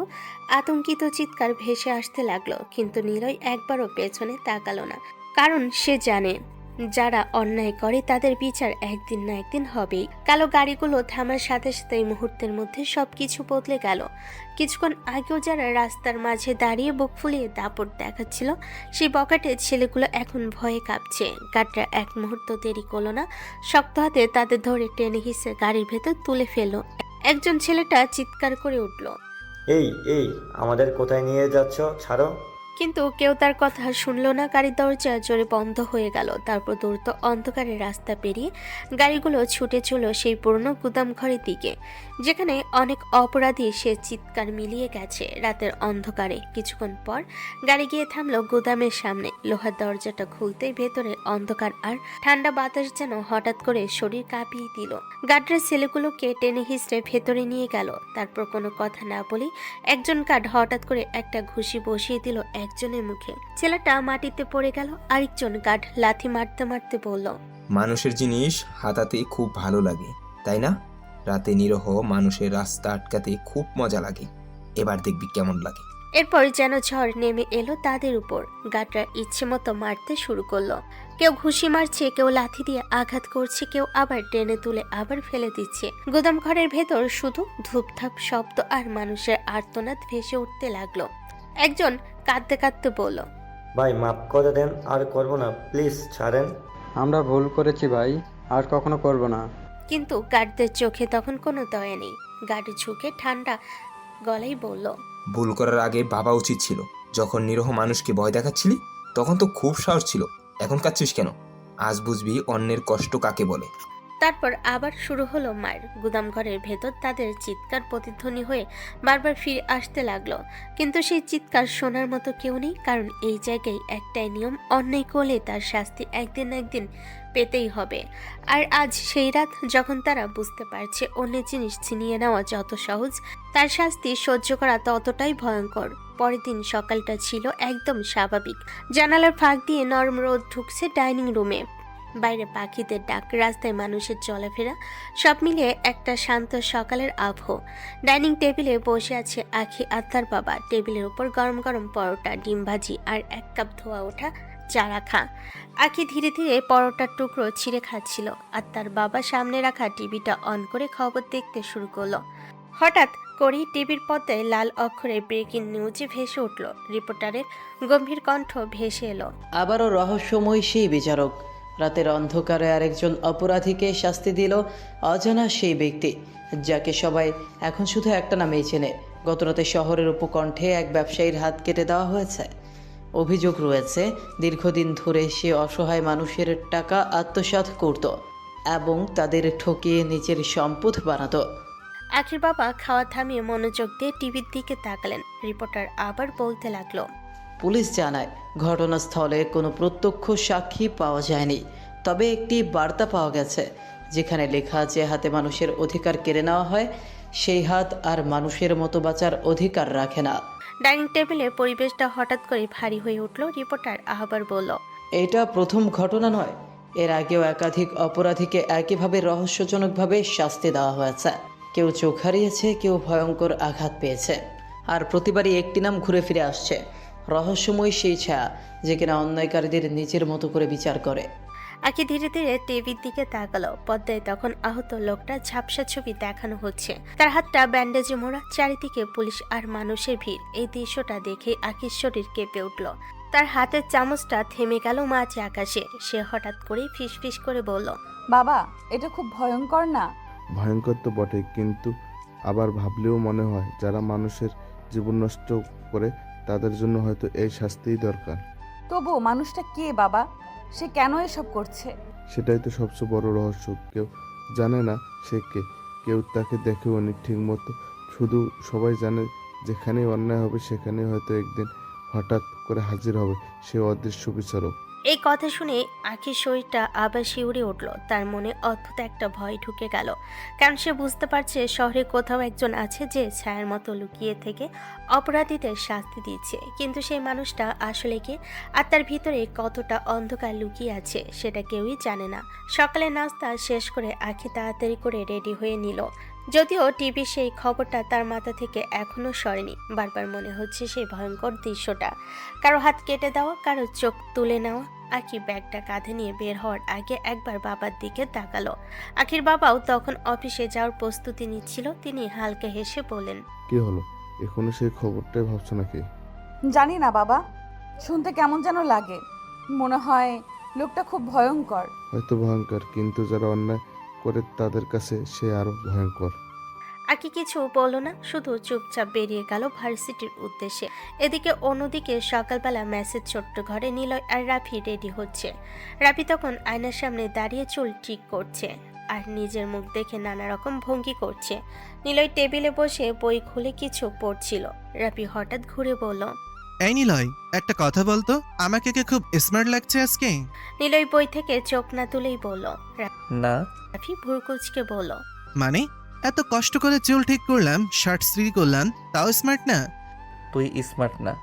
আতঙ্কিত চিৎকার ভেসে আসতে লাগলো, কিন্তু নিলয় একবারও পেছনে তাকালো না, কারণ সে জানে যারা অন্যায় করে তাদের বিচার একদিন না একদিন হবেই। কালো গাড়িগুলো থামার সাথে সাথে মুহূর্তের মধ্যে সবকিছু বদলে গেল। কিছুক্ষণ আগেও যারা রাস্তার মাঝে দাঁড়িয়ে বুক ফুলিয়ে দাপট দেখাচ্ছিল, সেই বকাটে ছেলেগুলো এখন ভয়ে কাঁপছে। গাড়িটা এক মুহূর্ত দেরি করলো না, শক্ত হাতে তাদের ধরে টেনে হিসে গাড়ির ভেতর তুলে ফেললো। একজন ছেলেটা চিৎকার করে উঠল, এই এই, আমাদের কোথায় নিয়ে যাচ্ছ? ছাড়ো। কিন্তু কেউ তার কথা শুনলো না। গাড়ির দরজা জোরে বন্ধ হয়ে গেল। তারপর দ্রুত অন্ধকারের রাস্তা পেরিয়ে গাড়িগুলো ছুটে চলো সেই পুরনো গুদাম ঘরের দিকে, যেখানে অনেক অপরাধী সে চিৎকার মিলিয়ে গেছে রাতের অন্ধকারে। কিছুক্ষণ পর গাড়ি গিয়ে থামলো গুদামের সামনে। লোহার দরজাটা খুলতেই ভেতরে অন্ধকার আর ঠান্ডা বাতাস যেন হঠাৎ করে শরীর কাঁপিয়ে দিল। গার্ডরা ছেলেগুলোকে টেনে হিঁচড়ে ভেতরে নিয়ে গেল। তারপর কোনো কথা না বলে একজন গার্ড হঠাৎ করে একটা ঘুষি বসিয়ে দিল একজনের মুখে। ছেলেটা মাটিতে পড়ে গেল। আরেকজন গার্ড লাথি মারতে মারতে বলল, মানুষের জিনিস হাতাতে খুব ভালো লাগে, তাই না? রাতে নিরহ মানুষের রাস্তা আটকাতে খুব মজা লাগে, এবার দেখবি কেমন লাগে। এরপর যেন ঝড় নেমে এলো তাদের উপর। গার্ডরা ইচ্ছে মতো মারতে শুরু করলো। কেউ ঘুষি মারছে, কেউ লাথি দিয়ে আঘাত করছে, কেউ আবার টেনে তুলে আবার ফেলে দিচ্ছে। গুদাম ঘরের ভেতর শুধু ধূপধাপ শব্দ আর মানুষের আর্তনাদ ভেসে উঠতে লাগলো। একজন কাঁদতে কাঁদতে বলল, ভাই মাফ করে দেন, আর করবো না, প্লিজ ছাড়েন। আমরা ভুল করেছি ভাই, আর কখনো করব না। কিন্তু গার্ডদের চোখে তখন কোনো দয়া নেই। গার্ড ঝুঁকে ঠান্ডা গলায় বলল, ভুল করার আগে ভাবা উচিত ছিল। যখন নিরীহ মানুষকে ভয় দেখাচ্ছিলি তখন তো খুব সাহস ছিল, এখন কাঁদছিস কেন? আজ বুঝবি অন্যের কষ্ট কাকে বলে। তারপর আবার শুরু হলো মার। গুদাম ঘরের ভেতর তাদের চিৎকার প্রতিধ্বনি হয়ে বারবার ফিরে আসতে লাগলো। কিন্তু সেই চিৎকার শোনার মতো কেউ নেই, কারণ এই জায়গায় একটাই নিয়ম, অন্যায় করলে তার শাস্তি একদিন না একদিন পেতেই হবে। আর আজ সেই রাত, যখন তারা বুঝতে পারছে অন্যের জিনিস ছিনিয়ে নেওয়া যত সহজ, তার শাস্তি সহ্য করা ততটাই ভয়ঙ্কর। পরের দিন সকালটা ছিল একদম স্বাভাবিক। জানালার ফাঁক দিয়ে নরম রোদ ঢুকছে ডাইনিং রুমে। বাইরে পাখিদের ডাক, রাস্তায় মানুষের চলাফেরা, সব মিলিয়ে একটা শান্ত সকালের আবহ। ডাইনিং টেবিলে বসে আছে আখি আর তার বাবা। টেবিলের উপর গরম গরম পরোটা, ডিম ভাজি আর এক কাপ ধোয়া ওঠা চা রাখা। আখি ধীরে ধীরে পরোটার টুকরো ছিঁড়ে খাচ্ছিল, আর তার বাবা সামনে রাখা টিভিটা অন করে খবর দেখতে শুরু করলো। হঠাৎ করেই টিভির পর্দায় লাল অক্ষরে ব্রেকিং নিউজে ভেসে উঠল। রিপোর্টারের গম্ভীর কণ্ঠ ভেসে এলো, আবারও রহস্যময় সেই বিচারক। রাতের অন্ধকারে আরেকজন অপরাধীকে শাস্তি দিল অজানা সেই ব্যক্তি, যাকে সবাই এখন শুধু একটা নামেই চেনে। গতরাতে শহরের উপকণ্ঠে এক ব্যবসায়ীর হাত কেটে দেওয়া হয়েছে। অভিযোগ রয়েছে দীর্ঘদিন ধরে সে অসহায় মানুষের টাকা আত্মসাৎ করত এবং তাদের ঠকিয়ে নিজের সম্পদ বানাতো। আখির বাবা খাওয়া থামিয়ে মনোযোগ দিয়ে টিভির দিকে তাকালেন। রিপোর্টার আবার বলতে লাগলো, পুলিশ জানায় ঘটনাস্থলে কোনো প্রত্যক্ষ সাক্ষী পাওয়া যায়নি, তবে একটি বার্তা পাওয়া গেছে, যেখানে লেখা আছে হাতে মানুষের অধিকার কেড়ে নেওয়া হয়, সেই হাত আর মানুষের মতো বাঁচার অধিকার রাখে না। ডাইনিং টেবিলের পরিবেশটা হঠাৎ করে ভারী হয়ে উঠল। রিপোর্টার আবার বলল, এটা প্রথম ঘটনা নয়, এর আগেও একাধিক অপরাধীকে একইভাবে রহস্যজনকভাবে শাস্তি দেওয়া হয়েছে। কেউ চোখ হারিয়েছে, কেউ ভয়ঙ্কর আঘাত পেয়েছে, আর প্রতিবারই একটি নাম ঘুরে ফিরে আসছে, রহস্যময় সেই ছায়া, যে কিনা অন্যায়কারীদের নিজের মতো করে বিচার করে। আখি ধীরে ধীরে টিভির দিকে তাকালো। পর্দায় তখন আহত লোকটা ঝাপসা ছবি দেখানো হচ্ছে, তার হাতটা ব্যান্ডেজে মোড়া। চারিদিকে পুলিশ আর মানুষের ভিড়। এই দৃশ্যটা দেখে আখির শরীর কেঁপে উঠল। তার হাতের চামচটা থেমে গেল মাঝে আকাশে। সে হঠাৎ করে ফিসফিস করে বলল, বাবা, এটা খুব ভয়ঙ্কর না? ভয়ঙ্কর তো বটে, কিন্তু আবার ভাবলেও মনে হয় যারা মানুষের জীবন নষ্ট করে তাদের জন্য হয়তো এই শাস্তিই দরকার। তবু মানুষটা কে বাবা? সে কেন এসব করছে? সেটাই তো সবচেয়ে বড় রহস্য। কেউ জানে না সে কে, কেউ তাকে দেখেও নি ঠিক মতো। শুধু সবাই জানে যেখানেই অন্যায় হবে সেখানেই হয়তো একদিন হঠাৎ করে হাজির হবে সে অদৃশ্য বিচারক। এই কথা শুনে আখির শরীরটা আবার শিউরে উঠল। তার মনে অদ্ভুত একটা ভয় ঢুকে গেল, কারণ সে বুঝতে পারছে শহরে কোথাও একজন আছে যে ছায়ার মতো লুকিয়ে থেকে অপরাধীদের শাস্তি দিচ্ছে। কিন্তু সেই মানুষটা আসলে কে, আর তার ভিতরে কতটা অন্ধকার লুকিয়ে আছে সেটা কেউই জানে না। সকালে নাস্তা শেষ করে আখি তাড়াতাড়ি করে রেডি হয়ে নিল। যদিও টিভি সেই খবরটা তার মাথা থেকে এখনো সরেনি। বারবার মনে হচ্ছে সেই ভয়ঙ্কর দৃশ্যটা, কারো হাত কেটে দেওয়া, কারো চোখ তুলে নেওয়া। আখি ব্যাগটা কাঁধে নিয়ে বের হওয়ার আগে একবার বাবার দিকে তাকালো। আখির বাবাও তখন অফিসে যাওয়ার প্রস্তুতি নিচ্ছিল। তিনি হালকা হেসে বললেন, কি হলো, এখনো সেই খবরটাই ভাবছো নাকি? জানি না বাবা, শুনতে কেমন যেন লাগে। মনে হয় লোকটা খুব ভয়ঙ্কর। হয়তো ভয়ঙ্কর, কিন্তু যারা অন্যায় করে তাদের কাছে সে আরো ভয়ঙ্কর। আকি কিছু বলল না, শুধু চুপচাপ বেরিয়ে গেল ভার্সিটির উদ্দেশ্যে। এদিকে অন্যদিকে সকালবেলা মেসেজ ছোট্ট ঘরে নিলয় আর রাফি রেডি হচ্ছে। রাফি তখন আয়নার সামনে দাঁড়িয়ে চুল ঠিক করছে আর নিজের মুখ দেখে নানা রকম ভঙ্গি করছে। নিলয় টেবিলে বসে বই খুলে কিছু পড়ছিল। রাফি হঠাৎ ঘুরে বলল, এই নিলয়, একটা কথা বলতো, আমাকে কি খুব স্মার্ট লাগছে আজকে? নিলয় বই থেকে চোখ না তুলেই বলল। না। রাফি ভুরকুচকে বলল, মানে এত কষ্ট করে চুল ঠিক করলাম, শার্ট স্ত্রী করলাম, তাও স্মার্ট না? তুই স্মার্ট না,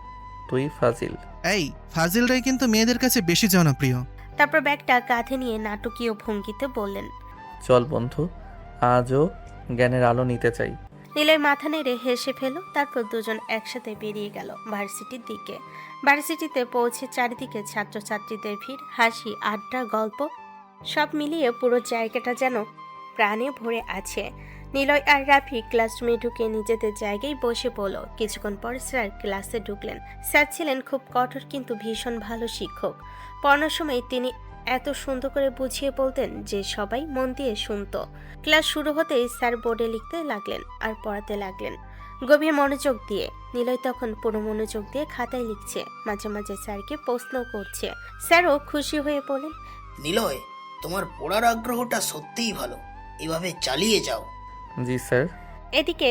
তুই ফাজিল। এই ফাজিলরাই কিন্তু মেয়েদের কাছে বেশি জনপ্রিয়। তারপর ব্যাগটা কাঁধে নিয়ে নাটকীয় ভঙ্গিতে বললেন, চল বন্ধু, আজও জ্ঞানের আলো নিতে চাই। নিলয় মাথা নেড়ে হেসে ফেল, তারপর দুজন একসাথে বেরিয়ে গেল ভার্সিটির দিকে। ভার্সিটিতে পৌঁছে চারিদিকে ছাত্রছাত্রীদের ভিড়, হাসি, আড্ডা, গল্প সব মিলিয়ে পুরো জায়গাটা যেন প্রাণে ভরে আছে। নিলয় আর রাফি ক্লাসরুমে ঢুকে নিজেদের জায়গায় বসে পড়ল। কিছুক্ষণ পর স্যার ক্লাসে ঢুকলেন। স্যার ছিলেন খুব কঠোর কিন্তু ভীষণ ভালো শিক্ষক। পড়ানোর সময় তিনি এত সুন্দর করে বুঝিয়ে বলতেন যে সবাই মন দিয়ে শুনতো। ক্লাস শুরু হতেই স্যার বোর্ডে লিখতে লাগলেন আর পড়াতে লাগলেন গভীর মনোযোগ দিয়ে। নিলয় তখন পুরো মনোযোগ দিয়ে খাতায় লিখছে, মাঝে মাঝে স্যারকে প্রশ্ন করছে। স্যারও খুশি হয়ে বলেন, নিলয়, তোমার পড়ার আগ্রহটা সত্যিই ভালো, এভাবে চালিয়ে যাও। জি স্যার। এদিকে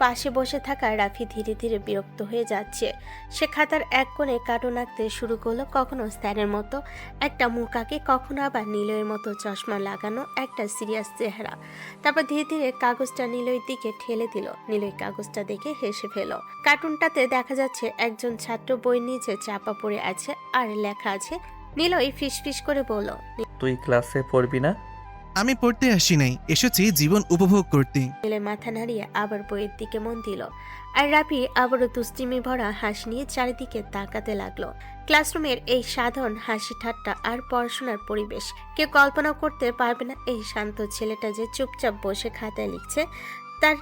পাশে বসে থাকা রাফি ধীরে ধীরে বিরক্ত হয়ে যাচ্ছে। সে খাতার এক কোণে কার্টুন আঁকতে শুরু করলো, কখনো স্যারের মতো একটা মুখ আঁকে, কখনো আবার নিলয়ের মতো চশমা লাগানো একটা সিরিয়াস চেহারা। তারপর ধীরে ধীরে কাগজটা নিলয়ের দিকে ঠেলে দিল। নিলয় কাগজটা দেখে হেসে ফেল। কার্টুনটাতে দেখা যাচ্ছে একজন ছাত্র বই নিচে চাপা পড়ে আছে আর লেখা আছে। নিলয় ফিসফিস করে বলল, তুই ক্লাসে পড়বি না? আমি পড়তে আসি নাই, এসেছি জীবন উপভোগ করতে। নিলয় মাথা নাড়িয়ে আবার বইয়ের দিকে মন দিল। আর রাফি আবারও দুষ্টিমি ভরা হাসি নিয়ে চারিদিকে তাকাতে লাগলো। ক্লাসরুমের এই সাধারণ হাসি ঠাট্টা আর পড়াশোনার পরিবেশ কেউ কল্পনা করতে পারবে না। এই শান্ত ছেলেটা যে চুপচাপ বসে খাতায় লিখছে, তার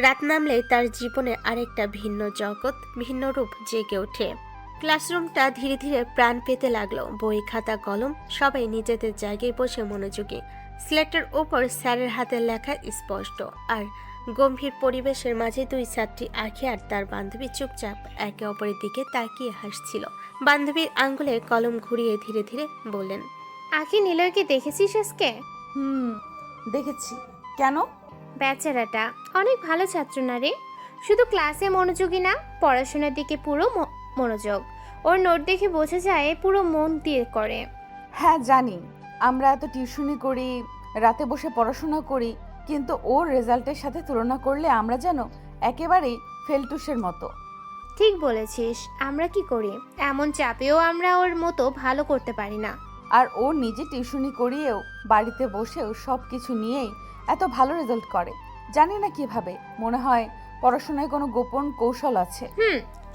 রাত নামলেই তার জীবনে আরেকটা ভিন্ন জগৎ, ভিন্ন রূপ জেগে ওঠে। ক্লাসরুমটা ধীরে ধীরে প্রাণ পেতে লাগলো। বই, খাতা, কলম সবাই নিজেদের জায়গায় বসে মনোযোগী। স্লেটের ওপর স্যারের হাতের লেখা স্পষ্ট। আর গম্ভীর পরিবেশের মাঝে দুই ছাত্রী আঁখি আর তার বান্ধবী চুপচাপ একে অপরের দিকে তাকিয়ে হাসছিল। বান্ধবীর আঙ্গুলে কলম ঘুরিয়ে ধীরে ধীরে বললেন, আঁখি, নিলয়কে দেখেছিস আজকে? দেখেছি। কেন? বেচারাটা অনেক ভালো ছাত্র না রে, শুধু ক্লাসে মনোযোগী না, পড়াশোনার দিকে পুরো মনোযোগ। ওর নোট দেখে বোঝা যায় পুরো মন দিয়ে করে। হ্যাঁ জানি, আমরা এত টিউশনি করি, রাতে বসে পড়াশোনা করি, কিন্তু ওর রেজাল্টের সাথে তুলনা করলে আমরা যেন একেবারেই ফেলটুসের মতো। ঠিক বলেছিস, আমরা কি করি, এমন চাপেও আমরা ওর মতো ভালো করতে পারি না। আর ও নিজে টিউশনি করিয়েও বাড়িতে বসেও সব কিছু নিয়েই এত ভালো রেজাল্ট করে। জানি না কিভাবে, মনে হয় পড়াশোনায় কোনো গোপন কৌশল আছে।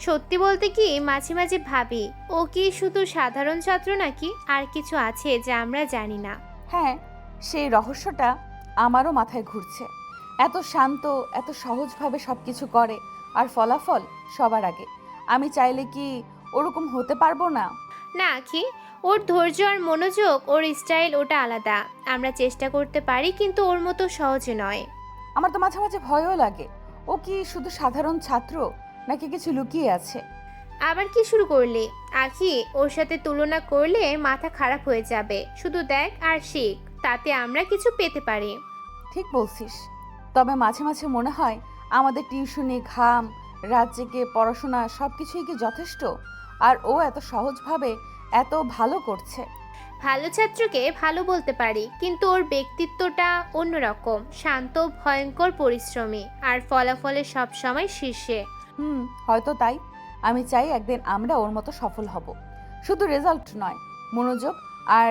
সত্যি বলতে কি মাঝে মাঝে ভাবি ও কি শুধু সাধারণ ছাত্র নাকি আর কিছু আছে যা আমরা জানি না। হ্যাঁ, সেই রহস্যটা আমারও মাথায় ঘুরছে। এত শান্ত, এত সহজভাবে সব কিছু করে, আর ফলাফল সবার আগে। আমি চাইলে কি ওরকম হতে পারবো না? না আঁখি, ওর ধৈর্য আর মনোযোগ, ওর স্টাইল ওটা আলাদা। আমরা চেষ্টা করতে পারি কিন্তু ওর মতো সহজে নয়। আমার তো মাঝে মাঝে ভয়ও লাগে, ও কি শুধু সাধারণ ছাত্র নাকি কিছু লুকিয়ে আছে। আবার কি শুরু করলি আঁখি? ওর সাথে তুলনা করলে মাথা খারাপ হয়ে যাবে। শুধু দেখ আর শিখ, তাতে আমরা কিছু পেতে পারি। ঠিক বলছিস, তবে মাঝে মাঝে মনে হয় আমাদের টিউশনি, ঘাম, রাত জেগে পড়াশোনা সব কিছুই কি যথেষ্ট? আর ও এত সহজভাবে এত ভালো করছে। ভালো ছাত্রকে ভালো বলতে পারি, কিন্তু ওর ব্যক্তিত্বটা অন্যরকম, শান্ত, ভয়ঙ্কর পরিশ্রমী আর ফলাফলে সব সময় শীর্ষে। হয়তো তাই। আমি চাই একদিন আমরা ওর মতো সফল হব। শুধু রেজাল্ট নয়, মনোযোগ আর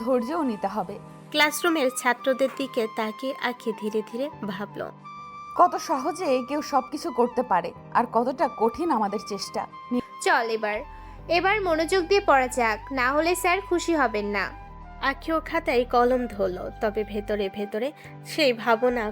ধৈর্যও নিতে হবে। ক্লাসরুমের ছাত্রদের দিকে তাকিয়ে আঁখি ধীরে ধীরে ভাবল, কত সহজে কেউ সবকিছু করতে পারে আর কতটা কঠিন আমাদের চেষ্টা। চল এবার মনোযোগ দিয়ে পড়া যাক, না হলে স্যার খুশি হবেন না। আঁখিও খাতায় কলম ধরল, তবে ভেতরে ভেতরে সেই ভাবনা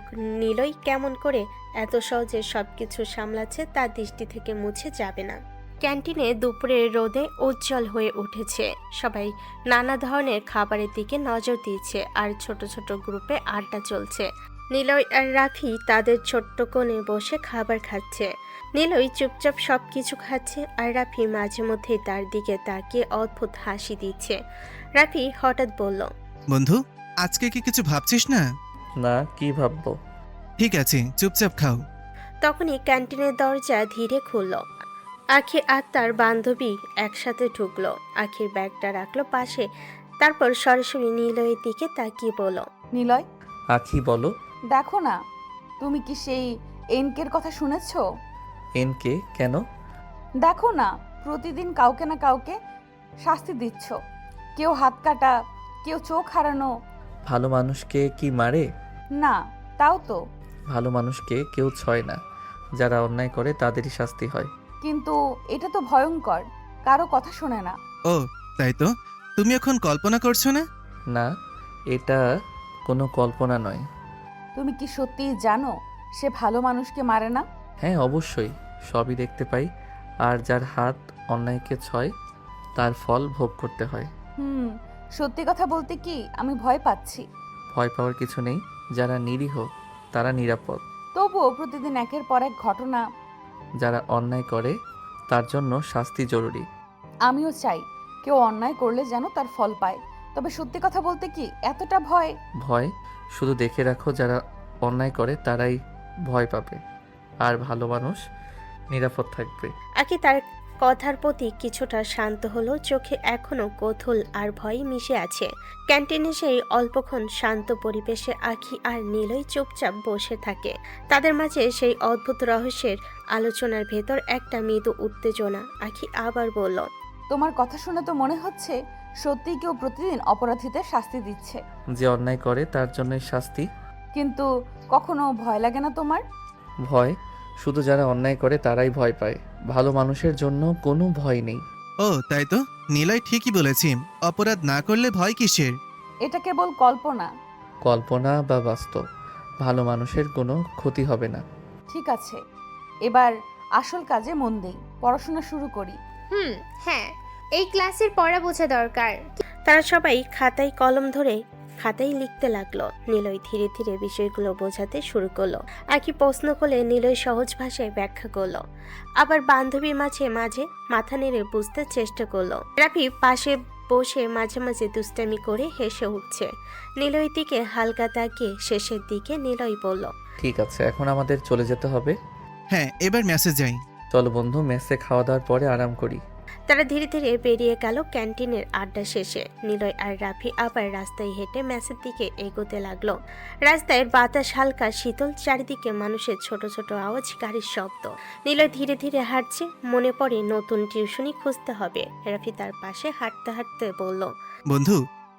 নিলয় কেমন করে এত সহজে সবকিছু সামলাচ্ছে তার দৃষ্টি থেকে মুছে যাবে না। ক্যান্টিনে দুপুরের রোদে উজ্জ্বল হয়ে উঠেছে। সবাই নানা ধরনের খাবারের দিকে নজর দিয়েছে আর ছোট ছোট গ্রুপে আড্ডা চলছে। নিলয় আর রাফি তাদের ছোট্ট কোণে বসে খাবার খাচ্ছে। নিলয় চুপচাপ সব কিছু খাচ্ছে আর রাফি মাঝে মধ্যেই তার দিকে তাকিয়ে অদ্ভুত হাসি দিচ্ছে। রাফি হঠাৎ বলল, বন্ধু, আজকে কি কিছু ভাবছিস না? না, কি ভাববো? ঠিক আছে, চুপচাপ খাও। তখনই ক্যান্টিনের দরজা ধীরে খুলল। আঁখি আর তার বান্ধবী একসাথে ঢুকলো। আঁখির ব্যাগটা রাখলো পাশে, তারপর সরাসরি নিলয়ের দিকে তাকিয়ে বলল, নিলয়, আঁখি বলো। দেখো না, তুমি কি সেই এনকের কথা শুনেছো? এনকে? কেন? দেখো না, প্রতিদিন কাউকে না কাউকে শাস্তি দিচ্ছ। কেউ হাত কাটা, কেউ চোখ হারানো। ভালো মানুষকে কি মারে? না, তাও তো। ভালো মানুষকে কেউ ছয় না, যারা অন্যায় করে তাদেরই শাস্তি হয়। কিন্তু এটা তো ভয়ঙ্কর, কারো কথা শোনে না। ও তাই তো, তুমি এখন কল্পনা করছো না? না, এটা কোনো কল্পনা নয়। তুমি কি সত্যিই জানো সে ভালো মানুষকে মারে না? হ্যাঁ অবশ্যই, সবই দেখতে পাই। আর যার হাত অন্যায়কে ছয় তার ফল ভোগ করতে হয়। সত্যি কথা বলতে কি আমি ভয় পাচ্ছি। ভয় পাওয়ার কিছু নেই, যারা নিরীহ তারা নিরাপদ। তবুও প্রতিদিন একের পর এক ঘটনা। যারা অন্যায় করে তার জন্য শাস্তি জরুরি। আমিও চাই কেউ অন্যায় করলে যেন তার ফল পায়, তবে সত্যি কথা বলতে কি এতটা ভয়। ভয় শুধু দেখে রাখো, যারা অন্যায় করে তারাই ভয় পাবে, আর ভালো মানুষ নিরাপদ থাকবে। আকি তার কথার প্রতি কিছুটা শান্ত হলো, চোখে এখনো কৌতূহল আর ভয় মিশে আছে। ক্যান্টিনে সেই অল্পক্ষণ শান্ত পরিবেশে আখি আর নীলই চুপচাপ বসে থাকে। তাদের মাঝে সেই অদ্ভুত রহস্যের আলোচনার ভেতর একটা মৃদু উত্তেজনা। আখি আবার বলল, তোমার কথা শুনে তো মনে হচ্ছে সত্যিই কেউ প্রতিদিন অপরাধীদের শাস্তি দিচ্ছে। যে অন্যায় করে তার জন্যই শাস্তি। কিন্তু কখনো ভয় লাগে না তোমার? ভয় শুধু যারা অন্যায় করে তারাই ভয় পায়, ভালো মানুষের জন্য কোনো ভয় নেই। ও তাই তো, নীলয় ঠিকই বলেছি, অপরাধ না করলে ভয় কিসের? এটা কেবল কল্পনা। কল্পনা বা বাস্তব, ভালো মানুষের কোনো ক্ষতি হবে না। ঠিক আছে, এবার আসল কাজে মন দেই, পড়াশোনা শুরু করি। হ্যাঁ, এই ক্লাসের পড়া বোঝা দরকার। তারা সবাই খাতায় কলম ধরে খাতায় লিখতে লাগলো। নীলয় ধীরে ধীরে বিষয়গুলো বোঝাতে শুরু করলো। আকি প্রশ্ন করলে নীলয় সহজ ভাষায় ব্যাখ্যা করলো, আবার বান্ধবীর মাঝে মাঝে মাথা নেড়ে বুঝতে চেষ্টা করলো। রাফি পাশে বসে মাঝে মাঝে দুষ্টামি করে হেসে উঠছে। নীলয় দিকে হালকা তাকিয়ে শেষের দিকে নীলয় বলল, ঠিক আছে, এখন আমাদের চলে যেতে হবে। হ্যাঁ, এবার মেসেজ যাই। চলো বন্ধু, মেসে খাওয়া দাওয়ার পরে আরাম করি। তারা ধীরে ধীরে বেরিয়ে গেল। ক্যান্টিনের আড্ডা শেষে নিলয় আর রাফি আবার রাস্তায় হেঁটে মেসের দিকে এগোতে লাগলো। রাস্তায় বাতাস হালকা শীতল, চারিদিকে মানুষের ছোট ছোট আওয়াজ, গাড়ির শব্দ। নিলয় ধীরে ধীরে হাঁটছে, মনে পড়ে নতুন টিউশনি খুঁজতে হবে। রাফি তার পাশে হাঁটতে হাঁটতে বলল, বন্ধু,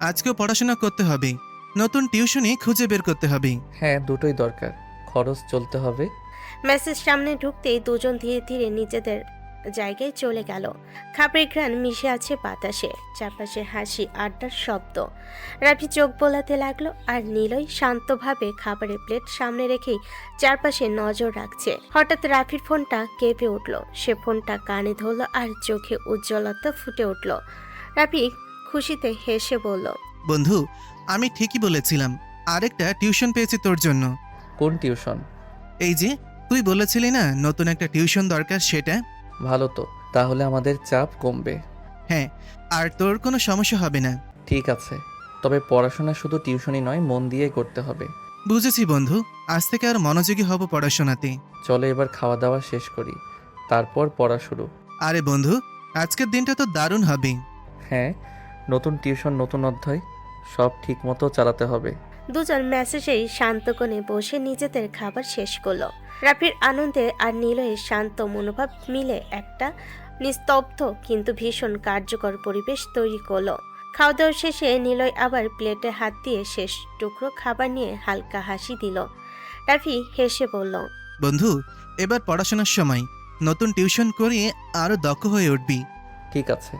আজকেও পড়াশোনা করতে হবে, নতুন টিউশনি খুঁজে বের করতে হবে। হ্যাঁ, দুটোই দরকার, খরচ চলতে হবে। মেসেজ সামনে ঢুকতেই দুজন ধীরে ধীরে নিজেদের জায়গায় চলে গেল। খাবারের ঘ্রাণ মিশে আছে বাতাসে, চারপাশে হাসি আড্ডার শব্দ। রাফি চোখ বোলাতে লাগলো, আর নীলয় শান্তভাবে খাবারের প্লেট সামনে রেখেই চারপাশে নজর রাখছে। হঠাৎ রাফির ফোনটা কেঁপে উঠল। সে ফোনটা কানে ধরল আর চোখে উজ্জ্বলতা ফুটে উঠল। রাফি খুশিতে হেসে বলল, বন্ধু, আমি ঠিকই বলেছিলাম, আরেকটা টিউশন পেয়েছি তোর জন্য। কোন টিউশন? এই যে তুই বলেছিলি না নতুন একটা টিউশন দরকার, সেটা। ভালো তো, তাহলে আমাদের চাপ কমবে। হ্যাঁ, আর তোর কোনো সমস্যা হবে না। ঠিক আছে, তবে পড়াশোনা শুধু টিউশনই নয়, মন দিয়ে করতে হবে। বুঝেছি বন্ধু, আজ থেকে আর মনোযোগী হব পড়াশোনাতে। চলো এবার খাওয়া দাওয়া শেষ করি, তারপর পড়া শুরু। আরে বন্ধু, আজকের দিনটা তো দারুণ হবে। হ্যাঁ, নতুন টিউশন, নতুন অধ্যায়, সব ঠিক মতো চালাতে হবে। দুজন মেসেজেই শান্ত কোণে বসে নিজেদের খাবার শেষ করলো। রাফির আনন্দে আর নীলয়ের শান্ত মনোভাব মিলে একটা নিস্তব্ধ কিন্তু ভীষণ কার্যকর পরিবেশ তৈরি করলো। খাওয়া দাওয়া শেষে নীলয় আবার প্লেটে হাত দিয়ে শেষ টুকরো খাবার নিয়ে হালকা হাসি দিল। রাফি হেসে বলল, বন্ধু, এবার পড়াশোনার সময় নতুন টিউশন করিয়ে আরো দক্ষ হয়ে উঠবি। ঠিক আছে,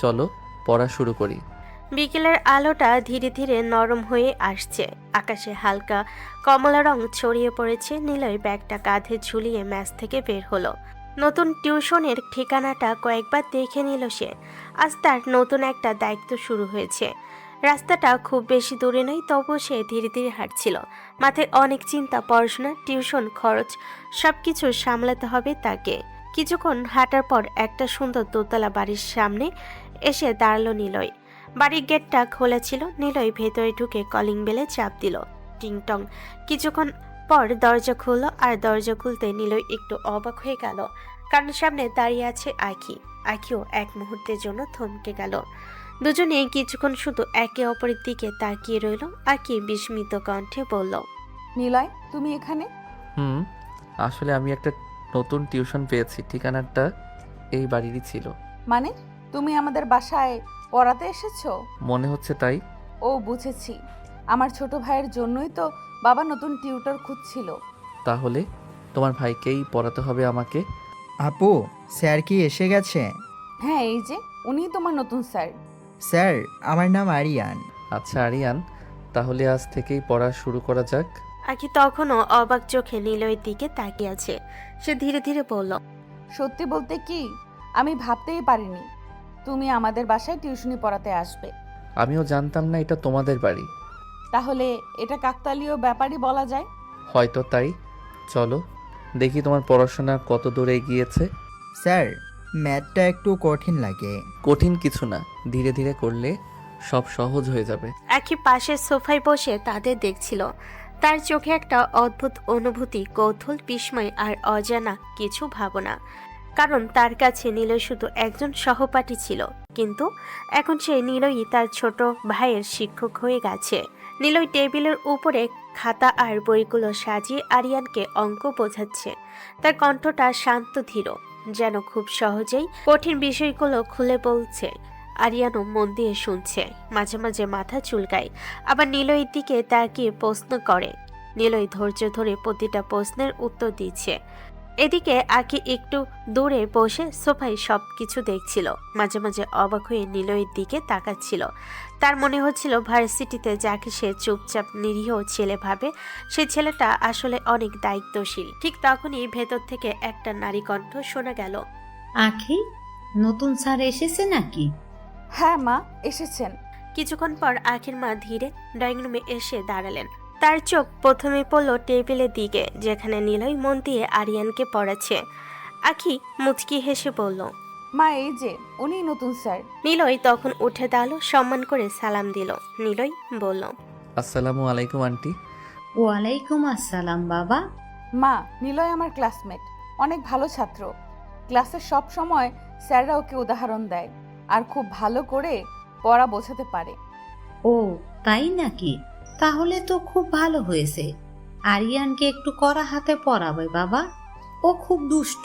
চলো পড়া শুরু করি। বিকেলের আলোটা ধীরে ধীরে নরম হয়ে আসছে, আকাশে হালকা কমলা রং ছড়িয়ে পড়েছে। নিলয় ব্যাগটা কাঁধে ঝুলিয়ে ম্যাচ থেকে বের হলো। নতুন টিউশনের ঠিকানাটা কয়েকবার দেখে নিল সে। আজ তার নতুন একটা দায়িত্ব শুরু হয়েছে। রাস্তাটা খুব বেশি দূরে নয়, তবুও সে ধীরে ধীরে হাঁটছিল। মাথায় অনেক চিন্তা, পড়াশোনা, টিউশন, খরচ, সবকিছু সামলাতে হবে তাকে। কিছুক্ষণ হাঁটার পর একটা সুন্দর দোতলা বাড়ির সামনে এসে দাঁড়ালো নিলয়। বাড়ির গেটটা খোলা ছিল। নিলয় ভেতরে ঢুকে কলিং বেলে চাপ দিল। টিংটং। কিছুক্ষণ পর দরজা খুলল, আর দরজা খুলতে নিলয় একটু অবাক হয়ে গেল, কারণ সামনে দাঁড়িয়ে আছে আখি। আখিও এক মুহূর্তের জন্য থমকে গেল। দুজনে কিছুক্ষণ শুধু একে অপরের দিকে তাকিয়ে রইল। আখি বিস্মিত কণ্ঠে বলল, নিলয়, তুমি এখানে? আসলে আমি একটা নতুন টিউশন পেয়েছি, ঠিকানাটা এই বাড়িরই ছিল। মানে তুমি আমাদের বাসায় পড়াতে এসেছো? মনে হচ্ছে তাই। ও বুঝেছি, আমার ছোট ভাইয়ের জন্যই তো বাবা নতুন টিউটর খুঁজছিল। তাহলে তোমার ভাইকেই পড়াতে হবে আমাকে? আপু, স্যার কি এসে গেছে? হ্যাঁ, এই যে উনিই তোমার নতুন স্যার। স্যার, আমার নাম আরিয়ান। আচ্ছা আরিয়ান, তাহলে আজ থেকেই পড়া শুরু করা যাক। আখি তখনও অবাক চোখে নিলয়ের দিকে তাকিয়ে আছে। সে ধীরে ধীরে বলল, সত্যি বলতে কি, আমি ভাবতেই পারিনি তুমি আমাদের বাসায় টিউশনি পড়াতে আসবে। আমিও জানতাম না এটা তোমাদের বাড়ি। তাহলে এটা কাকতালীয় ব্যাপারই বলা যায়। হয়তো তাই। চলো দেখি তোমার পড়াশোনা কত দূরে এগিয়েছে। স্যার, ম্যাথটা একটু কঠিন লাগে। কঠিন কিছু না, ধীরে ধীরে করলে সব সহজ হয়ে যাবে। আখি পাশের সোফায় বসে তাদের দেখছিল। তার চোখে একটা অদ্ভুত অনুভূতি, কৌতূহল, বিস্ময় আর অজানা কিছু ভাবনা। কারণ তার কাছে নিলয় শুধু একজন সহপাঠী ছিল, কিন্তু এখন সে নিলয়ই তার ছোট ভাইয়ের শিক্ষক হয়ে গেছে। নিলয় টেবিলের উপরে খাতা আর বইগুলো সাজিয়ে আরিয়ানকে অঙ্ক বোঝাচ্ছে। তার কণ্ঠটা শান্ত ধীর, যেন খুব সহজেই কঠিন বিষয়গুলো খুলে বলছে। আরিয়ানও মন দিয়ে শুনছে, মাঝে মাঝে মাথা চুলকায়, আবার নিলয়ের দিকে তাকিয়ে প্রশ্ন করে। নিলয় ধৈর্য ধরে প্রতিটা প্রশ্নের উত্তর দিচ্ছে। এদিকে আকি একটু দূরে বসে সোফায় সবকিছু দেখছিল, মাঝে মাঝে অবাক হয়ে নিলয়ের দিকে তাকাচ্ছিল। তার মনে হচ্ছিল ভার্সিটিতে যাকে সে চুপচাপ নিরীহ ছেলে ভাবে, সে ছেলেটা আসলে অনেক দায়িত্বশীল। ঠিক তখনই ভেতর থেকে একটা নারী কণ্ঠ শোনা গেল। আখি, নতুন স্যার এসেছে নাকি? হ্যাঁ মা, এসেছেন। কিছুক্ষণ পর আখির মা ধীরে ড্রয়িং রুমে এসে দাঁড়ালেন। তার চোখ প্রথমে পড়ল টেবিলের দিকে, যেখানে নিলয় মন দিয়ে আরিয়ানকে পড়াচ্ছে। আখি মুচকি হেসে বলল, মা এই যে উনিই নতুন স্যার। নিলয় তখন উঠে দাঁড়ালো, সম্মান করে সালাম দিল। নিলয় বলল, আসসালামু আলাইকুম আন্টি। ওয়ালাইকুম আসসালাম বাবা। মা, নিলয় আমার ক্লাসমেট, অনেক ভালো ছাত্র। ক্লাসের সব সময় স্যাররা ওকে উদাহরণ দেয় আর খুব ভালো করে পড়া বোঝাতে পারে। ও তাই নাকি? তাহলে তো খুব ভালো হয়েছে। আরিয়ানকে একটু কড়া হাতে পড়াবে বাবা, ও খুব দুষ্ট।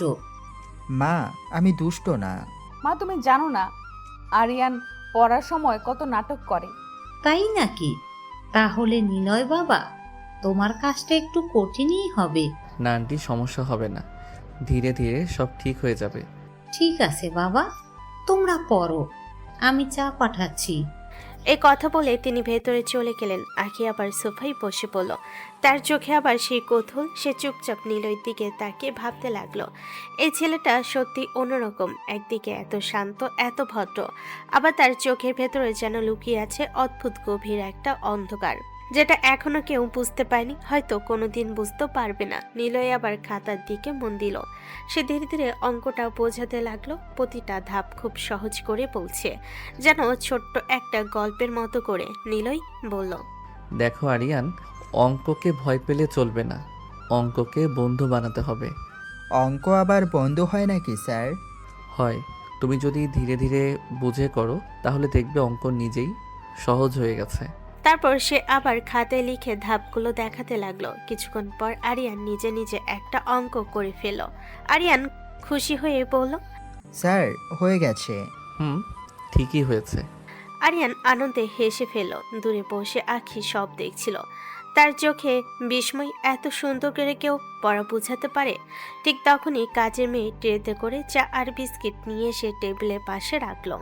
মা, আমি দুষ্ট না। মা, তুমি জানো না আরিয়ান পড়ার সময় কত নাটক করে। তাই নাকি? তাহলে নিলয় বাবা, তোমার কাজটা একটু কঠিনই হবে। না আন্টি, সমস্যা হবে না, ধীরে ধীরে সব ঠিক হয়ে যাবে। ঠিক আছে বাবা, তোমরা পড়ো, আমি চা পাঠাচ্ছি। এই কথা বলে তিনি ভেতরে চলে গেলেন। আখি আবার সোফায় বসে পড়ল। তার চোখে আবার সেই কৌতূহল। সে চুপচাপ নিলয়ের দিকে তাকিয়ে ভাবতে লাগলো, এই ছেলেটা সত্যি অন্যরকম। একদিকে এত শান্ত, এত ভদ্র, আবার তার চোখের ভেতরে যেন লুকিয়ে আছে অদ্ভুত গভীর একটা অন্ধকার, যেটা এখনো কেউ বুঝতে পারেনি, হয়তো কোনোদিন বুঝতেও পারবে না। নিলয় আবার খাতার দিকে মন দিল। সে ধীরে ধীরে অঙ্কটা বোঝাতে লাগলো। প্রতিটা ধাপ খুব সহজ করে বলছে, যেন ছোট্ট একটা গল্পের মতো করে। নিলয় বলল, দেখো আরিয়ান, অঙ্ককে ভয় পেলে চলবে না, অঙ্ককে বন্ধু বানাতে হবে। অঙ্ক আবার বন্ধ হয় নাকি স্যার? হয়, তুমি যদি ধীরে ধীরে বুঝে করো তাহলে দেখবে অঙ্ক নিজেই সহজ হয়ে গেছে। তারপর সে আবার খাতায় লিখে ধাপগুলো দেখাতে লাগলো। কিছুক্ষণ পর আরিয়ান নিজে নিজে একটা অঙ্ক করে ফেল। আরিয়ান খুশি হয়ে বলল, স্যার, হয়ে গেছে। ঠিকই হয়েছে। আরিয়ান আনন্দে হেসে ফেল। দূরে বসে আখি সব দেখছিল। তার চোখে বিস্ময়, এত সুন্দর করে কেউ পড়া বোঝাতে পারে। ঠিক তখনই কাজের মেয়ে ট্রেতে করে চা আর বিস্কিট নিয়ে এসে টেবিলের পাশে রাখলো।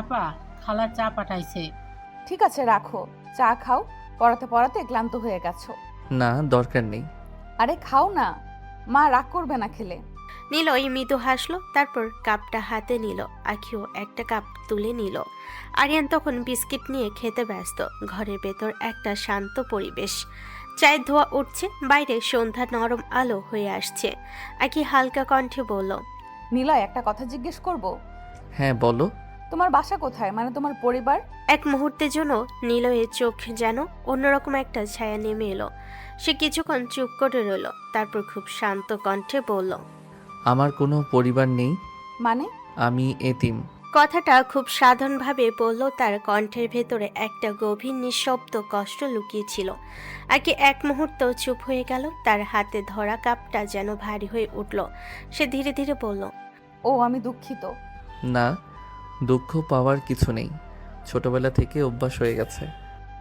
আপা, খালা চা পাঠাইছে। ঠিক আছে, রাখো, চা খাও, পড়াতে পড়াতে ক্লান্ত হয়ে গেছো। না, দরকার নেই। আরে খাও না, মা রাগ করবে না খেলে। নিলয় মৃদু হাসলো, তারপর কাপটা হাতে নিল। আখিও একটা কাপ তুলে নিল। আরিয়ান তখন বিস্কিট নিয়ে খেতে ব্যস্ত। ঘরের ভেতর একটা শান্ত পরিবেশ। চায়ের ধোয়া উঠছে, বাইরে সন্ধ্যা নরম আলো হয়ে আসছে। আখি হালকা কণ্ঠে বলল, নিলয়, একটা কথা জিজ্ঞেস করব? হ্যাঁ বলো। তোমার বাসা কোথায়, মানে তোমার পরিবার? এক মুহূর্তের জন্য নিলয়ের চোখ যেন অন্যরকম একটা ছায়া নেমে এলো। সে কিছুক্ষণ চুপ করে রইল, তারপর খুব শান্ত কণ্ঠে বলল, আমার কোনো পরিবার নেই। মানে? আমি এতিম। কথাটা খুব সাধারণভাবে বলল, তার কণ্ঠের ভেতরে একটা গভীর নিঃশব্দ কষ্ট লুকিয়েছিল। আগে এক মুহূর্ত চুপ হয়ে গেল। তার হাতে ধরা কাপটা যেন ভারী হয়ে উঠল। সে ধীরে ধীরে বলল, ও, আমি দুঃখিত। না, দুঃখ পাওয়ার কিছু নেই, ছোটবেলা থেকে অভ্যাস হয়ে গেছে।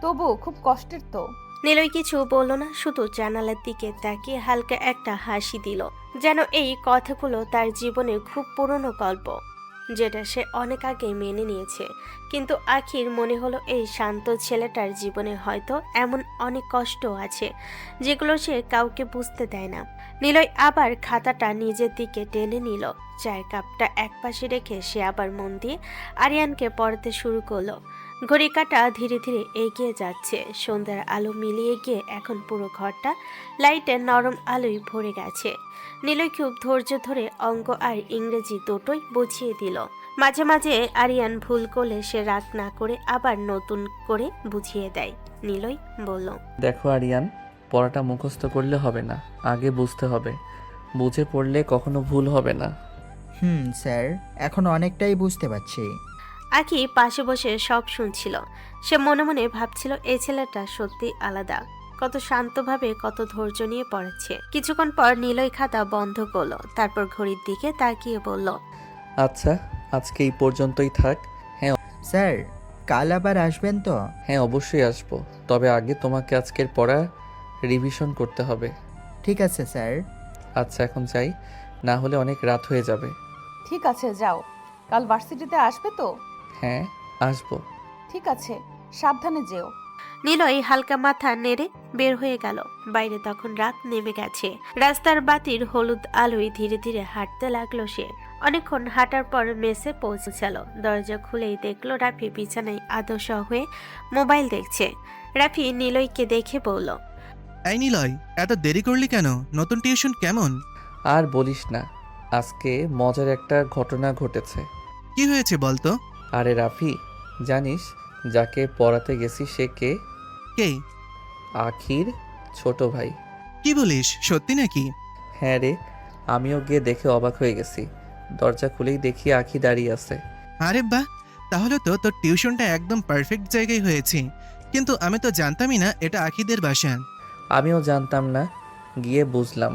তবু খুব কষ্টের তো। নিলয় কিছু বলল না, শুধু জানালার দিকে তাকিয়ে হালকা একটা হাসি দিল, যেন এই কথাগুলো তার জীবনের খুব পুরনো গল্প, যেটা সে অনেক আগে মেনে নিয়েছে। কিন্তু আখির মনে হলো এই শান্ত ছেলেটার জীবনে হয়তো এমন অনেক কষ্ট আছে যেগুলো সে কাউকে বুঝতে দেয় না। নিলয় আবার খাতাটা নিজের দিকে টেনে নিল, চায়ের কাপটা একপাশে রেখে সে আবার মন দিয়ে আরিয়ানকে পড়াতে শুরু করলো। ঘড়ি কাঁটা ধীরে ধীরে এগিয়ে যাচ্ছে, সন্ধ্যার আলো মিলিয়ে গিয়ে এখন পুরো ঘরটা লাইটের নরম আলোয় ভরে গেছে। নিলয় খুব ধৈর্য ধরে অঙ্ক আর ইংরেজি দুটোই বুঝিয়ে দিল। মাঝে মাঝে আরিয়ান ভুল করলে সে রাগ না করে আবার নতুন করে বুঝিয়ে দেয়। নিলয় বলল, দেখো আরিয়ান, পড়াটা মুখস্থ করলে হবে না, আগে বুঝতে হবে। বুঝে পড়লে কখনো ভুল হবে না। স্যার, এখন অনেকটাই বুঝতে পারছি। আখি পাশে বসে সব শুনছিল। সে মনে মনে ভাবছিল এই ছেলেটা সত্যি আলাদা, কত শান্তভাবে কত ধৈর্য নিয়ে পড়াচ্ছে। কিছুক্ষণ পর নিলয় খাতা বন্ধ করলো, তারপর ঘড়ির দিকে তাকিয়ে বলল, আচ্ছা, আজকে এই পর্যন্তই থাক। হ্যাঁ স্যার, কাল আবার আসবেন তো? হ্যাঁ, অবশ্যই আসবো, তবে আগে তোমাকে আজকের পড়া রিভিশন করতে হবে। ঠিক আছে স্যার। আচ্ছা, এখন যাই, না হলে অনেক রাত হয়ে যাবে। ঠিক আছে, যাও। কাল ভার্সিটিতে আসবে তো? হ্যাঁ, আসবো। ঠিক আছে, সাবধানে যেও। নিলয় হালকা মাথা নেড়ে বের হয়ে গেল। বাইরে তখন রাত নেমে গেছে। রাস্তার বাতির হলুদ আলোয় ধীরে ধীরে হাঁটতে লাগলো সে। অনেকক্ষণ হাঁটার পর মেসে পৌঁছেছিল। দরজা খুলেই দেখলো রাফি বিছানায় আদশা হয়ে মোবাইল দেখছে। রাফি নিলয়কে দেখে বলল, এই নিলয়, এত দেরি করলি কেন? নতুন টিউশন কেমন? আর বলিস না, আজকে মজার একটা ঘটনা ঘটেছে। কি হয়েছে বলতো? আরে রাফি, জানিস যাকে পড়াতে গেছি সে কে? কে? আখির ছোট ভাই। কি বলিস, সত্যি নাকি? হ্যাঁ রে, আমিও গিয়ে দেখে অবাক হয়ে গেছি। দরজা খুলেই দেখি আখি দাঁড়িয়ে আছে। আরে বাহ, তাহলে তো তোর টিউশনটা একদম পারফেক্ট জায়গায় হয়েছে। কিন্তু আমি তো জানতামই না এটা আখিদের বাসা। আমিও জানতাম না, গিয়ে বুঝলাম।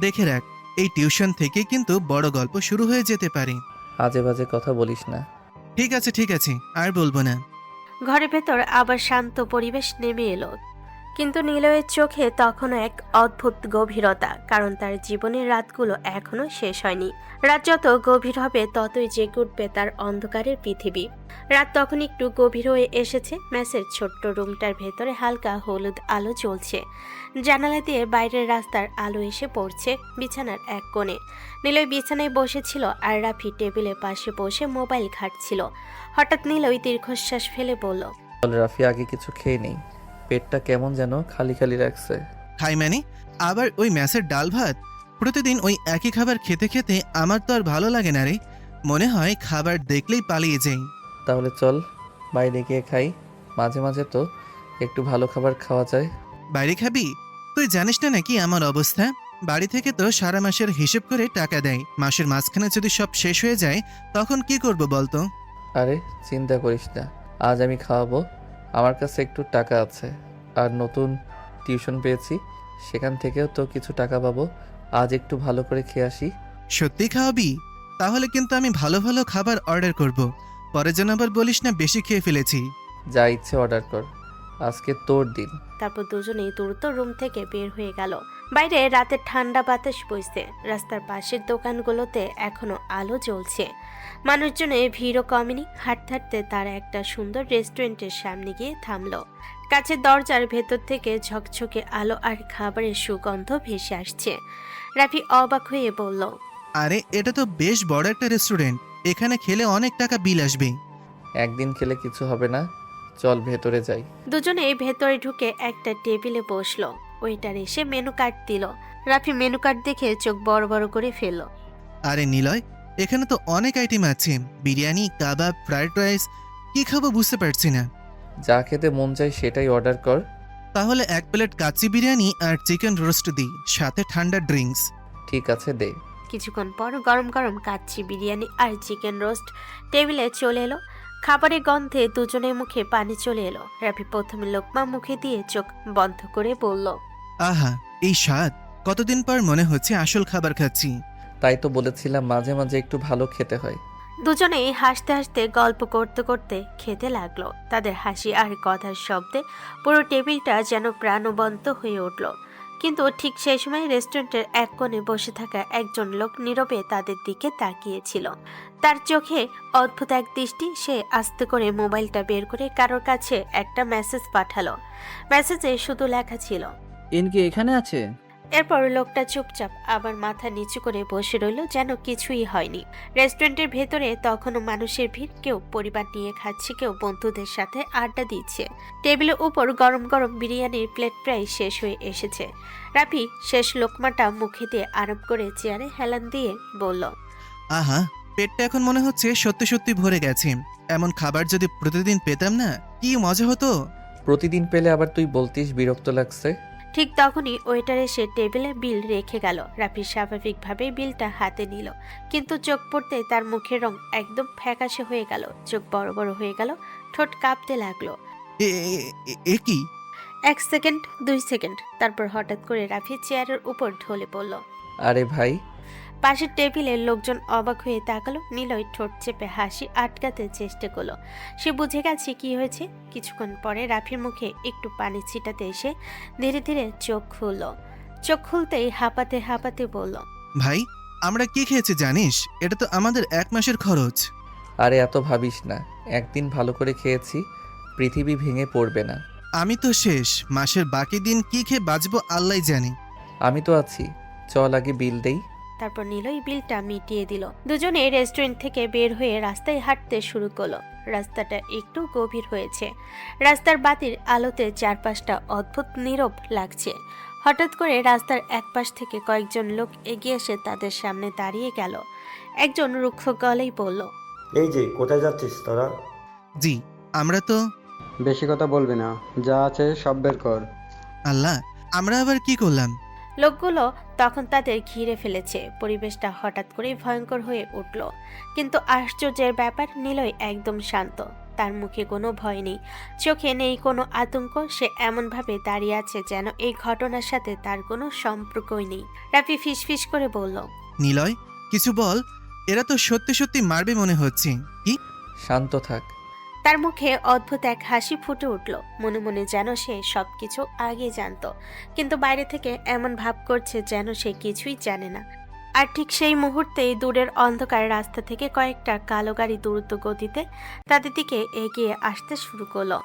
দেখে রাখ, এই টিউশন থেকে কিন্তু বড় গল্প শুরু হয়ে যেতে পারে। আজে বাজে কথা বলিস না। ঠিক আছে ঠিক আছে, আর বলবো না। ঘরের ভেতর আবার শান্ত পরিবেশ নেমে এলো। কিন্তু নিলয়ের চোখে তখনও এক অদ্ভুত গভীরতা, কারণ তার জীবনের রাতগুলো এখনো শেষ হয়নি। রাত যত গভীর হবে ততই জেগে উঠবে তার অন্ধকারের পৃথিবী। রাত তখন একটু গভীর হয়ে এসেছে। মেসের ছোট্ট রুমটার ভেতরে হালকা হলুদ আলো জ্বলছে। জানালা দিয়ে বাইরের রাস্তার আলো এসে পড়ছে বিছানার এক কোণে। নিলয় বিছানায় বসেছিল আর রাফি টেবিলের পাশে বসে মোবাইল ঘাঁটছিল। হঠাৎ নিলয় দীর্ঘশ্বাস ফেলে বলল, রাফি, আগে কিছু খেয়ে নেই, পেটটা কেমন যেন খালি খালি রাখছে। খাই মানে? আবার ওই ম্যাসের ডাল ভাত? প্রতিদিন ওই একই খাবার খেতে খেতে আমার তো আর ভালো লাগে না রে। মনে হয় খাবার দেখলেই পালিয়ে যাই। তাহলে চল বাইরে গিয়ে খাই, মাঝে মাঝে তো একটু ভালো খাবার খাওয়া যায়। বাইরে খাবি? তুই জানিস না নাকি আমার অবস্থা? বাড়ি থেকে তো সারা মাসের হিসেব করে টাকা দেয়। মাসের মাঝখানে যদি সব শেষ হয়ে যায় তখন কি করব বলতো? আরে চিন্তা করিস না, আজ আমি খাওয়াবো। আমার কাছে একটু টাকা আছে, আর নতুন টিউশন পেয়েছি, সেখান থেকেও তো কিছু টাকা পাবো। আজ একটু ভালো করে খেয়ে আসি। সত্যি খাওয়াবি? তাহলে কিন্তু আমি ভালো ভালো খাবার অর্ডার করব। পরে যেন আবার বলিস না বেশি খেয়ে ফেলেছি। যা ইচ্ছে অর্ডার কর, আজকে তোর দিন। তারপর দুজনেই দ্রুত রুম থেকে বের হয়ে গেল। বাইরে রাতের ঠান্ডা বাতাস বইছে। রাস্তার পাশের দোকানগুলোতে এখনো আলো জ্বলছে। মানুষজনে ভিড়ও কমেনি। হাঁটতে হাঁটতে তারা একটা সুন্দর রেস্টুরেন্টের সামনে গিয়ে থামলো। কাছের দরজার ভেতর থেকে ঝকঝকে আলো আর খাবারের সুগন্ধ ভেসে আসছে। রাফি অবাক হয়ে বলল, আরে এটা তো বেশ বড় একটা রেস্টুরেন্ট, এখানে খেলে অনেক টাকা বিল আসবে। একদিন খেলে কিছু হবে না, চল ভেতরে যাই। দুজনে ভেতরে ঢুকে একটা টেবিলে বসলো। ওইটার এসে মেনু কার্ড দিল। রাফি মেনু কার্ড দেখে চোখ বড় বড় করে ফেলল। আরে নিলয়, এখানে তো অনেক আইটেম আছে, বিরিয়ানি, কাবাব, ফ্রাইড রাইস। কি খাবো বুঝতে পারছি না। যা খেতে মন চাই সেটাই অর্ডার কর। তাহলে এক প্লেট কাচ্চি বিরিয়ানি আর চিকেন রোস্ট দিই, সাথে ঠান্ডা ড্রিঙ্কস। ঠিক আছে, দে। কিছুক্ষণ পর গরম গরম কাচ্চি বিরিয়ানি আর চিকেন রোস্ট টেবিলে চলে এলো। খাবারের গন্ধে দুজনের মুখে পানি চলে এলো। রাফি প্রথমে লোকমা মুখে দিয়ে চোখ বন্ধ করে বলল, আহা, এই স্বাদ! কতদিন পর মনে হচ্ছে আসল খাবার খাচ্ছি। তাই তো বলেছিলাম মাঝে মাঝে একটু ভালো খেতে হয়। দুজনেই হাসতে হাসতে গল্প করতে করতে খেতে লাগলো। তাদের হাসি আর কথার শব্দে পুরো টেবিলটা যেন প্রাণবন্ত হয়ে উঠল। কিন্তু ঠিক সেই সময় রেস্টুরেন্টের এক কোণে বসে থাকা একজন লোক নীরবে তাদের দিকে তাকিয়েছিল। তার চোখে অদ্ভুত এক দৃষ্টি। সে আস্তে করে মোবাইলটা বের করে কারোর কাছে একটা মেসেজ পাঠালো। মেসেজে শুধু লেখা ছিল, ইন কি এখানে আছে? এরপর লোকটা চুপচাপ আবার মাথা নিচু করে বসে রইল, যেন কিছুই হয়নি। রেস্টুরেন্টের ভেতরে তখনও মানুষের ভিড়। কেউ পরিবার নিয়ে খাচ্ছে, কেউ বন্ধুদের সাথে আড্ডা দিচ্ছে। টেবিলের উপর গরম গরম বিরিয়ানির প্লেট প্রায় শেষ হয়ে এসেছে। রাফি শেষ লোকমাটা মুখে দিয়ে আরাম করে চেয়ারে হেলান দিয়ে বলল, আহা, পেটটা এখন মনে হচ্ছে সত্যি সত্যি ভরে গেছে। এমন খাবার যদি প্রতিদিন পেতাম না, কি মজা হতো। প্রতিদিন পেলে আবার তুই বলতিস বিরক্ত লাগছে। ঠিক তখনই ওয়েটার এসে টেবিলে বিল রেখে গেল। রাফি স্বাভাবিকভাবে বিলটা হাতে নিল, কিন্তু চোখ পড়তে তার মুখের রং একদম ফ্যাকাশে হয়ে গেল, চোখ বড় বড় হয়ে গেল, ঠোঁট কাঁপতে লাগলো। এ কি? 1 সেকেন্ড, 2 সেকেন্ড, তারপর হঠাৎ করে রাফি চেয়ারের উপর ঢলে পড়ল। আরে ভাই! পাশের টেবিলের লোকজন অবাক হয়ে তাকালো। নিলয় ঠোঁট চেপে হাসি আটকাতে চেষ্টা করলো। সে বুঝে গেছে কি হয়েছে। কিছুক্ষণ পরে রাফির মুখে একটু পানি ছিটাতে এসে ধীরে ধীরে চোখ খুলল। চোখ খুলতেই হাঁপাতে হাঁপাতে বলল, ভাই, আমরা কি খেয়েছি জানিস? এটা তো আমাদের 1 মাসের খরচ। আরে এত ভাবিস না, একদিন ভালো করে খেয়েছি, পৃথিবী ভেঙে পড়বে না। আমি তো শেষ, মাসের বাকি দিন কি খেয়ে বাঁচবো আল্লাহ জানে। আমি তো আছি, চল আগে বিল দেই। তারপর নিলয় বিলটা মিটিয়ে দিল। দুজনে রেস্টুরেন্ট থেকে বের হয়ে রাস্তায় হাঁটতে শুরু করলো। রাস্তাটা একটু গভীর হয়েছে। রাস্তার বাতির আলোতে চারপাশটা অদ্ভুত নীরব লাগছে। হঠাৎ করে রাস্তার একপাশ থেকে কয়েকজন লোক এগিয়ে এসে তাদের সামনে দাঁড়িয়ে গেল। একজন রুক্ষ গলায় বলল, এই যে, কোথায় যাচ্ছিস তোরা? জি, আমরা তো। বেশি কথা বলবি না, যা আছে সব বের কর। আল্লাহ, আমরা আবার কি করলাম? লোকগুলো তখন তাদের ঘিরে ফেলেছে। পরিবেশটা হঠাৎ করে ভয়ঙ্কর হয়ে উঠল। কিন্তু আশ্চর্যের ব্যাপার, নিলয় একদম শান্ত। তার মুখে কোনো ভয় নেই, চোখে নেই কোনো আতঙ্ক। সে এমনভাবে দাঁড়িয়ে আছে যেন এই ঘটনার সাথে তার কোনো সম্পর্কই নেই। রাফি ফিসফিস করে বলল, নিলয়, কিছু বল। এরা তো সত্যি সত্যি মারবে মনে হচ্ছে। কি? শান্ত থাক। তার মুখে অদ্ভুত এক হাসি ফুটে উঠল। মনে মনে যেন সে সবকিছু আগে জানতো, কিন্তু বাইরে থেকে এমন ভাব করছে যেন সে কিছুই জানে না। আর ঠিক সেই মুহূর্তেই দূরের অন্ধকার রাস্তা থেকে কয়েকটা কালো গাড়ি দ্রুত গতিতে তাদের দিকে এগিয়ে আসতে শুরু করলো।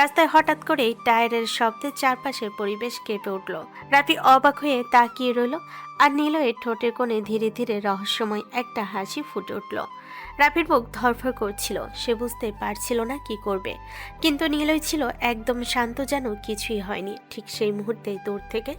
রাস্তায় হঠাৎ করেই টায়ারের শব্দে চারপাশের পরিবেশ কেঁপে উঠল। রাফি অবাক হয়ে তাকিয়ে রইল, আর নিলয়ের ঠোঁটের কোণে ধীরে ধীরে রহস্যময় একটা হাসি ফুটে উঠল। রাফির বুক ধরফর করছিল। সে বুঝতে পারছিল না কি করবে, কিন্তু নিলয় ছিল একদম শান্ত, যেন কিছুই হয়নি। ঠিক সেই মুহূর্তে দূর থেকে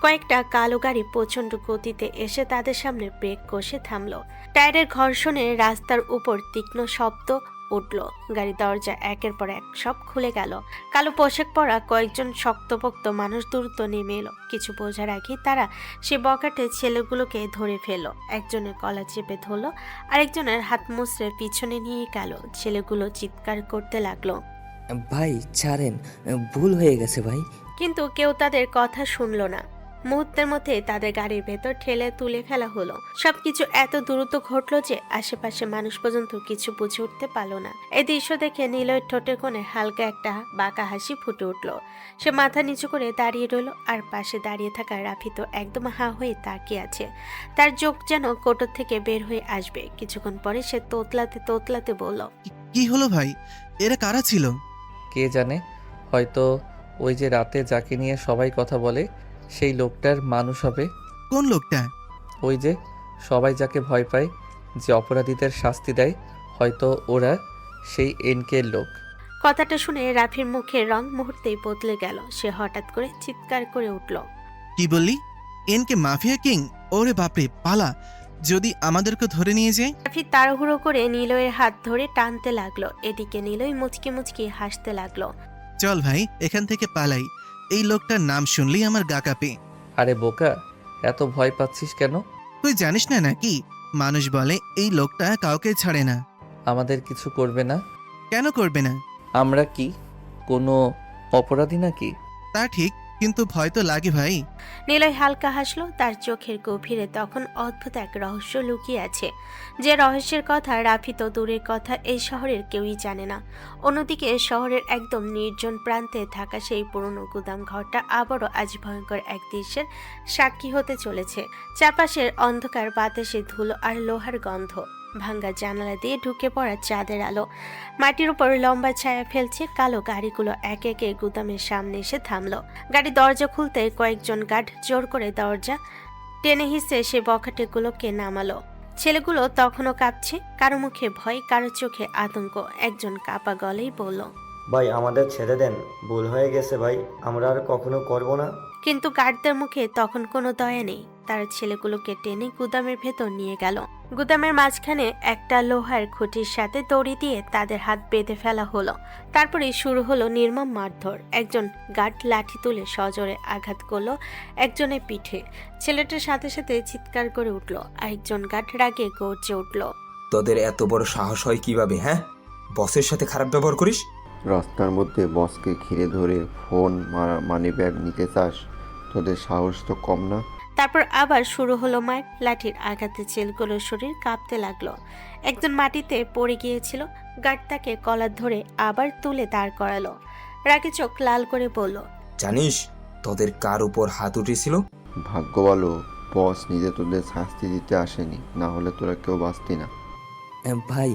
কয়েকটা কালো গাড়ি প্রচণ্ড গতিতে এসে তাদের সামনে ব্রেক কষে থামলো। টায়ারের ঘর্ষণে রাস্তার উপর তীক্ষ্ণ শব্দ উঠল। গাড়ি দরজা একের পর এক সব খুলে গেল। কালো পোশাক পরা কয়েকজন শক্তপোক্ত মানুষ দ্রুত নেমে এলো। কিছু বোঝার আগে তারা সে বকাটে ছেলেগুলোকে ধরে ফেললো। একজনের গলা চেপে ধরলো, আরেকজনের হাত মুচড়ে পিছনে নিয়ে গেল। ছেলেগুলো চিৎকার করতে লাগলো, ভাই ছাড়েন, ভুল হয়ে গেছে ভাই। কিন্তু কেউ তাদের কথা শুনলো না। মুহূর্তের মধ্যে তাদের গাড়ির ভেতর ঠেলে তুলে ফেলা হলো। সবকিছু এত দ্রুত ঘটলো যে আশেপাশে মানুষ পর্যন্ত কিছু বুঝে উঠতে পারলো না। এই দৃশ্য দেখে নিলয়ের ঠোঁটের কোণে হালকা একটা বাঁকা হাসি ফুটে উঠলো। সে মাথা নিচু করে দাঁড়িয়ে রইল, আর পাশে দাঁড়িয়ে থাকা রাফি তো একদম হা হয়ে তাকিয়ে আছে। তার চোখ যেন কোটর থেকে বের হয়ে আসবে। কিছুক্ষণ পরে সে তোতলাতে তোতলাতে বলল, কি হলো ভাই? এরা কারা ছিল? কে জানে, হয়তো ওই যে রাতে যাকে নিয়ে সবাই কথা বলে সেই লোকটার মানুষ হবে। কোন লোকটা? ওই যে সবাই যাকে ভয় পায়, যে অপরাধীদের শাস্তি দেয়, হয়তো ওরা সেই এনকের লোক। কথাটা শুনে রাফির মুখের রং মুহূর্তেই বদলে গেল। সে হঠাৎ করে চিৎকার করে উঠল, কি বললি? NK mafia king? ওরে বাপরে, পালা, যদি আমাদেরকে ধরে নিয়ে যায়। রাফি তাড়াহুড়ো করে নিলয়ের হাত ধরে টানতে লাগলো। এদিকে নিলয় মুচকি মুচকি হাসতে লাগলো। চল ভাই, এখান থেকে পালাই। এই লোকটার নাম শুনলেই আমার গা কাঁপে। আরে বোকা, এত ভয় পাচ্ছিস কেন? তুই জানিস না নাকি? মানুষ বলে এই লোকটা কাউকে ছাড়ে না। আমাদের কিছু করবে না? কেন করবে না? আমরা কি কোনো অপরাধী নাকি? তা ঠিক, কিন্তু ভয় তো লাগে ভাই। নিলয় হালকা হাসলো। তার চোখের গভীরে তখন অদ্ভুত এক রহস্য লুকিয়ে আছে, যে রহস্যের কথা রাফি তো দূরের কথা এই শহরের কেউই জানে না। অন্যদিকে শহরের একদম নির্জন প্রান্তে থাকা সেই পুরনো গুদাম ঘরটা আবারও আজ ভয়ঙ্কর এক দৃশ্যের সাক্ষী হতে চলেছে। চারপাশের অন্ধকার, বাতাসে ধুলো আর লোহার গন্ধ, ভাঙ্গা জানালা দিয়ে ঢুকে পড়া চাঁদের আলো মাটির উপর লম্বা ছায়া ফেলছে। কালো গাড়িগুলো একে একে গুদামের সামনে এসে থামলো। গাড়ির দরজা খুলতে কয়েকজন গার্ড জোর করে দরজা টেনে হিসে সে বখাটেগুলোকে নামালো। ছেলেগুলো তখনও কাঁপছে, কারো মুখে ভয়, কারো চোখে আতঙ্ক। একজন কাপা গলেই বলল, ভাই আমাদের ছেড়ে দেন, ভুল হয়ে গেছে ভাই, আমরা আর কখনো করব না। কিন্তু গার্ডদের মুখে তখন কোনো দয়া নেই। তারা ছেলেগুলোকে টেনে গুদামের ভেতর নিয়ে গেল। গুদামের মাঝখানে একটা লোহার খুঁটির সাথে দড়ি দিয়ে তাদের হাত বেঁধে ফেলা হলো। তারপরে শুরু হলো নির্মম মারধর। একজন গার্ড লাঠি তুলে সজোরে আঘাত করলো একজনের পিঠে। ছেলেটার সাথে সাথে চিৎকার করে উঠল। আরেকজন গার্ড রাগে গর্জে উঠল, তোদের এত বড় সাহস হয় কিভাবে? হ্যাঁ, বসের সাথে খারাপ ব্যবহার করিস? রাস্তার মধ্যে বসকে ঘিরে ধরে ফোন মানি ব্যাগ নিতে চাস? তোদের সাহস তো কম না। তারপর আবার শুরু হলো মার। লাঠির আঘাতে ছেলেগুলোর শরীর কাঁপতে লাগলো। একজন মাটিতে পড়ে গিয়েছিল। গার্ড তাকে কলার ধরে আবার তুলে দাঁড় করালো। রাগে চোখ লাল করে বলল, জানিস তোদের কার উপর হাত উঠেছিল? ভাগ্য ভালো বস নিজে তোদের শাস্তি দিতে আসেনি, না হলে তোরা কেউ বাঁচতি না। ভাই,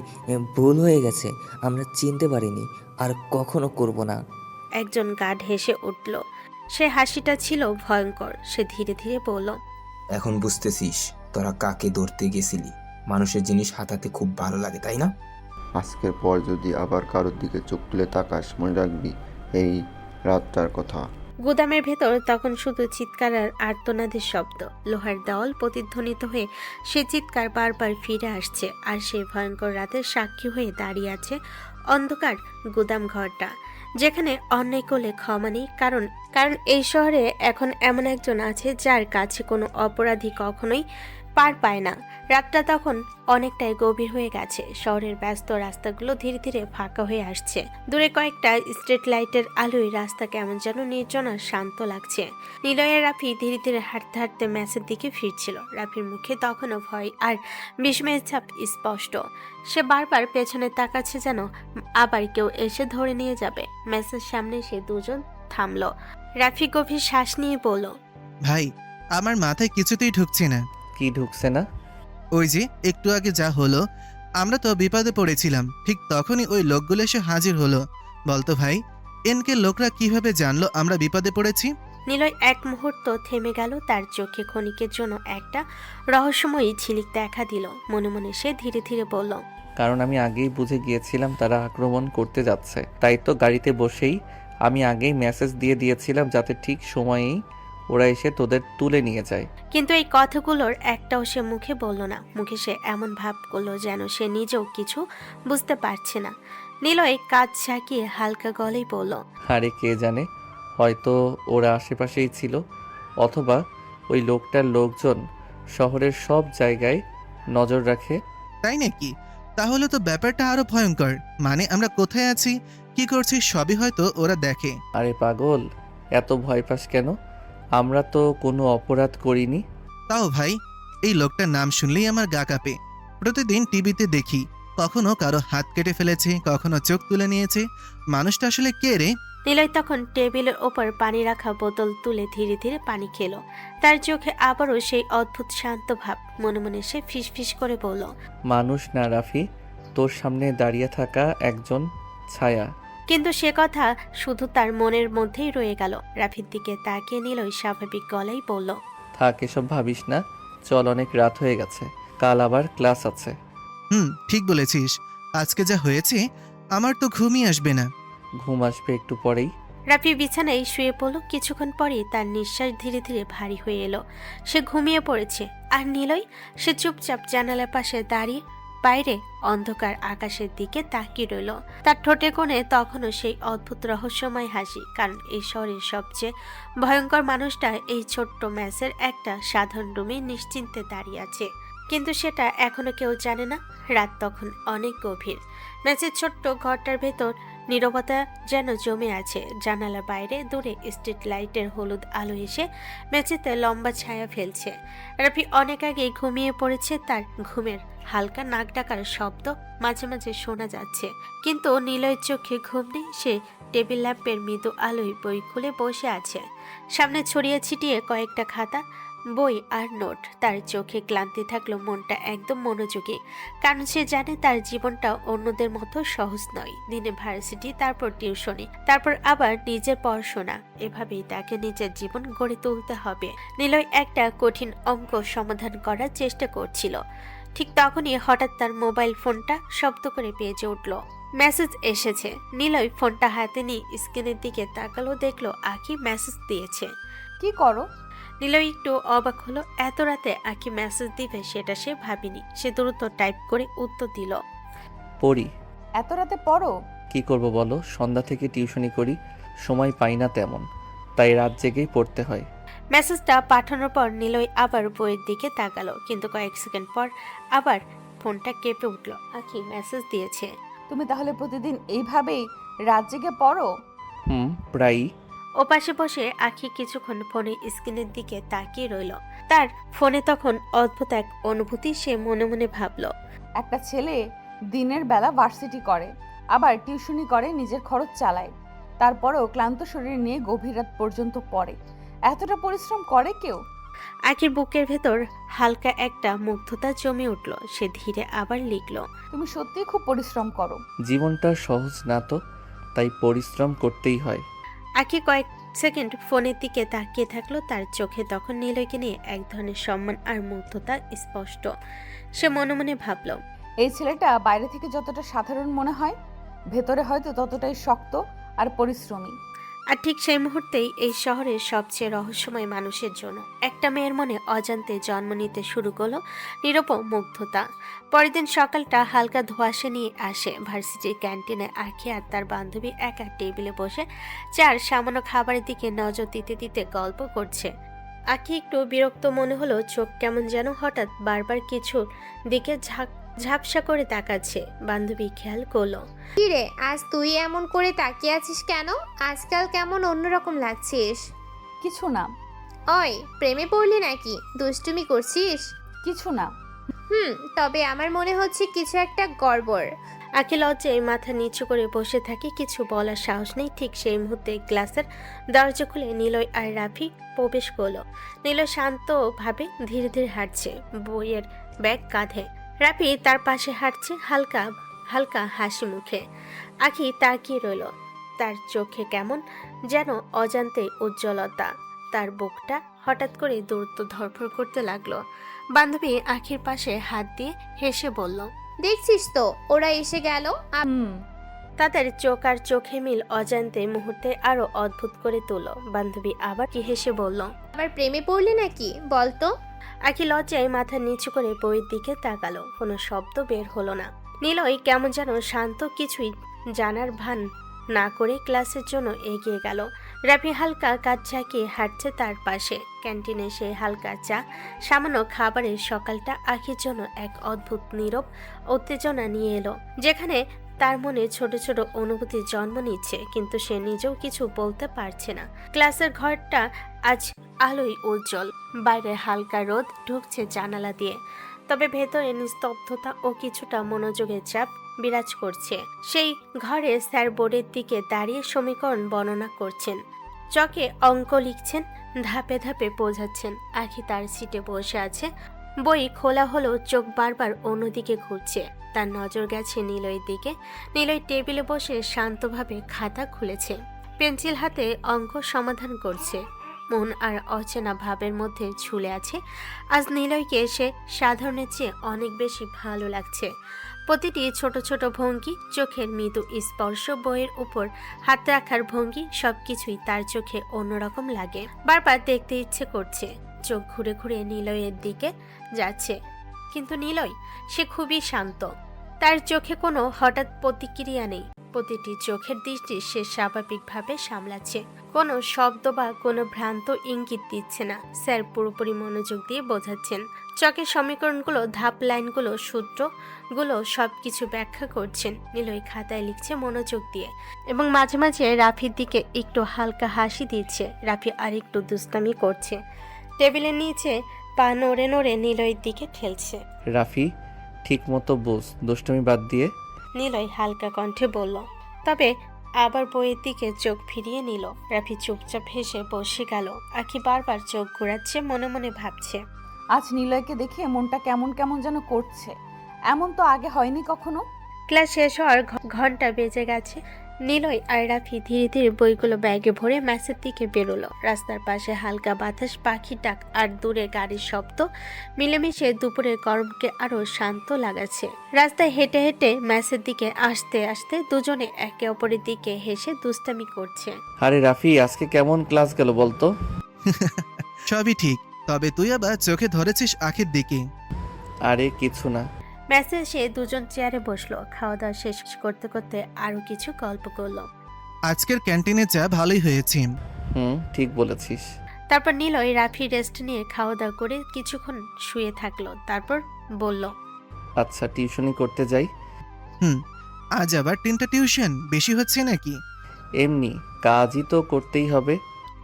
ভুল হয়ে গেছে, আমরা চিনতে পারিনি, আর কখনো করব না। একজন গার্ড হেসে উঠল। সে হাসিটা ছিল ভয়ঙ্কর। সে ধীরে ধীরে বলল, এখন বুঝতেছিস তোরা কাকে ধরতে গেছিলি। মানুষের জিনিস হাতাতে খুব ভালো লাগে, তাই না? আজকের পর যদি আবার কারোর দিকে চোখ তুলে তাকাস, মনে রাখবি এই রাতটার কথা। গুদামের ভেতর তখন শুধু চিৎকার আর আর্তনাদের শব্দ। লোহার দেওয়াল প্রতিধ্বনিত হয়ে সে চিৎকার বারবার ফিরে আসছে। আর সেই ভয়ঙ্কর রাতের সাক্ষী হয়ে দাঁড়িয়ে আছে অন্ধকার গুদাম ঘরটা, যেখানে অন্যায় করলে ক্ষমা নেই। কারণ এই শহরে এখন এমন একজন আছে যার কাছে কোনো অপরাধী কখনোই পার পায় না। রাতটা তখন অনেকটাই গভীর হয়ে গেছে। শহরের ব্যস্ত রাস্তাগুলো ধীরে ধীরে ফাঁকা হয়ে আসছে। দূরে কয়েকটা স্ট্রিট লাইটের আলোয় রাস্তা কেমন যেন নির্জন আর শান্ত লাগছে। নিলয়ের রাফি ধীরে ধীরে হাঁটতে হাঁটতে ম্যাচের দিকে ফিরছিল। রাফির মুখে তখনও ভয় আর বিস্ময়ের ছাপ স্পষ্ট। সে বারবার পেছনে তাকাচ্ছে, যেন আবার কেউ এসে ধরে নিয়ে যাবে। ম্যাচের সামনে সে দুজন থামলো। রাফি গভীর শ্বাস নিয়ে বলল, ভাই, আমার মাথায় কিছুতেই ঢুকছে না। কি ঢুকছে না? ওই যে একটু আগে যা হলো, আমরা তো বিপদে পড়েছিলাম, ঠিক তখনই ওই লোকগুলো এসে হাজির হলো। বলতো ভাই, এনকে লোকরা কিভাবে জানলো আমরা বিপদে পড়েছি? নিলয় এক মুহূর্ত থেমে গেল। তার চোখে ক্ষণিকের জন্য একটা রহস্যময়ী ঝিলিক দেখা দিল। মনে মনে সে ধীরে ধীরে বলল, কারণ আমি আগেই বুঝে গিয়েছিলাম তারা আক্রমণ করতে যাচ্ছে। তাই তো গাড়িতে বসেই আমি আগেই মেসেজ দিয়ে দিয়েছিলাম যাতে ঠিক সময়েই ওরা এসে তোদের তুলে নিয়ে যায়। কিন্তু এই কথাগুলোর একটাও সে মুখে বলল না। মুখে সে এমন ভাব করলো যেন সে নিজেও কিছু বুঝতে পারছে না। নিলয় কাজ ঝাঁকিয়ে হালকা গলেই বলল, আরে কে জানে, হয়তো ওরা আশেপাশেই ছিল, অথবা ওই লোকটার লোকজন শহরের সব জায়গায় নজর রাখে। তাই নাকি? তাহলে তো ব্যাপারটা আরো ভয়ঙ্কর। মানে আমরা কোথায় আছি, কি করছি, সবই হয়তো ওরা দেখে। আরে পাগল, এত ভয় পাস কেন? আমরা তো কোনো অপরাধ করিনি। তাও ভাই, এই লোকটার নাম শুনলেই আমার গা কাঁপে। প্রতিদিন টিভিতে দেখি, কখনো কারো হাত কেটে ফেলেছে, কখনো চোখ তুলে নিয়েছে। মানুষটা আসলে কে রে? নিলয় তখন টেবিলের ওপর পানি রাখা বোতল তুলে ধীরে ধীরে পানি খেলো। তার চোখে আবারও সেই অদ্ভুত শান্ত ভাব। মনে মনে সে ফিসফিস করে বলল, মানুষ না রাফি, তোর সামনে দাঁড়িয়ে থাকা একজন ছায়া। কিন্তু সে কথা শুধু তার মনের মধ্যেই রয়ে গেল। রাফির দিকে তাকিয়ে নিলয় স্বাভাবিক গলায় বলল, থাক, এসব ভাবিস না, চল, অনেক রাত হয়ে গেছে, কাল আবার ক্লাস আছে। ঠিক বলেছিস। আজকে যা হয়েছে, আমার তো ঘুমই আসবে না। ঘুম আসবে একটু পরেই। রাফি বিছানায় শুয়ে পড়ল। কিছুক্ষণ পরেই তার নিঃশ্বাস ধীরে ধীরে ভারী হয়ে এলো। সে ঘুমিয়ে পড়েছে। আর নিলয়, সে চুপচাপ জানালার পাশে দাঁড়িয়ে বাইরে অন্ধকার আকাশের দিকে তাকিয়ে রইল। তার ঠোঁটে কোণে তখনও সেই অদ্ভুত রহস্যময় হাসি। কারণ এই শহরের সবচেয়ে ভয়ঙ্কর মানুষটা এই ছোট্ট ম্যাচের একটা সাধারণ রুমে নিশ্চিন্তে দাঁড়িয়ে আছে। কিন্তু সেটা এখনো কেউ জানে না। রাত তখন অনেক গভীর। ম্যাচের ছোট্ট ঘরটার ভেতর নীরবতা যেন জমে আছে। জানালার বাইরে দূরে স্ট্রিট লাইটের হলুদ আলো এসে মেঝেতে লম্বা ছায়া ফেলছে। রাফি অনেক আগেই ঘুমিয়ে পড়েছে। তার ঘুমের হালকা নাক ডাকার শব্দ মাঝে মাঝে শোনা যাচ্ছে, কিন্তু নিলয়ের চোখে ঘুম নেই। সে টেবিল ল্যাম্পের মৃদু আলোয় বই খুলে বসে আছে। সামনে ছড়িয়ে ছিটিয়ে কয়েকটা খাতা, বই আর নোট। তার চোখে ক্লান্তি থাকলেও মনটা একদম মনোযোগী, কারণ সে জানে তার জীবনটা অন্যদের মতো সহজ নয়। দিনে ভার্সিটি, তারপর টিউশনি, তারপর আবার নিজের পড়াশোনা। এভাবেই তাকে নিজের জীবন গড়ে তুলতে হবে। নিলয় একটা কঠিন অঙ্ক সমাধান করার চেষ্টা করছিল। ঠিক তখনই হঠাৎ তার মোবাইল ফোনটা শব্দ করে বেজে উঠল। মেসেজ এসেছে। নিলয় ফোনটা হাতে নিয়ে স্ক্রিনের দিকে তাকালো, দেখলো আঁখি মেসেজ দিয়েছে। কি করো? নিলয় একটু অবাক হলো। এত রাতে আঁখি মেসেজ দিবে সেটা সে ভাবেনি। সে দ্রুত টাইপ করে উত্তর দিল, পড়ি। এত রাতে পড়ো? কি করব বলো, সন্ধ্যা থেকে টিউশনি করি, সময় পাই না তেমন, তাই রাত জেগেই পড়তে হয়। মেসেজটা পাঠানোর পর নিলয় আবার বইয়ের দিকে তাকালো, কিন্তু কয়েক সেকেন্ড পর আবার ফোনটা কেঁপে উঠল। আঁখি মেসেজ দিয়েছে। তুমি তাহলে প্রতিদিন এইভাবেই রাত জেগে পড়ো? প্রায়ই। ও পাশে বসে আঁখি কিছুক্ষণ ফোনের স্ক্রিনের দিকে তাকিয়ে রইল। তার ফোনে তখন অদ্ভুত এক অনুভূতি। সে মনে মনে ভাবল, একটা ছেলে দিনের বেলা ভার্সিটি করে, আবার টিউশনি করে, নিজের খরচ চালায়, তারপরেও ক্লান্ত শরীর নিয়ে গভীর রাত পর্যন্ত পড়ে। এতটা পরিশ্রম করে কেউ? আঁখির বুকের ভেতর হালকা একটা মুগ্ধতা জমে উঠল। সে ধীরে আবার লিখল, তুমি সত্যিই খুব পরিশ্রম করো। জীবনটা সহজ না তো, তাই পরিশ্রম করতেই হয়। আঁখি কয়েক সেকেন্ড ফোনের দিকে তাকিয়ে থাকলো। তার চোখে তখন নিলয়কে নিয়ে এক ধরনের সম্মান আর মুগ্ধতা স্পষ্ট। সে মনে মনে ভাবল, এই ছেলেটা বাইরে থেকে যতটা সাধারণ মনে হয়, ভেতরে হয়তো ততটাই শক্ত আর পরিশ্রমী। আর ঠিক সেই মুহূর্তেই এই শহরের সবচেয়ে রহস্যময় মানুষের জন্য একটা মেয়ের মনে অজান্তে জন্ম নিতে শুরু করলো নিরূপম মুগ্ধতা। পরের দিন সকালটা হালকা ধোঁয়াশা নিয়ে আসে। ভার্সিটির ক্যান্টিনে আঁখি আর তার বান্ধবী এক এক টেবিলে বসে চার সামান্য খাবারের দিকে নজর দিতে দিতে গল্প করছে। আঁখি একটু বিরক্ত মনে হলো। চোখ কেমন যেন হঠাৎ বারবার কিছুর দিকে ঝাপসা করে তাকাচ্ছে। বান্ধবী খেয়াল করলো। কিরে, আজ তুই এমন করে তাকিয়ে আছিস কেন? আজকাল কেমন অন্যরকম লাগছিস। কিছু না। ওই, প্রেমে পড়লি নাকি? দুষ্টুমি করছিস? কিছু না। তবে আমার মনে হচ্ছে কিছু একটা গড়বড়। আঁখি লজ্জায় মাথা নিচু করে বসে থাকে। কিছু বলার সাহস নেই। ঠিক সেই মুহূর্তে গ্লাসের দরজা খুলে নিলয় আর রাফি প্রবেশ করলো। নিলয় শান্তভাবে ধীরে ধীরে হাঁটছে, বইয়ের ব্যাগ কাঁধে। রাফি তার পাশে হাঁটছে হালকা হালকা হাসি মুখে। আঁখি তাকিয়ে রইল। তার চোখে কেমন যেন অজান্তে উজ্জ্বলতা। তার বুকটা হঠাৎ করে দ্রুত ধড়ফড় করতে লাগলো। বান্ধবী আঁখির পাশে হাত দিয়ে হেসে বলল, দেখছিস তো, ওরা এসে গেল। তাদের চোখ আর চোখে মিল অজান্তে মুহূর্তে আরো অদ্ভুত করে তুলো। বান্ধবী আবার কি হেসে বলল, আবার প্রেমে পড়লি নাকি বলতো? আঁখি লজ্জায় মাথা নিচু করে বইয়ের দিকে তাকালো। কোনো শব্দ বের হলো না। নিলয় কেমন যেন শান্ত, কিছুই জানার ভান না করে ক্লাসের জন্য এগিয়ে গেল। রাফি হালকা কাজ ঝাঁকিয়ে হাঁটছে তার পাশে। ক্যান্টিনে সে হালকা চা, সামান্য খাবারের সকালটা আঁখির জন্য এক অদ্ভুত নীরব উত্তেজনা নিয়ে এলো, যেখানে তার মনে ছোট ছোট অনুভূতি জন্ম নিচ্ছে, কিন্তু সে নিজেও কিছু বলতে পারছে না। ক্লাসের ঘরটা আজ আলোয় উজ্জ্বল। বাইরে হালকা রোদ ঢুকছে জানালা দিয়ে, তবে ভেতরে নিস্তব্ধতা ও কিছুটা মনোযোগের চাপ বিরাজ করছে। সেই ঘরে স্যার বোর্ডের দিকে দাঁড়িয়ে সমীকরণ বর্ণনা করছেন, চকে অঙ্ক লিখছেন, ধাপে ধাপে বোঝাচ্ছেন। আঁখি তার সিটে বসে আছে, বই খোলা হলো, চোখ বারবার অন্যদিকে ঘুরছে। তার নজর গেছে নিলয়ের দিকে। নিলয় টেবিলে বসে শান্তভাবে খাতা খুলেছে, পেন্সিল হাতে অঙ্ক সমাধান করছে। মন আর অচেনা ভাবের মধ্যে ঝুলে আছে। আজ নিলয়কে সে সাধারণের চেয়ে অনেক বেশি ভালো লাগছে। প্রতিটি ছোট ছোট ভঙ্গি, চোখের মৃদু স্পর্শ, বইয়ের উপর হাত রাখার ভঙ্গি, সবকিছুই তার চোখে অন্যরকম লাগে। বারবার দেখতে ইচ্ছে করছে। চোখ ঘুরে ঘুরে নিলয়ের দিকে যাচ্ছে, কিন্তু নিলয় সে খুবই শান্ত। তার চোখে কোনো হঠাৎ প্রতিক্রিয়া নেই, প্রতিটি চোখের দৃষ্টি সে স্বাভাবিকভাবে সামলাচ্ছে, কোনো শব্দ বা কোনো ভ্রান্ত ইঙ্গিত দিচ্ছে না। স্যার পুরোপুরি মনোযোগ দিয়ে বোঝাচ্ছেন, চকের সমীকরণগুলো, ধাপ লাইনগুলো, সূত্রগুলো সবকিছু ব্যাখ্যা করছেন। নিলয় খাতায় লিখছে মনোযোগ দিয়ে এবং মাঝে মাঝে রাফির দিকে একটু হালকা হাসি দিচ্ছে। রাফি আর একটু দুষ্টামি করছে, টেবিলের নিচে পা নড়ে নড়ে নিলয়ের দিকে ঠেলছে। রাফি ঠিক মতো বোঝ, দুষ্টুমি বাদ দিয়ে। নিলয় হালকা কণ্ঠে বলল, তবে আবার বইয়ের দিকে চোখ ফিরিয়ে নিল। রাফি চুপচাপ হেসে বসে গেল। আখি বারবার চোখ ঘোরাচ্ছে, মনে মনে ভাবছে, আজ নিলয়কে দেখে মনটা কেমন কেমন যেন করছে। এমন তো আগে হয়নি কখনো। ক্লাস শেষ হওয়ার ঘন্টা বেজে গেছে। নিলয় আর রাফি ধীরে ধীরে বইগুলো ব্যাগে ভরে ম্যাসের দিকে বেরোলো। রাস্তার পাশে হালকা বাতাস, পাখির ডাক আর দূরে গাড়ির শব্দ মিলেমিশে দুপুরের গরমকে আরো শান্ত লাগাচ্ছে। রাস্তায় হেঁটে হেঁটে ম্যাসের দিকে আসতে আসতে দুজনে একে অপরের দিকে হেসে দুষ্টামি করছে। আরে রাফি, আজকে কেমন ক্লাস গেল বলতো? সবই ঠিক, তবে তুই আবার চোখে ধরেছিস আখির দিকে। আরে কিছু না। ম্যাসে এসে দুজন চেয়ারে বসলো। খাওয়া দাওয়া শেষ করতে করতে আরো কিছু গল্প করলো। আজকের ক্যান্টিনে চা ভালোই হয়েছে। ঠিক বলেছিস। তারপর নিলয় রাফি রেস্ট নিয়ে খাওয়া দাওয়া করে কিছুক্ষণ শুয়ে থাকলো। তারপর বলল, আচ্ছা টিউশনি করতে যাই। আজ আবার 3টা টিউশন বেশি হচ্ছে নাকি? এমনি কাজই তো করতেই হবে।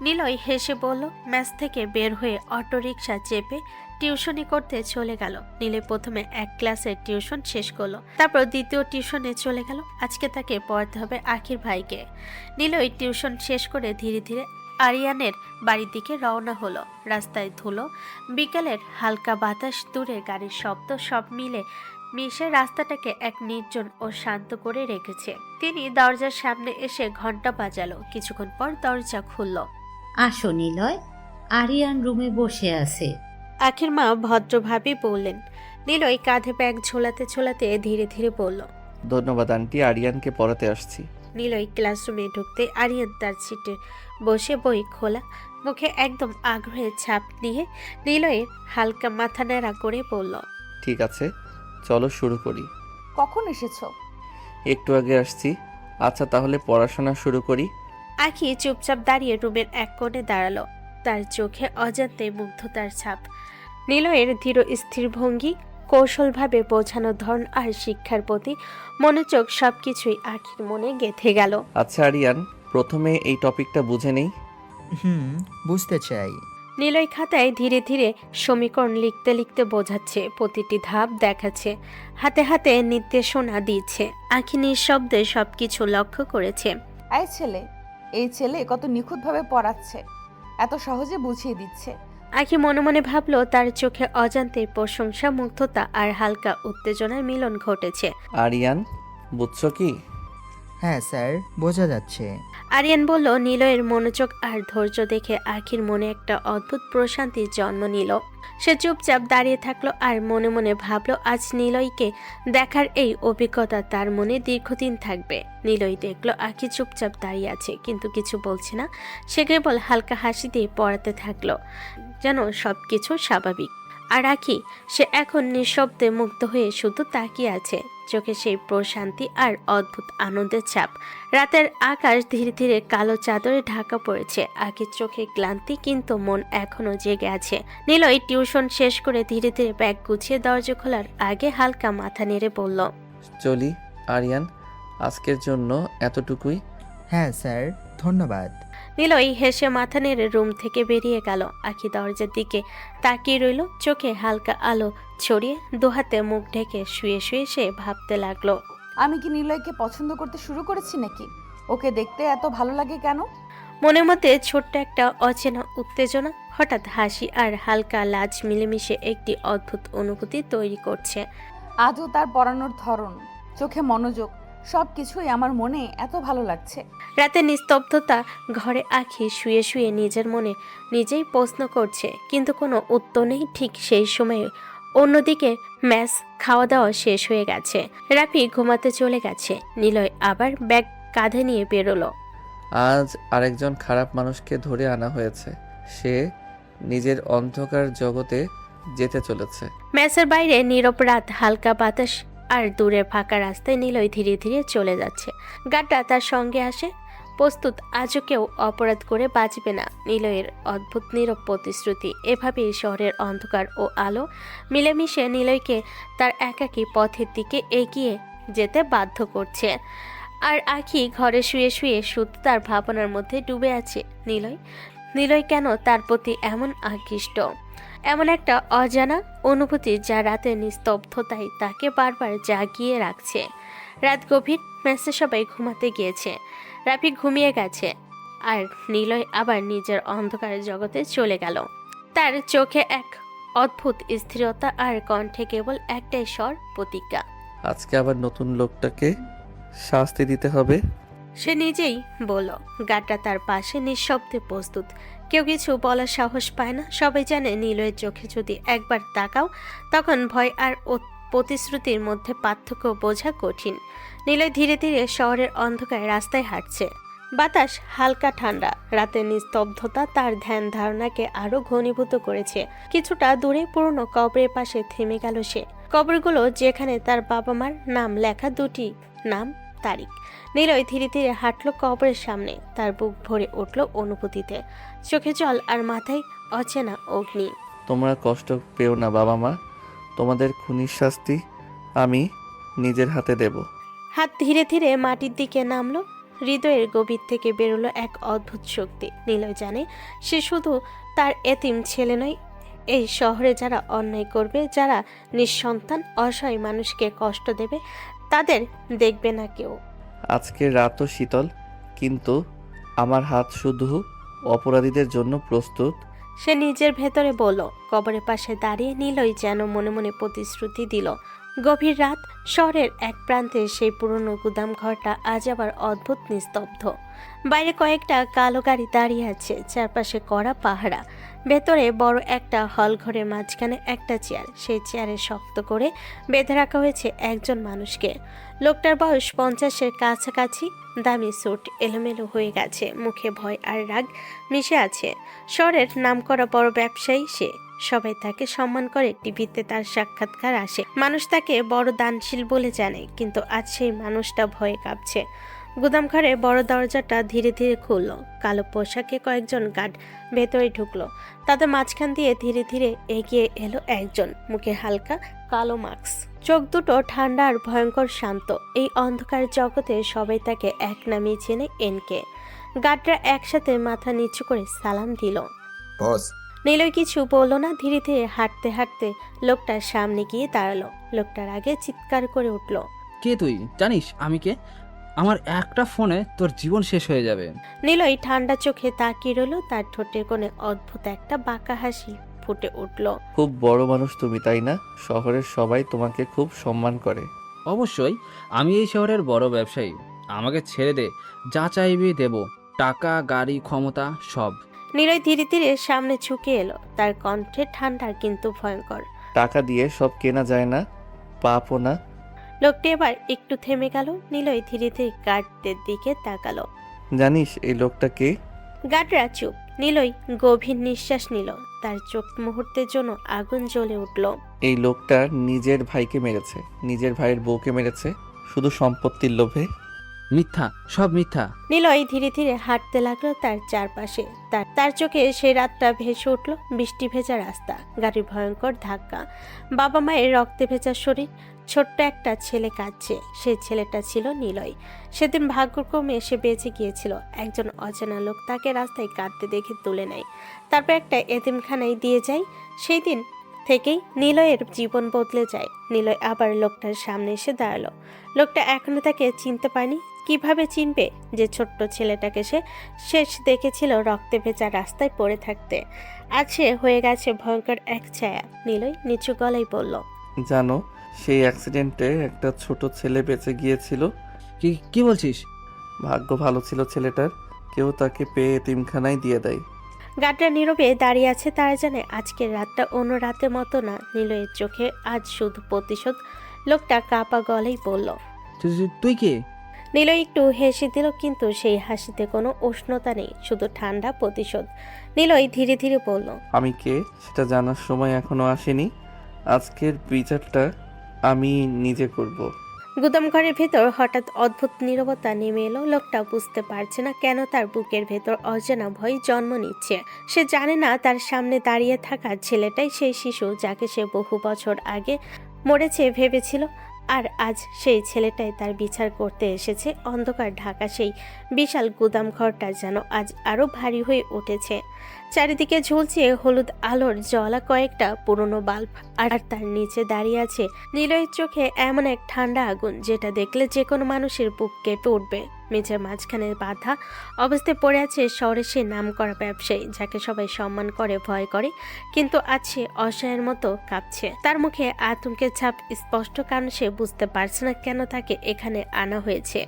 নিলয় হেসে বলল। ম্যাচ থেকে বের হয়ে অটোরিকশা চেপে টিউশনি করতে চলে গেল। নীলে প্রথমে এক ক্লাসের টিউশন শেষ করলো, তারপর দ্বিতীয় টিউশনে চলে গেল। আজকে তাকে পড়াতে হবে আখির ভাইকে। নিলয় টিউশন শেষ করে ধীরে ধীরে আরিয়ানের বাড়ির দিকে রওনা হলো। রাস্তায় ধুলো, বিকেলের হালকা বাতাস, দূরে গাড়ির শব্দ সব মিশে রাস্তাটাকে এক নির্জন ও শান্ত করে রেখেছে। তিনি দরজার সামনে এসে ঘন্টা বাজালো। কিছুক্ষণ পর দরজা খুলল। আসো নিলয়, আরিয়ান রুমে বসে আছে। আখির মা ভদ্রভাবে বললেন। নিলয় কাঁধে ব্যাগ ঝোলাতে ঝোলাতে ধীরে ধীরে বলল, ধন্যবাদ আন্টি, আরিয়ানকে পড়াতে আসছি। নিলয় ক্লাসরুমে ঢুকতে আরিয়ান তার সিটে বসে বই খোলা, মুখে একদম আগ্রহের ছাপ নিয়ে নিলয়ের হালকা মাথা নেড়া করে বলল, ঠিক আছে, চলো শুরু করি। কখন এসেছো? একটু আগে আসছি। আচ্ছা তাহলে পড়াশোনা শুরু করি। আখি চুপচাপ দাঁড়িয়ে রুমের এক কোণে দাঁড়ালো। তার চোখে অজান্তে মুগ্ধতার ছাপ। নিলয়ের ধীর স্থির ভঙ্গি, কৌশলভাবে বোঝানো ধরন আর শিক্ষার প্রতি মনোযোগ সবকিছুই আখির মনে গেঁথে গেল। আচ্ছা আরিয়ান, প্রথমে এই টপিকটা বুঝে নেই। বুঝতে চাই। নিলয় খাতায় ধীরে ধীরে সমীকরণ লিখতে লিখতে বোঝাচ্ছে, প্রতিটি ধাপ দেখাচ্ছে, হাতে হাতে নির্দেশনা দিচ্ছে। আখি নিঃশব্দে সবকিছু লক্ষ্য করেছে। এই ছেলে কত নিখুঁতভাবে পড়াচ্ছে, এত সহজে বুঝিয়ে দিচ্ছে। আখি মনে মনে ভাবলো, তার চোখে অজান্তে প্রশংসা, মুগ্ধতা আর হালকা উত্তেজনার মিলন ঘটেছে। আরিয়ান, বুঝছো কি? হ্যাঁ স্যার, বোঝা যাচ্ছে। আরিয়ান বলল। নিলয়ের মনোযোগ আর ধৈর্য দেখে আখির মনে একটা অদ্ভুত প্রশান্তির জন্ম নিল। সে চুপচাপ দাঁড়িয়ে থাকলো আর মনে মনে ভাবলো, আজ নিলয়কে দেখার এই অভিজ্ঞতা তার মনে দীর্ঘদিন থাকবে। নিলয় দেখলো আখি চুপচাপ দাঁড়িয়ে আছে, কিন্তু কিছু বলছে না। সে কেবল হালকা হাসি দিয়ে পড়াতে থাকলো, যেন সবকিছু স্বাভাবিক। আর আখি, সে এখন নিঃশব্দে মুগ্ধ হয়ে শুধু তাকিয়ে আছে, চোখে সেই প্রশান্তি আর অদ্ভুত আনন্দের ছাপ। রাতের আকাশ ধীরে ধীরে কালো চাদরে ঢাকা পড়েছে। আখির চোখে ক্লান্তি, কিন্তু মন এখনো জেগে আছে। নিলয় টিউশন শেষ করে ধীরে ধীরে ব্যাগ গুছিয়ে দরজা খোলার আগে হালকা মাথা নেড়ে বলল, চলি আরিয়ান, আজকের জন্য এতটুকুই। হ্যাঁ স্যার, ধন্যবাদ। নিলয় হেসে মাথা নেড়ে রুম থেকে বেরিয়ে গেল। আখি দরজার দিকে তাকিয়ে রইল, চোখে হালকা আলো ছড়িয়ে দুহাতে মুখ ঢেকে শুয়ে শুয়ে সে ভাবতে লাগলো, আমি কি নিলয়কে পছন্দ করতে শুরু করেছি নাকি? ওকে দেখতে এত ভালো লাগে কেন? মনের মধ্যে ছোট্ট একটা অচেনা উত্তেজনা, হঠাৎ হাসি আর হালকা লাজ মিলেমিশে একটি অদ্ভুত অনুভূতি তৈরি করছে। আজও তার পড়ানোর ধরন, চোখে মনোযোগ, সবকিছুই আমার মনে এত ভালো লাগছে। রাতে নিস্তব্ধতা ঘরে আখি শুয়ে শুয়ে নিজের মনে নিজেই প্রশ্ন করছে, কিন্তু কোনো উত্তর নেই। ঠিক সেই সময়ে অন্যদিকে ম্যাচ খাওয়া দাওয়া শেষ হয়ে গেছে। রাফি ঘুমাতে চলে গেছে। নিলয় আবার ব্যাগ কাঁধে নিয়ে বেরোলো। আজ আরেকজন খারাপ মানুষকে ধরে আনা হয়েছে। সে নিজের অন্ধকার জগতে যেতে চলেছে। ম্যাচের বাইরে নীরব রাত, হালকা বাতাস আর দূরের ফাঁকা রাস্তায় নিলয় ধীরে ধীরে চলে যাচ্ছে। গার্ডরা তার সঙ্গে আসে, প্রস্তুত আজও কেউ অপরাধ করে বাঁচবে না। নিলয়ের অদ্ভুত নীরব প্রতিশ্রুতি এভাবেই শহরের অন্ধকার ও আলো মিলেমিশে নিলয়কে তার একাকী পথের দিকে এগিয়ে যেতে বাধ্য করছে। আর আখি ঘরে শুয়ে শুয়ে শুধু তার ভাবনার মধ্যে ডুবে আছে নিলয় কেন তার প্রতি এমন আকৃষ্ট, এমন একটা অজানা অনুভূতি যা রাতের নিস্তব্ধতায় তাকে বারবার জাগিয়ে রাখছে। রাত গভীর, মেসে সবাই ঘুমাতে গিয়েছে, রাফি ঘুমিয়ে গেছে, আর নিলয় আবার নিজের অন্ধকার জগতে চলে গেল। তার চোখে এক অদ্ভুত স্থিরতা আর কণ্ঠে কেবল একটাই স্বর, প্রতিজ্ঞা। আজকে আবার নতুন লোকটাকে শাস্তি দিতে হবে। সে নিজেই বলল। গার্ডরা তার পাশে নিঃশব্দে প্রস্তুত, কেউ কিছু বলার সাহস পায় না। সবাই জানে নিলয়ের চোখে যদি একবার তাকাও তখন ভয় আর প্রতিশ্রুতির মধ্যে পার্থক্য বোঝা কঠিন। নিলয় ধীরে ধীরে শহরের অন্ধকার রাস্তায় হাঁটছে। বাতাস হালকা ঠান্ডা, রাতের নিস্তব্ধতা তার ধ্যান ধারণাকে আরো ঘনীভূত করেছে। কিছুটা দূরে পুরনো কবরের পাশে থেমে গেল সে। কবরগুলো যেখানে তার বাবা মার নাম লেখা, দুটি নাম, তারিখ। নিলয় ধীরে ধীরে হাঁটল কবরের সামনে, তার বুক ভরে উঠল অনুভূতিতে, চোখে জল আর মাথায় অচেনা অগ্নি। তোমরা কষ্ট পেও না বাবা মা, তোমাদের খুনির শাস্তি আমি নিজের হাতে দেব। হাত ধীরে ধীরে মাটির দিকে নামলো। হৃদয়ের গভীর থেকে বেরোলো এক অদ্ভুত শক্তি। নিলয় জানে সে শুধু তার এতিম ছেলে নয়, এই শহরে যারা অন্যায় করবে, যারা নিঃসন্তান অসহায় মানুষকে কষ্ট দেবে, তাদের দেখবে না কেউ। আজকের রাতও শীতল, কিন্তু আমার হাত শুধু অপরাধীদের জন্য প্রস্তুত। সে নিজের ভেতরে বলল। কবরের পাশে দাঁড়িয়ে নিলয় যেন মনে মনে প্রতিশ্রুতি দিল। গভীর রাত, শহরের এক প্রান্তে সেই পুরনো গুদাম ঘরটা আজ আবার অদ্ভুত নিস্তব্ধ। বাইরে কয়েকটা কালো গাড়ি দাঁড়িয়ে আছে, চারপাশে কড়া পাহারা। ভেতরে বড় একটা হল ঘরের মাঝখানে একটা চেয়ার, সেই চেয়ারে শক্ত করে বেঁধে রাখা হয়েছে একজন মানুষকে। লোকটার বয়স 50-এর কাছাকাছি, দামি স্যুট এলোমেলো হয়ে গেছে, মুখে ভয় আর রাগ মিশে আছে। শহরের নামকরা বড় ব্যবসায়ী সে, সবাই তাকে সম্মান করে, টিভিতে তার সাক্ষাৎকার আসে, মানুষ তাকে বড় দানশীল বলে জানে। কিন্তু আজ সেই মানুষটা ভয়ে কাঁপছে। গুদাম ঘরে বড় দরজাটা ধীরে ধীরে খুললো। কালো পোশাকে কয়েকজন গার্ড ভেতরে ঢুকলো। তাদের মাঝখান দিয়ে ধীরে ধীরে এগিয়ে এলো একজন, মুখে হালকা কালো মাস্ক, চোখ দুটো ঠান্ডা আর ভয়ঙ্কর শান্ত। এই অন্ধকার জগতে সবাই তাকে এক নামেই চেনে, এনকে। গার্ডরা একসাথে মাথা নিচু করে সালাম দিল। বস। নিলয় কিছু বলল না, ধীরে ধীরে হাঁটতে হাঁটতে লোকটার সামনে গিয়ে দাঁড়ালো। লোকটার আগে চিৎকার করে উঠল, কে তুই? জানিস আমি কে? আমার একটা ফোনে তোর জীবন শেষ হয়ে যাবে। নিলয় ঠান্ডা চোখে তাকিয়ে রইল। তার ঠোঁটের কোণে অদ্ভুত একটা বাঁকা হাসি ফুটে উঠল। খুব বড় মানুষ তুমি, তাই না? শহরের সবাই তোমাকে খুব সম্মান করে। অবশ্যই, আমি এই শহরের বড় ব্যবসায়ী। আমাকে ছেড়ে দে, যা চাইবি দেব, টাকা, গাড়ি, ক্ষমতা, সব। নিলয় ধীরে ধীরে সামনে ঝুঁকে এলো, তার কণ্ঠে ঠান্ডা কিন্তু ভয়ঙ্কর। টাকা দিয়ে সব কেনা যায় না, পাপও না। লোকটি এবার একটু থেমে গেল। নিলয় ধীরে ধীরে গার্ডদের দিকে তাকালো। জানিস এই লোকটা কে? গার্ডরা চুপ। নিলয় গভীর নিঃশ্বাস নিল, তার চোখ মুহূর্তের জন্য আগুন জ্বলে উঠল। এই লোকটা নিজের ভাইকে মেরেছে, নিজের ভাইয়ের বউকে মেরেছে, শুধু সম্পত্তির লোভে। মিথ্যা, সব মিথ্যা। নিলয় ধীরে ধীরে হাঁটতে লাগলো তার চারপাশে। তার চোখে সেই রাতটা ভেসে উঠল, বৃষ্টি ভেজা রাস্তা, গাড়ির ভয়ঙ্কর ধাক্কা, বাবা মায়ের রক্তে ভেজা শরীর, ছোট্ট একটা ছেলে কাঁদছে। সেই ছেলেটা ছিল নিলয়। সেদিন ভাগ্যক্রমে সে বেঁচে গিয়েছিল। একজন অজানা লোক তাকে রাস্তায় কাঁদতে দেখে তুলে নেয়, তারপর একটা এতিমখানায় দিয়ে যায়। সেই দিন থেকেই নিলয়ের জীবন বদলে যায়। নিলয় আবার লোকটার সামনে এসে দাঁড়ালো। লোকটা এখনো তাকে চিনতে পারেনি। কিভাবে চিনবে যে ছোট্ট ছেলেটাকে সে শেষ দেখেছিল রক্তে ভেজা রাস্তায় পড়ে থাকতে? আজ সে হয়ে গেছে ভয়ঙ্কর এক ছায়া। নিলয় নিচু গলায় বলল, জানো সেই অ্যাক্সিডেন্টে একটা ছোট ছেলে বেঁচে গিয়েছিল। কি বলছিস? ভাগ্য ভালো ছিল ছেলেটার, কেউ তাকে পেয়ে এতিমখানায় দিয়ে দেয়। গার্ডরা নীরবে দাঁড়িয়ে আছে। তারা জানে আজকের রাতটা অন্য রাতের মতো না। নিলয়ের চোখে আজ শুধু প্রতিশোধ। লোকটা কাঁপা গলায় বলল, তুই কে? নিলয় একটু হেসে দিল, কিন্তু সেই হাসিতে কোনো উষ্ণতা নেই, শুধু ঠান্ডা প্রতিশোধ। নিলয় ধীরে ধীরে বলল, আমি কে সেটা জানার সময় এখনো আসেনি। আজকের বিচারটা আমি নিজে করব। গুদামঘরের ভেতর হঠাৎ অদ্ভুত নীরবতা নেমে এলো। লোকটা বুঝতে পারছে না কেন তার বুকের ভেতর অজানা ভয় জন্ম নিচ্ছে। সে জানে না তার সামনে দাঁড়িয়ে থাকা ছেলেটাই সেই শিশু যাকে সে বহু বছর আগে মরেছে ভেবেছিল, আর আজ সেই ছেলেটাই তার বিচার করতে এসেছে। অন্ধকার ঢাকা সেই বিশাল গুদাম ঘরটা যেন আজ আরো ভারী হয়ে উঠেছে। চারিদিকে ঝুলছে হলুদ আলোর জ্বলা কয়েকটা পুরনো বাল্ব, আর তার নিচে দাঁড়িয়ে আছে নিলয়ের চোখে এমন এক ঠান্ডা আগুন যেটা দেখলে যে কোনো মানুষের বুক কেঁপে উঠবে। মেঝের মাঝখানে বাঁধা অবস্থায় পড়ে আছে শহরের সে নামকরা ব্যবসায়ী যাকে সবাই সম্মান করে ভয় করে, কিন্তু আজ সে অসহায়ের মতো কাঁপছে। তার মুখে আতঙ্কের ছাপ স্পষ্ট, কারণ সে বুঝতে পারছে না কেন তাকে এখানে আনা হয়েছে।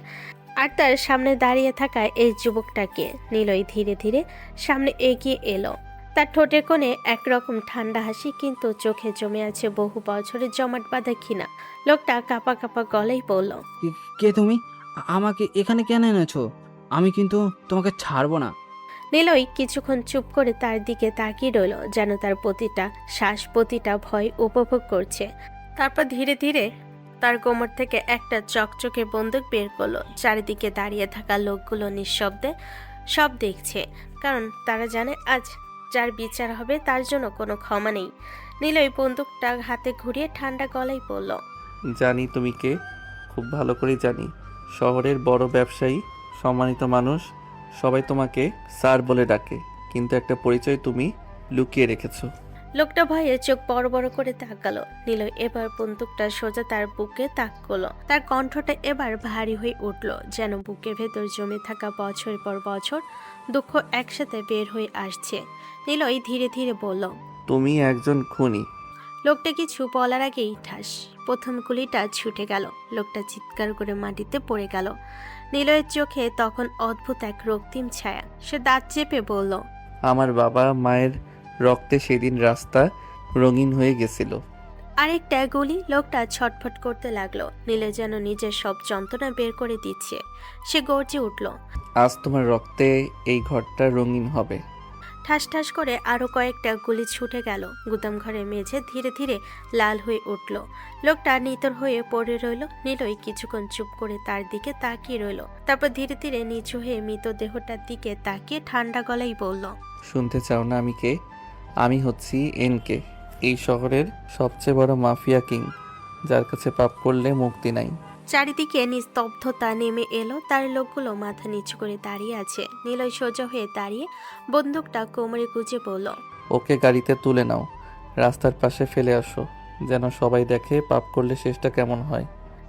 আর তার সামনে দাঁড়িয়ে থাকা এই যুবকটাকে। নিলয় ধীরে ধীরে সামনে এগিয়ে এলো। তার ঠোঁটের কোণে একরকম ঠান্ডা হাসি, কিন্তু চোখে জমে আছে বহু বছরের জমাট বাঁধা ঘৃণা। লোকটা কাঁপা কাঁপা গলায় বলল, কে তুমি? আমাকে এখানে কেন এনেছো? আমি কিন্তু তোমাকে ছাড়বো না। নিলয় কিছুক্ষণ চুপ করে তার দিকে তাকিয়ে রইল, যেন তার প্রতিটা শ্বাস প্রতিটা ভয় উপভোগ করছে। তারপর ধীরে ধীরে তার কোমর থেকে একটা চকচকে বন্দুক বের করলো। চারিদিকে দাঁড়িয়ে থাকা লোকগুলো নিঃশব্দে সব দেখছে, কারণ তারা জানে আজ যার বিচার হবে তার জন্য কোনো ক্ষমা নেই। নিলয় বন্দুকটা হাতে ঘুরিয়ে ঠান্ডা গলায় বলল, জানি তুমি কে, খুব ভালো করে জানি। শহরের বড় ব্যবসায়ী, সম্মানিত মানুষ, সবাই তোমাকে স্যার বলে ডাকে, কিন্তু একটা পরিচয় তুমি লুকিয়ে রেখেছো। লোকটা ভয়ে চোখ বড় বড় করে তাকালো। নিলয় এবার বন্দুকটা সোজা তার বুকে তাক করলো। তার কণ্ঠটা এবার ভারী হয়ে উঠল, যেন বুকের ভেতর জমে থাকা বছর পর বছর দুঃখ একসাথে বের হয়ে আসছে। নিলয় ধীরে ধীরে বলল, তুমি একজন খুনি। লোকটা কিছু বলার আগেই ঠাস, প্রথম গুলিটা ছুটে গেল। লোকটা চিৎকার করে মাটিতে পড়ে গেল। নিলয়ের চোখে তখন অদ্ভুত এক রক্তিম ছায়া। সে দাঁত চেপে বলল, আমার বাবা মায়ের রক্তে সেদিন রাস্তা রঙিন হয়ে গেছিল। আরেকটা গুলি। লোকটা ছটফট করতে লাগলো। নীলে যেন নিজের সব যন্ত্রণা বের করে দিচ্ছে। সে গর্জে উঠল, আজ তোমার রক্তে এই ঘরটা রঙিন হবে। ঠাস ঠাস করে আরো কয়েকটা গুলি ছুটে গেল। গুদাম ঘরের মেঝে ধীরে ধীরে লাল হয়ে উঠল। লোকটা নিতর হয়ে পড়ে রইল। নিলয় কিছুক্ষণ চুপ করে তার দিকে তাকিয়ে রইল। তারপর ধীরে ধীরে নিচু হয়ে মৃতদেহটার দিকে তাকিয়ে ঠান্ডা গলায় বলল, শুনতে চাও না আমি কে? আমি হচ্ছি এনকে, এই শহরের সবচেয়ে বড় মাফিয়া কিং, যার কাছে পাপ করলে মুক্তি নাই। চারিদিকে নিস্তব্ধতা নেমে এলো। তার লোকগুলো মাথা নিচু করে দাঁড়িয়ে আছে। নিলয় সোজা হয়ে দাঁড়িয়ে বন্দুকটা কোমরে গুজে বলল, ওকে গাড়িতে তুলে নাও, রাস্তার পাশে ফেলে আসো, যেন সবাই দেখে পাপ করলে শেষটা কেমন হয়।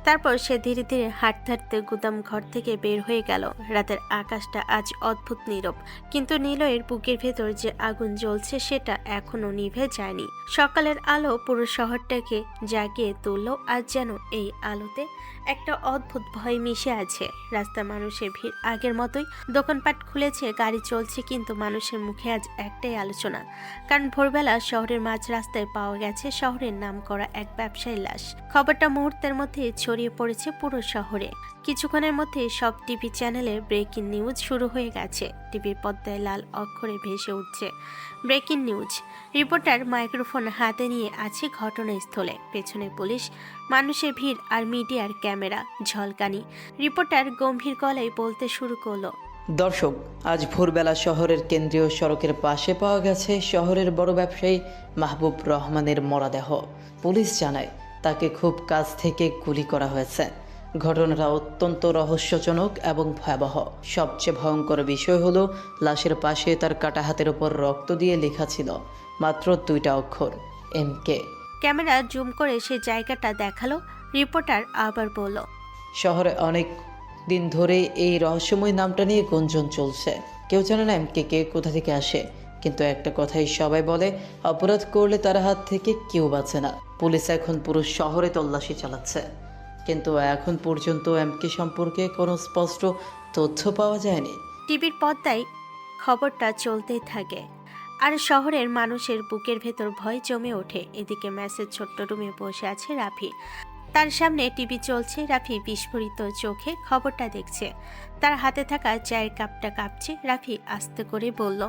তারপর সে ধীরে ধীরে হাঁটতে হাঁটতে গুদাম ঘর থেকে বের হয়ে গেল। রাতের আকাশটা আজ অদ্ভুত নীরব, কিন্তু নিলয়ের বুকের ভেতর যে আগুন জ্বলছে সেটা এখনো নিভে যায়নি। সকালের আলো পুরো শহরটাকে জাগিয়ে তুলল। আজ যেন এই আলোতে একটা অদ্ভুত ভয় মিশে আছে। রাস্তায় মানুষের ভিড় আগের মতোই। দোকানপাট খুলেছে, গাড়ি চলছে, কিন্তু মানুষের মুখে আজ একটাই আলোচনা। কারণ ভোরবেলা শহরের মাঝ রাস্তায় পাওয়া গেছে শহরের নামকরা এক ব্যবসায়ীর লাশ। খবরটা মুহূর্তের মধ্যে ছড়িয়ে পড়েছে পুরো শহরে। কিছুক্ষণের মধ্যে সব টিভি চ্যানেলে ব্রেকিং নিউজ শুরু হয়ে গেছে। টিভির পর্দায় লাল অক্ষরে ভেসে উঠছে ব্রেকিং নিউজ। রিপোর্টার মাইক্রোফোন হাতে নিয়ে আছে ঘটনাস্থলে। পেছনে পুলিশ, মানুষের ভিড় আর মিডিয়ার ক্যামেরা ঝলকানি। রিপোর্টার গম্ভীর গলায় বলতে শুরু করলো, দর্শক, আজ ভোরবেলা শহরের কেন্দ্রীয় সড়কের পাশে পাওয়া গেছে শহরের বড় ব্যবসায়ী মাহবুব রহমানের মরদেহ। পুলিশ জানায় তাকে খুব কাছ থেকে গুলি করা হয়েছে। ঘটনাটা অত্যন্ত রহস্যজনক এবং ভয়াবহ। সবচেয়ে ভয়ঙ্কর বিষয় হলো লাশের পাশে তার কাটা হাতের উপর রক্ত দিয়ে লেখা ছিল মাত্র 2টা অক্ষর, এমকে। ক্যামেরা জুম করে সে জায়গাটা দেখালো। রিপোর্টার আবার বলল, শহরে অনেক দিন ধরে এই রহস্যময় নামটা নিয়ে গুঞ্জন চলছে। কেউ জানে না এমকে কে, কোথা থেকে আসে, কিন্তু একটা কথাই সবাই বলে, অপরাধ করলে তার হাত থেকে কেউ বাঁচে না। পুলিশ এখন পুরো শহরে তল্লাশি চালাচ্ছে, কিন্তু এখন পর্যন্ত এমকে সম্পর্কে কোনো স্পষ্ট তথ্য পাওয়া যায়নি। টিভির পর্দায় খবরটা চলতেই থাকে, আর শহরের মানুষের বুকের ভেতর ভয় জমে ওঠে। এদিকে ম্যাসের ছোট্ট রুমে বসে আছে রাফি। তার সামনে টিভি চলছে। রাফি বিস্ফোরিত চোখে খবরটা দেখছে। তার হাতে থাকা চায়ের কাপটা কাঁপছে। রাফি আস্তে করে বলল,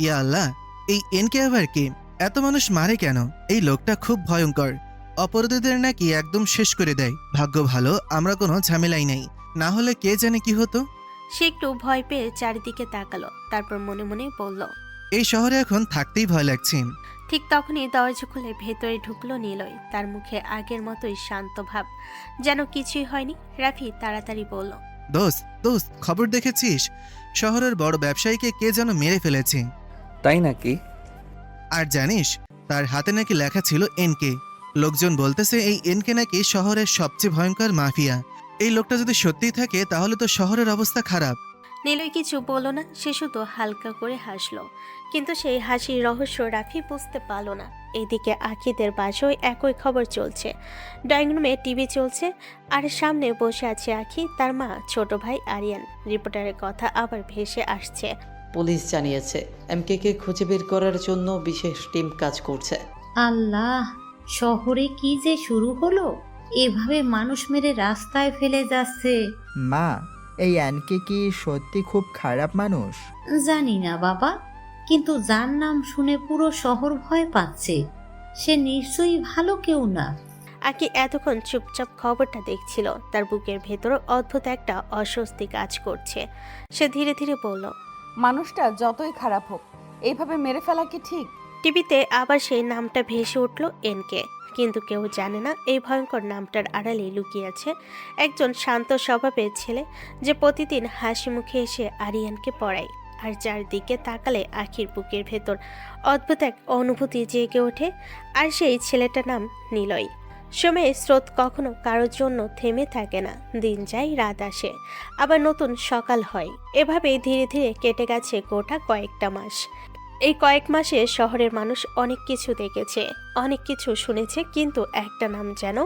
ইয়া আল্লাহ, এই এনকে আবার কে? এত মানুষ মারে কেন? এই লোকটা খুব ভয়ঙ্কর। অপরাধীদের নাকি একদম শেষ করে দেয়। ভাগ্য ভালো আমরা কোনো ঝামেলাই নাই, না হলে কে জানে কি হতো। সে একটু ভয় পেয়ে চারিদিকে তাকালো, তারপর মনে মনে বলল, এই শহরে এখন থাকতেই ভয় লাগছে। ঠিক তখনই দরজা খুলে ভেতরে ঢুকলো নিলয়। তার মুখে আগের মতোই শান্ত ভাব, যেন কিছুই হয়নি। রাফি তাড়াতাড়ি বলল, দোস্ত দোস্ত, খবর দেখেছিস? শহরের বড় ব্যবসায়ীকে কে যেন মেরে ফেলেছে। তাই নাকি? আর জানিস তার হাতে নাকি লেখা ছিল এনকে। লোকজন বলতেছে এই এনকে নাকি শহরের সবচেয়ে ভয়ঙ্কর মাফিয়া। এই লোকটা যদি সত্যিই থাকে তাহলে তো শহরের অবস্থা খারাপ। নিলয় কিছু বলল না, সে শুধু হালকা করে হাসলো, কিন্তু সেই হাসির রহস্য রাফি বুঝতে পারল না। এদিকে আখিদের বাসায় একই খবর চলছে। ড্রয়িং রুমে টিভি চলছে, আর সামনে বসে আছে আখি, তার মা, ছোট ভাই আরিয়ান। রিপোর্টারের কথা আবার ভেসে আসছে। পুলিশ জানিয়েছে এমকে খুঁজে বের করার জন্য বিশেষ টিম কাজ করছে। আল্লাহ, শহরে কি যে শুরু হলো! এভাবে মানুষ মেরে রাস্তায় ফেলে যাচ্ছে। মা, এই অ্যানকে কি সত্যি খুব খারাপ মানুষ? জানি না বাবা, কিন্তু যার নাম শুনে পুরো শহর ভয় পাচ্ছে, সে নিশ্চয়ই ভালো কেউ না। আকি এতক্ষণ চুপচাপ খবরটা দেখছিল। তার বুকের ভেতর অদ্ভুত একটা অস্বস্তি কাজ করছে। সে ধীরে ধীরে বলল, মানুষটা যতই খারাপ হোক, এইভাবে মেরে ফেলা কি ঠিক? টিভিতে আবার সেই নামটা ভেসে উঠল, এনকে। কিন্তু কেউ জানে না এই ভয়ঙ্কর নামটার আড়ালে লুকিয়ে আছে একজন শান্ত স্বভাবের ছেলে, যে প্রতিদিন হাসি মুখে এসে আরিয়ানকে পড়ায়। আর যার দিকে তাকালে আখির বুকের ভেতর অদ্ভুত এক অনুভূতি জেগে ওঠে। আর সেই ছেলেটার নাম নিলয়। সময়ের স্রোত কখনো কারোর জন্য থেমে থাকে না। দিন যায়, রাত আসে, আবার নতুন সকাল হয়। এভাবেই ধীরে ধীরে কেটে গেছে গোটা কয়েকটা মাস। এই কয়েক মাসে শহরের মানুষ অনেক কিছু দেখেছে, অনেক কিছু শুনেছে, কিন্তু একটা নাম যেন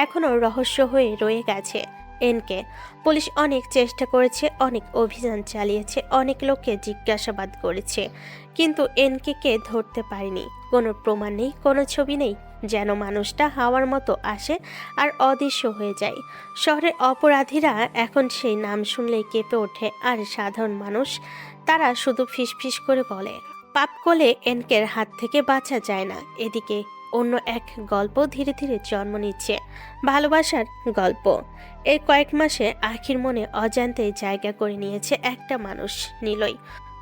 এখনো রহস্য হয়ে রয়ে গেছে, এনকে। পুলিশ অনেক চেষ্টা করেছে, অনেক অভিযান চালিয়েছে, অনেক লোককে জিজ্ঞাসাবাদ করেছে, কিন্তু এনকে ধরতে পারেনি। কোনো প্রমাণ নেই, কোনো ছবি নেই, যেন মানুষটা হাওয়ার মতো আসে আর অদৃশ্য হয়ে যায়। শহরের অপরাধীরা এখন সেই নাম শুনলেই কেঁপে ওঠে, আর সাধারণ মানুষ তারা শুধু ফিসফিস করে বলে, পাপ করলে এনকের হাত থেকে বাঁচা যায় না। এদিকে অন্য এক গল্প ধীরে ধীরে জন্ম নিচ্ছে, ভালোবাসার গল্প। এই কয়েক মাসে আখির মনে অজান্তেই জায়গা করে নিয়েছে একটা মানুষ, নিলয়।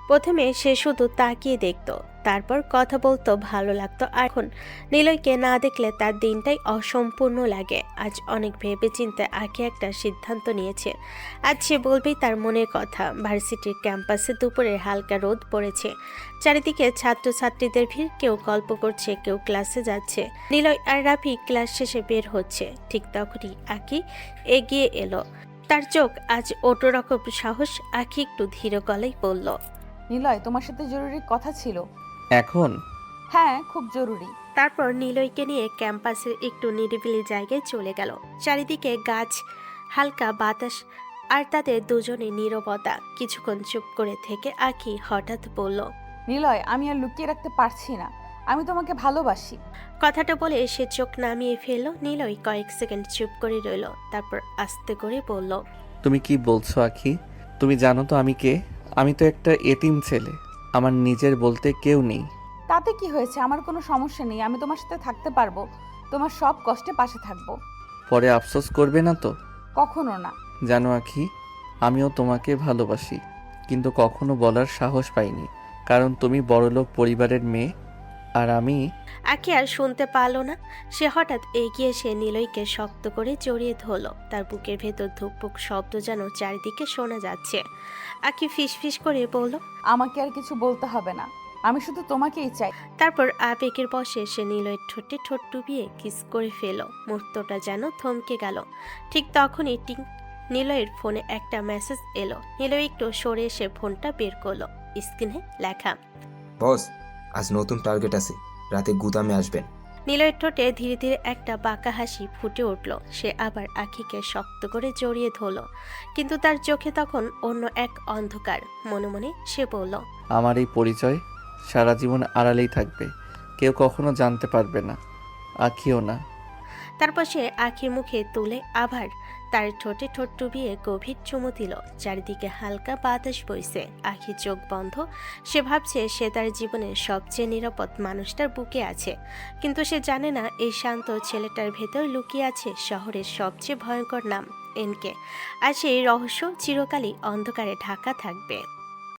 প্রথমে সে শুধু তাকিয়ে দেখত, তারপর কথা বলতো, ভালো লাগতো। এখন নিলয়কে না দেখলে তার দিনটাই অসম্পূর্ণ লাগে। আজ অনেক ভেবেচিন্তে আখি একটা সিদ্ধান্ত নিয়েছে। আজ সে বলবেই তার মনের কথা। ভার্সিটির ক্যাম্পাসে দুপুরের হালকা রোদ পড়েছে, চারিদিকে ছাত্রছাত্রীদের ভিড়, কেউ গল্প করছে, কেউ ক্লাসে যাচ্ছে। নিলয় আর রাফি ক্লাস শেষে বের হচ্ছে। ঠিক তখনই আখি এগিয়ে এলো। তার চোখ আজ অটো রকম সাহস। আখি একটু ধীর গলায় বলল, নিলয়, তোমার সাথে জরুরি কথা ছিল। এখন? হ্যাঁ, খুব জরুরি। তারপর নিলয়কে নিয়ে ক্যাম্পাসের একটু নিরিবিলি জায়গায় চলে গেল। চারিদিকে গাছ, হালকা বাতাস, আর তাদের দুজনে নীরবতা। কিছুক্ষণ চুপ করে থেকে আখি হঠাৎ বলল, নিলয়, আমি আর লুকিয়ে রাখতে পারছি না, আমি তোমাকে ভালোবাসি। কথাটা বলে সে চোখ নামিয়ে ফেলল। নিলয় কয়েক সেকেন্ড চুপ করে রইল, তারপর আস্তে করে বলল, তুমি কি বলছো আখি? তুমি জানো তো আমি কে? আমি তো একটা এতিম ছেলে, আমার নিজের বলতে কেউ নেই। তাতে কি হয়েছে? আমার কোনো সমস্যা নেই, আমি তোমার সাথে থাকতে পারবো, তোমার সব কষ্টে পাশে থাকবো। পরে আফসোস করবে না তো? কখনো না। জানো আখি, আমিও তোমাকে ভালোবাসি, কিন্তু কখনো বলার সাহস পাইনি, কারণ তুমি বড়লোক পরিবারের মেয়ে, আর আমি। আখি আর শুনতে পারল না। সে হঠাৎ এগিয়ে এসে নিলয়কে শক্ত করে জড়িয়ে ধরল। তার বুকের ভেতর ধুকপুক শব্দ যেন চারিদিকে শোনা যাচ্ছে। আখি ফিসফিস করে বলল, আমাকে আর কিছু বলতে হবে না, আমি শুধু তোমাকেই চাই। তারপর আবেগের বশে সে নিলয়ের ঠোঁটে ঠোঁট ডুবিয়ে কিস করে ফেল। মুহূর্তটা যেন থমকে গেল। ঠিক তখনই টিং, নিলয়ের ফোনে একটা মেসেজ এলো। নিলয় একটু সরে এসে ফোনটা বের করলো। স্ক্রিনে লেখা, বস, আজ নতুন টার্গেট আছে, রাতে গুদামে আসবেন। নিলয়ের ঠোঁটে ধীরে ধীরে একটা বাঁকা হাসি ফুটে উঠল। সে আবার আখিকে শক্ত করে জড়িয়ে ধরল, কিন্তু তার চোখে তখন অন্য এক অন্ধকার। মনে মনে সে বলল, আমার এই পরিচয় সারা জীবন আড়ালেই থাকবে, কেউ কখনো জানতে পারবে না, আখিও না। তারপর সে আখির মুখে তুলে আবার তার ঠোঁটে ঠোঁট ডুবিয়ে গভীর চুমু দিল। চারিদিকে হালকা বাতাস বইছে, আখি চোখ বন্ধ। সে ভাবছে সে তার জীবনের সবচেয়ে নিরাপদ মানুষটার বুকে আছে, কিন্তু সে জানে না এই শান্ত ছেলেটার ভেতর লুকিয়ে আছে শহরের সবচেয়ে ভয়ঙ্কর নাম এনকে। আর সেই রহস্য চিরকালই অন্ধকারে ঢাকা থাকবে।